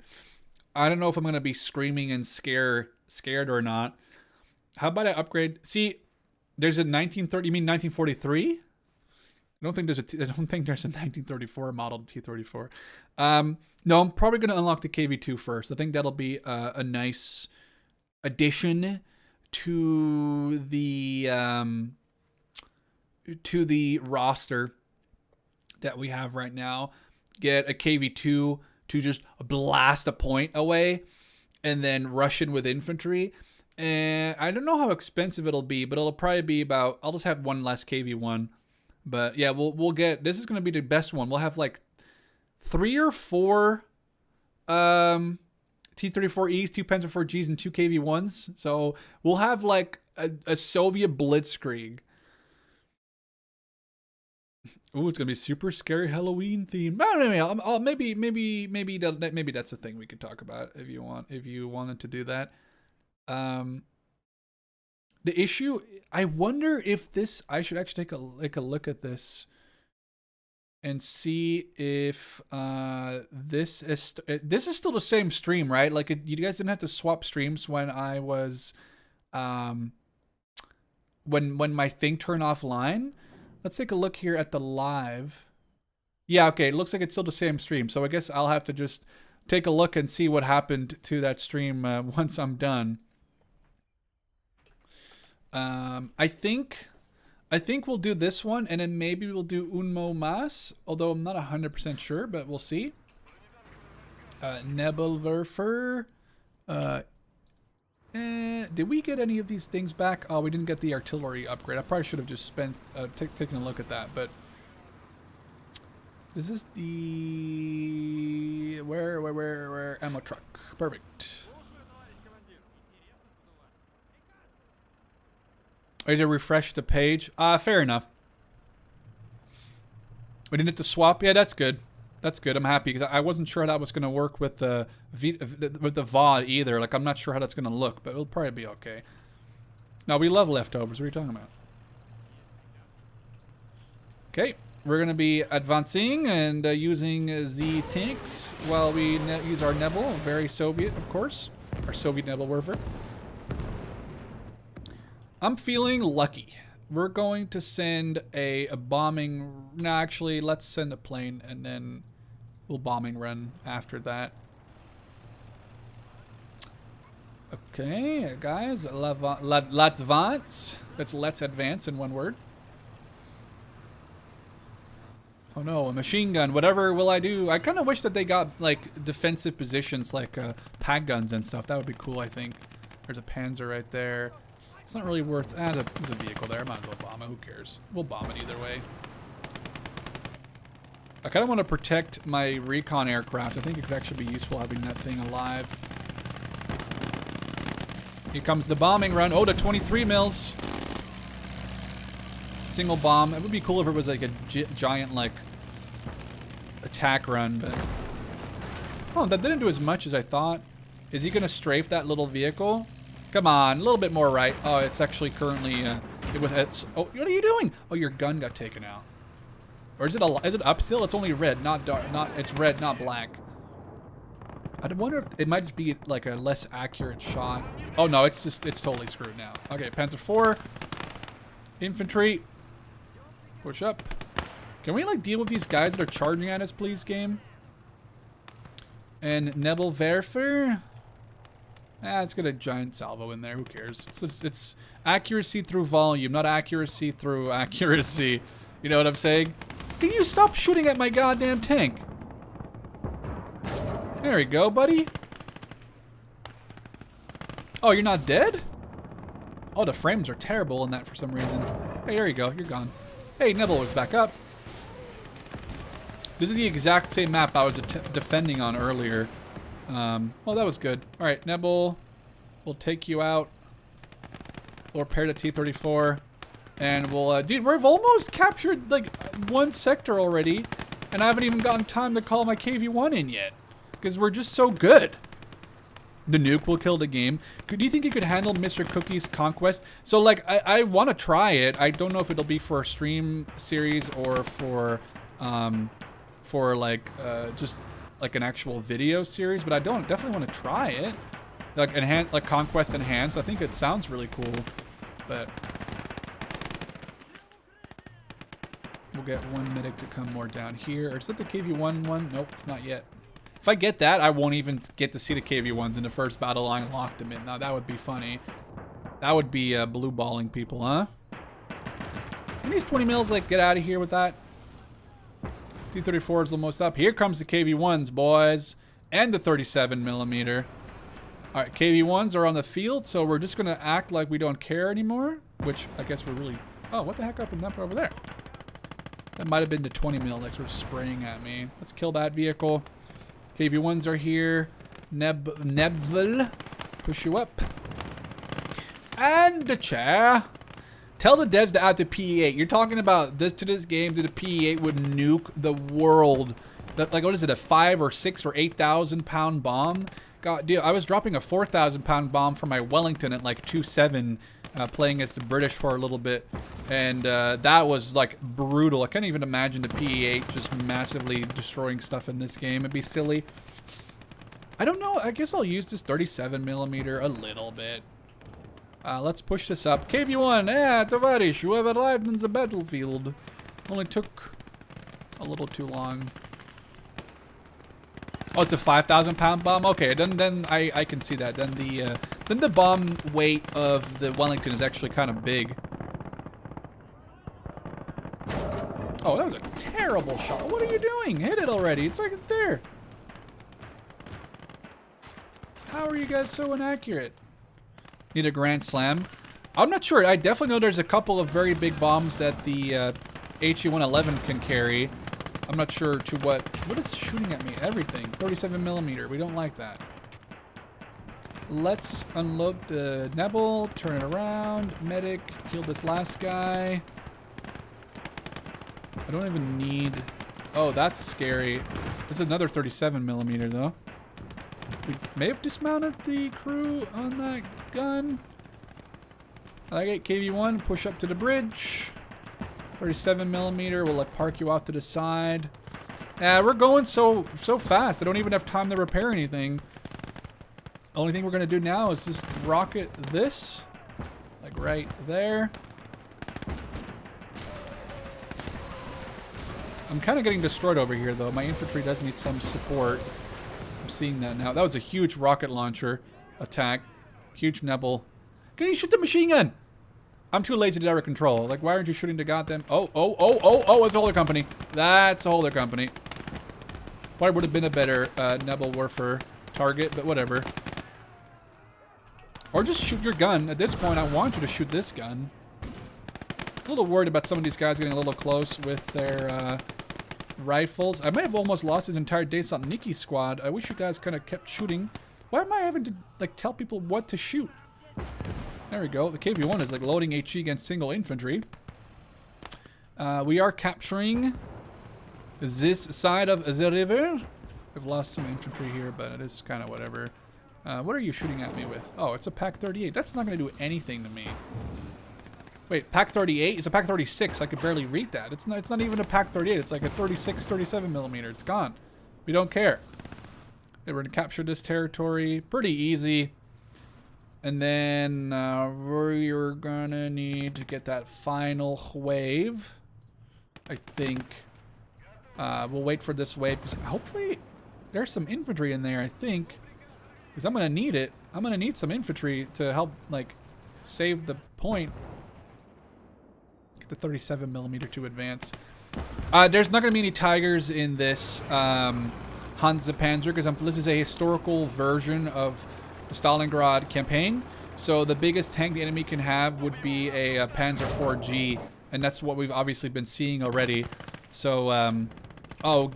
I don't know if I'm going to be screaming and scared or not. How about I upgrade? See, there's a 1930. You mean 1943? I don't think there's a 1934 model T-34. No, I'm probably going to unlock the KV-2 first. I think that'll be a nice addition to the roster that we have right now. Get a KV-2 to just blast a point away, and then rush in with infantry. And I don't know how expensive it'll be, but it'll probably be about, I'll just have one less KV-1. But yeah, we'll get, this is going to be the best one. We'll have like 3 or 4 T-34Es, 2 Panzer IV Gs, and 2 KV-1s. So we'll have like a Soviet blitzkrieg. Ooh, it's gonna be super scary Halloween theme. I don't know. Maybe that's a thing we could talk about if you wanted to do that. The issue, I wonder if this, I should actually take a look at this and see if this is still the same stream, right? Like you guys didn't have to swap streams when I was when my thing turned offline. Let's take a look here at the live. Yeah, okay, it looks like it's still the same stream. So I guess I'll have to just take a look and see what happened to that stream once I'm done. I think we'll do this one, and then maybe we'll do Unmo Mas, although I'm not 100% sure, but we'll see. Nebelwerfer. Did we get any of these things back? Oh, we didn't get the artillery upgrade. I probably should have just taken a look at that, but this is the where ammo truck. Perfect. I need to refresh the page. Fair enough. We didn't have to swap. Yeah, that's good. That's good. I'm happy because I wasn't sure how that was going to work with the VOD either. Like, I'm not sure how that's going to look, but it'll probably be okay. Now, we love leftovers. What are you talking about? Okay. We're going to be advancing and using the tanks while we use our Nebel. Very Soviet, of course. Our Soviet Nebelwerfer. I'm feeling lucky. We're going to send a bombing... No, actually, let's send a plane and then we'll bombing run after that. Okay, guys. Let's advance. That's let's advance in one word. Oh no, a machine gun. Whatever will I do? I kind of wish that they got, like, defensive positions like pack guns and stuff. That would be cool, I think. There's a Panzer right there. It's not really worth... there's a vehicle there. Might as well bomb it. Who cares? We'll bomb it either way. I kind of want to protect my recon aircraft. I think it could actually be useful having that thing alive. Here comes the bombing run. Oh, the 23 mils. Single bomb. It would be cool if it was like a giant, like, attack run, but... Oh, that didn't do as much as I thought. Is he going to strafe that little vehicle? Come on, a little bit more right. Oh, it's actually currently... oh, what are you doing? Oh, your gun got taken out. Or is it up still? It's only red, not dark. It's red, not black. I wonder if it might just be like a less accurate shot. Oh no, it's totally screwed now. Okay, Panzer IV, infantry, push up. Can we like deal with these guys that are charging at us, please, game? And Nebelwerfer. It's got a giant salvo in there. Who cares? It's accuracy through volume, not accuracy through accuracy. You know what I'm saying? Can you stop shooting at my goddamn tank? There we go, buddy. Oh, you're not dead? Oh, the frames are terrible in that for some reason. Hey, there you go. You're gone. Hey, Nebel was back up. This is the exact same map I was defending on earlier. Well, that was good. All right, Nebel, we'll take you out. We'll repair the T-34. And we'll, dude, we've almost captured, like, one sector already. And I haven't even gotten time to call my KV-1 in yet. Because we're just so good. The nuke will kill the game. Do you think you could handle Mr. Cookie's Conquest? So, like, I want to try it. I don't know if it'll be for a stream series or for like, just, like, an actual video series. But I definitely want to try it. Like, Conquest Enhanced. I think it sounds really cool. But... we'll get one medic to come more down here. Or is that the KV-1 one? Nope, it's not yet. If I get that, I won't even get to see the KV-1s in the first battle line and lock them in. Now, that would be funny. That would be blue balling people, huh? And these 20 mils, like, get out of here with that. T-34 is almost up. Here comes the KV-1s, boys. And the 37 millimeter. All right, KV-1s are on the field, so we're just going to act like we don't care anymore. Which, I guess we're really... Oh, what the heck opened up over there? That might have been the 20 mil that sort of spraying at me. Let's kill that vehicle. KV-1s are here. Nebvel. Push you up. And the chair. Tell the devs to add the PE-8. You're talking about this game to the PE-8 would nuke the world. That, like, what is it, a 5 or 6 or 8,000 pound bomb? God, dude, I was dropping a 4,000 pound bomb for my Wellington at like 2.7. Playing as the British for a little bit, and that was like brutal. I can't even imagine the PE-8 just massively destroying stuff in this game. It'd be silly. I don't know. I guess I'll use this 37 millimeter a little bit. Let's push this up. KV-1, Tavarish, you have arrived in the battlefield. Only took a little too long. Oh, it's a 5,000 pound bomb? Okay, then I can see that. Then the bomb weight of the Wellington is actually kind of big. Oh, that was a terrible shot. What are you doing? Hit it already. It's right there. How are you guys so inaccurate? Need a Grand Slam? I'm not sure. I definitely know there's a couple of very big bombs that the HE-111 can carry. I'm not sure to what is shooting at me? Everything. 37 millimeter. We don't like that. Let's unload the Nebel, turn it around, medic, heal this last guy. I don't even need... Oh, that's scary. This is another 37 millimeter though. We may have dismounted the crew on that gun. Okay, KV-1, push up to the bridge. 37 millimeter, we'll like park you off to the side. We're going so fast. I don't even have time to repair anything. Only thing we're gonna do now is just rocket this, like right there. I'm kind of getting destroyed over here though. My infantry does need some support. I'm seeing that now. That was a huge rocket launcher attack. Huge Nebel. Can you shoot the machine gun? I'm too lazy to direct control. Like, why aren't you shooting the goddamn... Oh, it's a holder company. That's a holder company. Probably would have been a better Nebel Warfare target, but whatever. Or just shoot your gun. At this point, I want you to shoot this gun. A little worried about some of these guys getting a little close with their rifles. I might have almost lost his entire Desantniki squad. I wish you guys kind of kept shooting. Why am I having to like tell people what to shoot? There we go. The KV-1 is like loading HE against single infantry. We are capturing this side of the river. We've lost some infantry here, but it is kind of whatever. What are you shooting at me with? Oh, it's a Pak-38. That's not going to do anything to me. Wait, Pak-38? It's a Pak-36. I could barely read that. It's not even a Pak-38. It's like a 36, 37 millimeter. It's gone. We don't care. We're going to capture this territory. Pretty easy. And then we're going to need to get that final wave. I think we'll wait for this wave. Because hopefully there's some infantry in there, I think. Because I'm going to need it. I'm going to need some infantry to help, like, save the point. The 37 millimeter to advance. There's not going to be any Tigers in this Hansa Panzer because this is a historical version of the Stalingrad campaign. So the biggest tank the enemy can have would be a Panzer IV-G, and that's what we've obviously been seeing already. So, oh,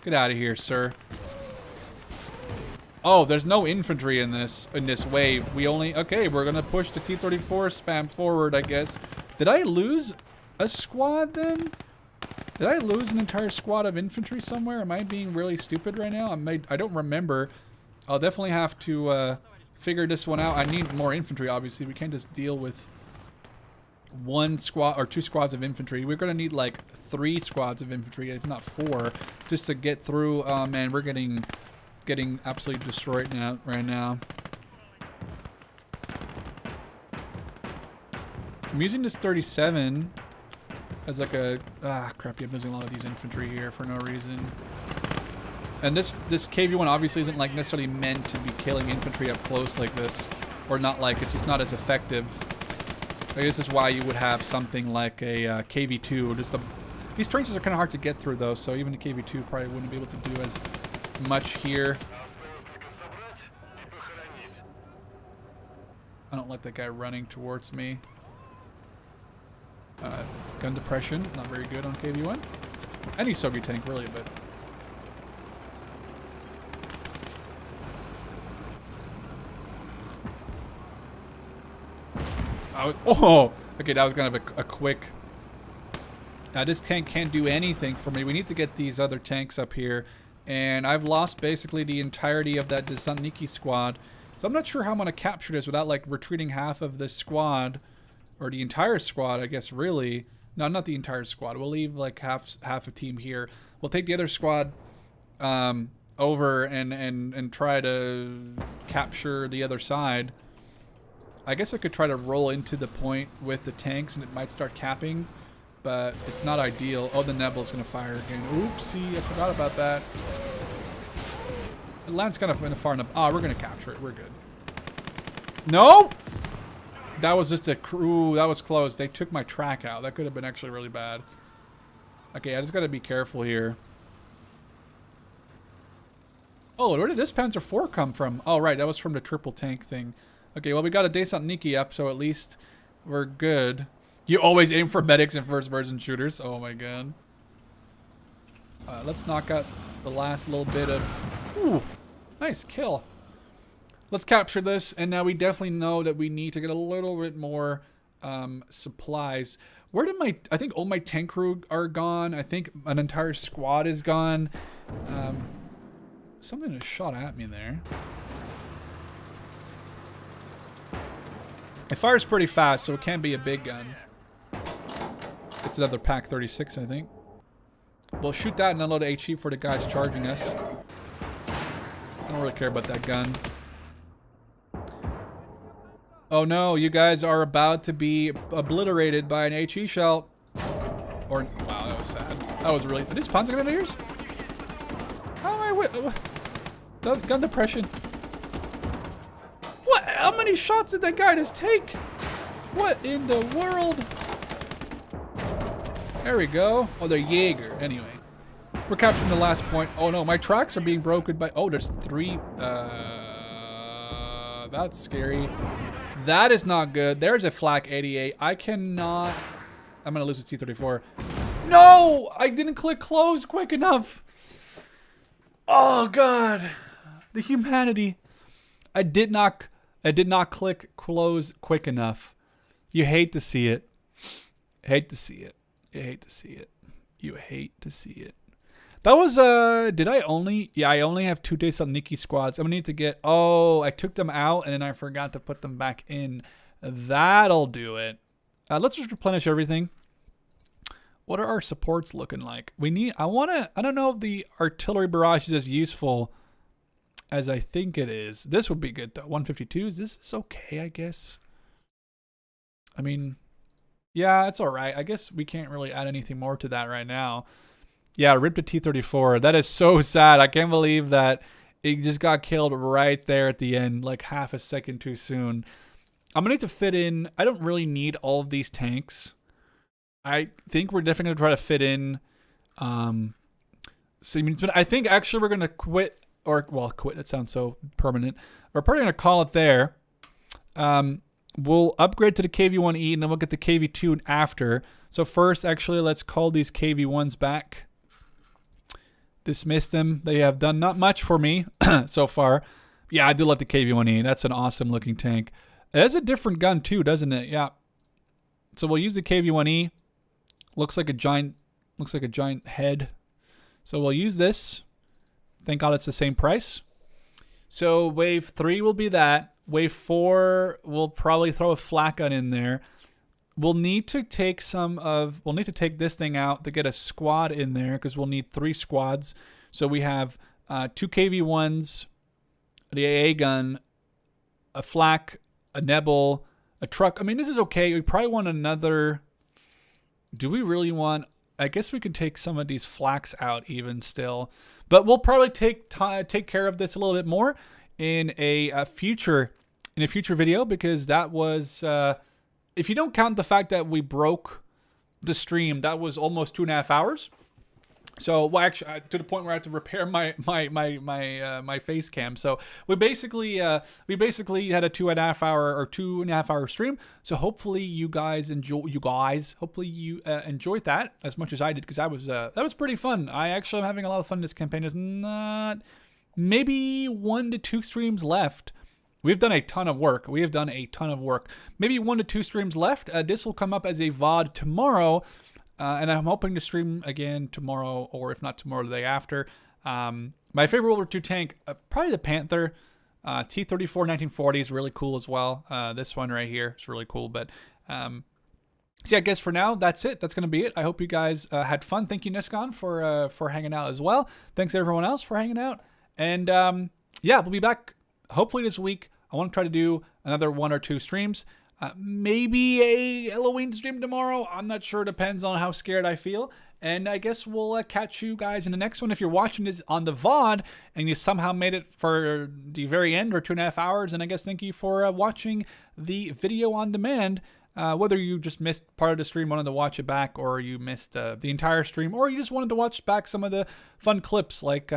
get out of here, sir. Oh, there's no infantry in this wave. We only... Okay, we're gonna push the T-34 spam forward, I guess. Did I lose a squad then? Did I lose an entire squad of infantry somewhere? Am I being really stupid right now? I don't remember. I'll definitely have to figure this one out. I need more infantry, obviously. We can't just deal with one squad or two squads of infantry. We're gonna need like 3 squads of infantry, if not 4, just to get through. Oh man, we're getting absolutely destroyed right now. I'm using this 37 as like a... crap, I'm using a lot of these infantry here for no reason. And this KV-1 obviously isn't like necessarily meant to be killing infantry up close like this. Or not like, it's just not as effective. I guess this is why you would have something like a KV-2. These trenches are kind of hard to get through though, so even a KV-2 probably wouldn't be able to do as much here. I don't like that guy running towards me. Gun depression, not very good on KV-1. Any Soviet tank really, but... Oh! Okay, that was kind of a quick... this tank can't do anything for me. We need to get these other tanks up here. And I've lost basically the entirety of that Desantniki squad. So I'm not sure how I'm going to capture this without like retreating half of this squad. Or the entire squad, I guess, really. No, not the entire squad. We'll leave like half a team here. We'll take the other squad over and try to capture the other side. I guess I could try to roll into the point with the tanks and it might start capping. But it's not ideal. Oh, the Nebel's going to fire again. Oopsie, I forgot about that. It lands kind of in the far enough. Ah, we're going to capture it. We're good. No! That was just a crew. That was close. They took my track out. That could have been actually really bad. Okay, I just got to be careful here. Oh, where did this Panzer IV come from? Oh, right. That was from the triple tank thing. Okay, well, we got a Desantniki up, so at least we're good. You always aim for medics and first-person shooters. Oh my god. Let's knock out the last little bit of... Ooh, nice kill. Let's capture this, and now we definitely know that we need to get a little bit more supplies. Where did my... I think all my tank crew are gone. I think an entire squad is gone. Something just shot at me there. It fires pretty fast, so it can be a big gun. It's another Pak-36, I think. We'll shoot that and unload HE for the guys charging us. I don't really care about that gun. Oh no, you guys are about to be obliterated by an HE shell. Or, wow, that was sad. That was really... Are these Panzer Grenadiers? How am I... Gun depression. What? How many shots did that guy just take? What in the world? There we go. Oh, they're Jaeger. Anyway. We're capturing the last point. Oh no, my tracks are being broken by... Oh, there's 3... That's scary. That is not good. There's a flak 88. I cannot... I'm going to lose the T-34. No! I didn't click close quick enough. Oh, God. The humanity. I did not click close quick enough. You hate to see it. Hate to see it. You hate to see it. You hate to see it. That was, did I only? Yeah, I only have 2 days on Nikki squads. I'm gonna need to get, oh, I took them out and then I forgot to put them back in. That'll do it. Let's just replenish everything. What are our supports looking like? We need, I don't know if the artillery barrage is as useful as I think it is. This would be good though. 152s, this is okay, I guess. I mean, yeah, it's all right. I guess we can't really add anything more to that right now. Yeah, ripped a T-34. That is so sad. I can't believe that it just got killed right there at the end, like half a second too soon. I'm going to need to fit in. I don't really need all of these tanks. I think we're definitely going to try to fit in. I think actually we're going to quit, or, well, quit. It sounds so permanent. We're probably going to call it there. We'll upgrade to the KV-1E, and then we'll get the KV-2 after. So first, actually, let's call these KV-1s back. Dismiss them. They have done not much for me so far. Yeah, I do love the KV-1E. That's an awesome looking tank. It has a different gun too, doesn't it? Yeah. So we'll use the KV-1E. Looks like a giant head. So we'll use this. Thank God it's the same price. So wave 3 will be that. Wave 4, we'll probably throw a flak gun in there. We'll need to take this thing out to get a squad in there because we'll need 3 squads. So we have 2 KV-1s, the AA gun, a flak, a Nebel, a truck. I mean, this is okay. We probably want another. Do we really want? I guess we can take some of these flaks out even still, but we'll probably take care of this a little bit more in a future video because that was. If you don't count the fact that we broke the stream, that was almost 2.5 hours. So, well, actually, to the point where I had to repair my face cam. So we basically had a 2.5 hour stream. So hopefully you guys enjoyed that as much as I did because that was pretty fun. I actually am having a lot of fun in this campaign. There's not maybe 1 to 2 streams left. We've done a ton of work. Maybe 1 to 2 streams left. This will come up as a VOD tomorrow. And I'm hoping to stream again tomorrow, or if not tomorrow, the day after. My favorite World War II tank, probably the Panther. T-34 1940 is really cool as well. This one right here is really cool. But so yeah, I guess for now, that's it. That's going to be it. I hope you guys had fun. Thank you, Niskan, for hanging out as well. Thanks everyone else for hanging out. And yeah, we'll be back hopefully this week. I want to try to do another 1 or 2 streams. Maybe a Halloween stream tomorrow. I'm not sure. Depends on how scared I feel. And I guess we'll catch you guys in the next one. If you're watching this on the VOD and you somehow made it for the very end or 2.5 hours, and I guess thank you for watching the video on demand. Whether you just missed part of the stream, wanted to watch it back, or you missed the entire stream, or you just wanted to watch back some of the fun clips like...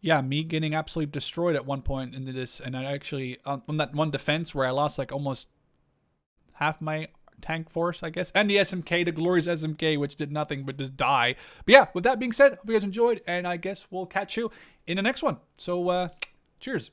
yeah, me getting absolutely destroyed at one point into this, and I actually, on that one defense where I lost like almost half my tank force, I guess, and the SMK, the glorious SMK, which did nothing but just die. But yeah, with that being said, hope you guys enjoyed, and I guess we'll catch you in the next one. So, cheers.